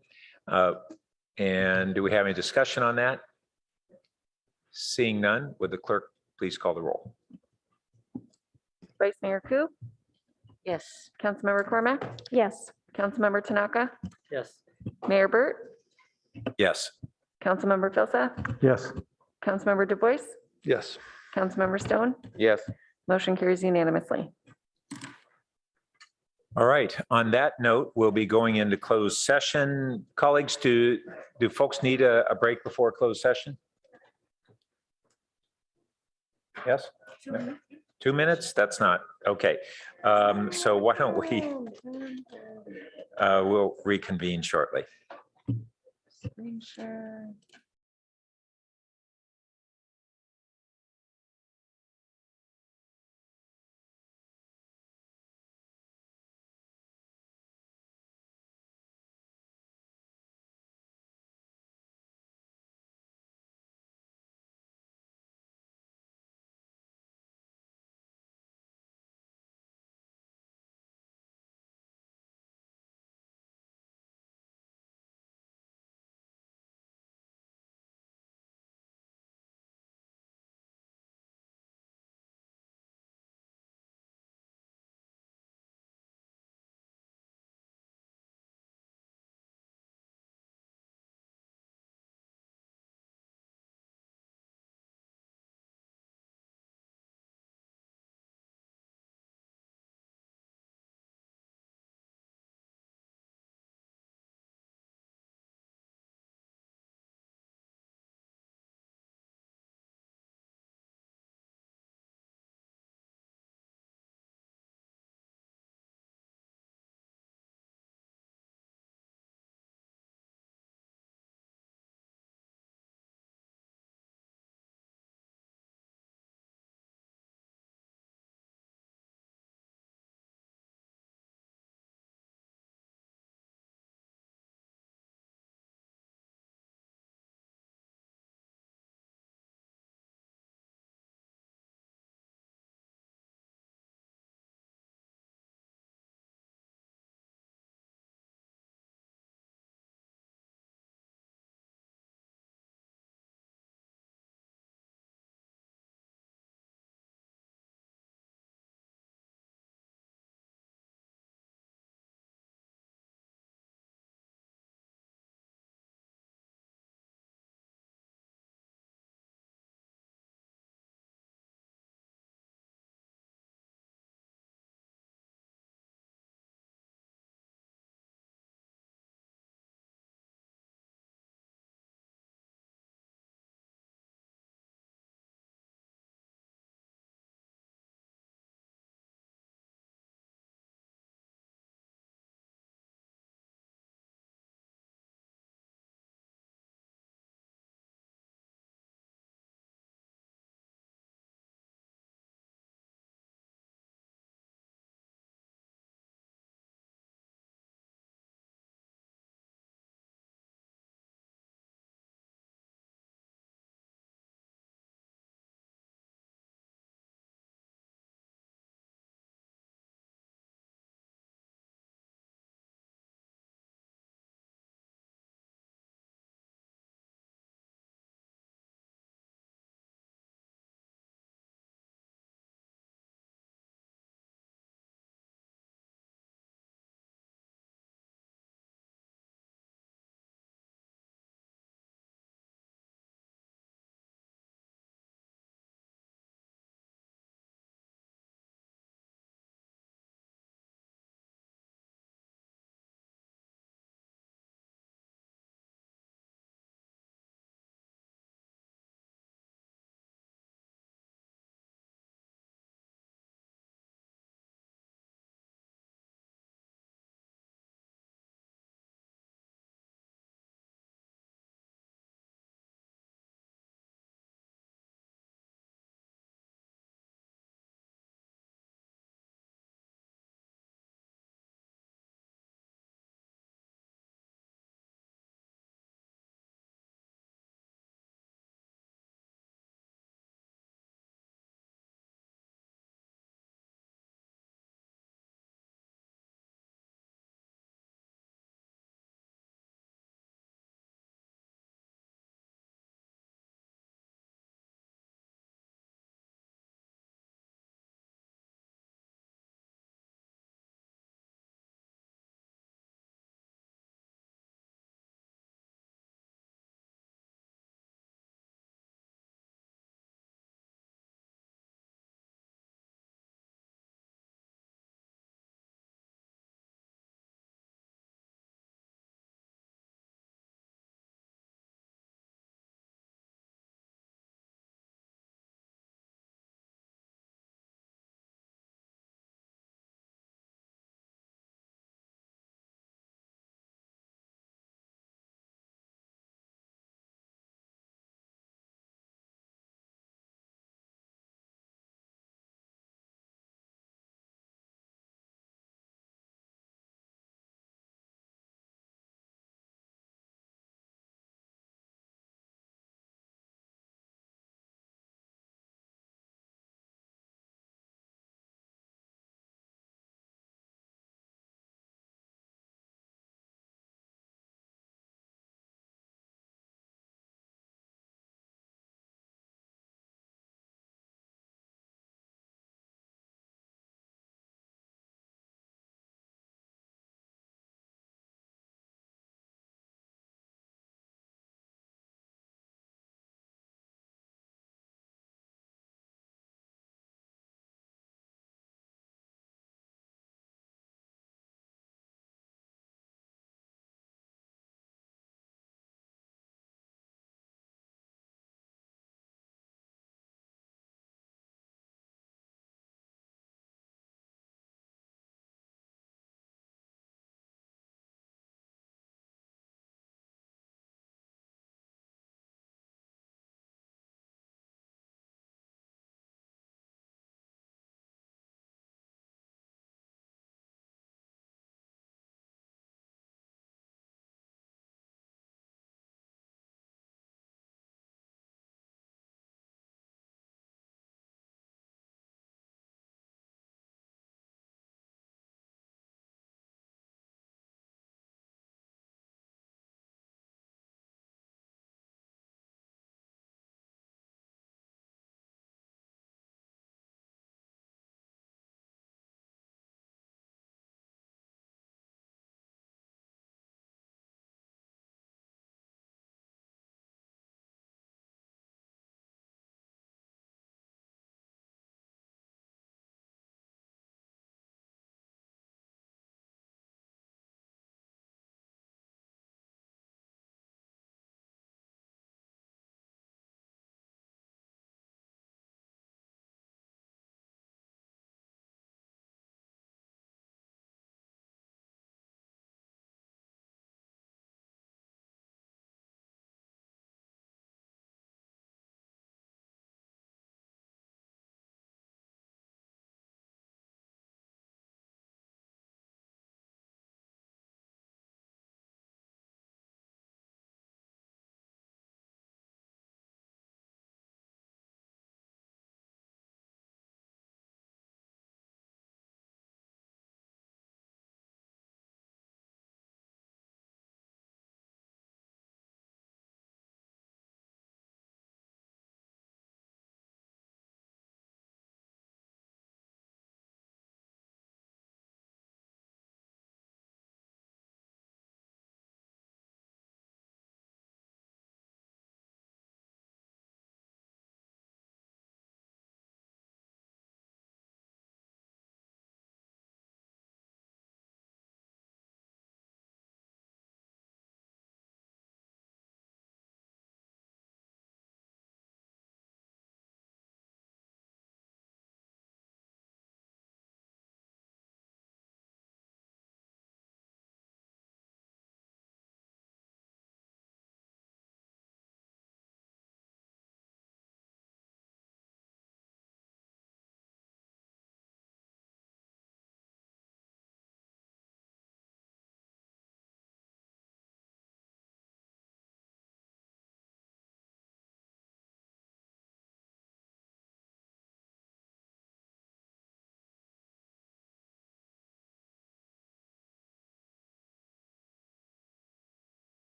And do we have any discussion on that? Seeing none, would the clerk please call the roll? Vice Mayor Koo, Yes. Councilmember Cormack, Yes. Councilmember Tanaka, Yes. Mayor Burt, Yes. Councilmember Philseth, Yes. Councilmember Du Bois, Yes. Councilmember Stone. Yes. Motion carries unanimously. All right. On that note, we'll be going into closed session. Colleagues, do folks need a break before closed session? Yes? 2 minutes? That's not, okay. So why don't we, we'll reconvene shortly. Screen share.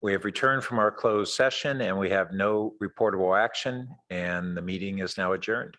We have returned from our closed session and we have no reportable action, and the meeting is now adjourned.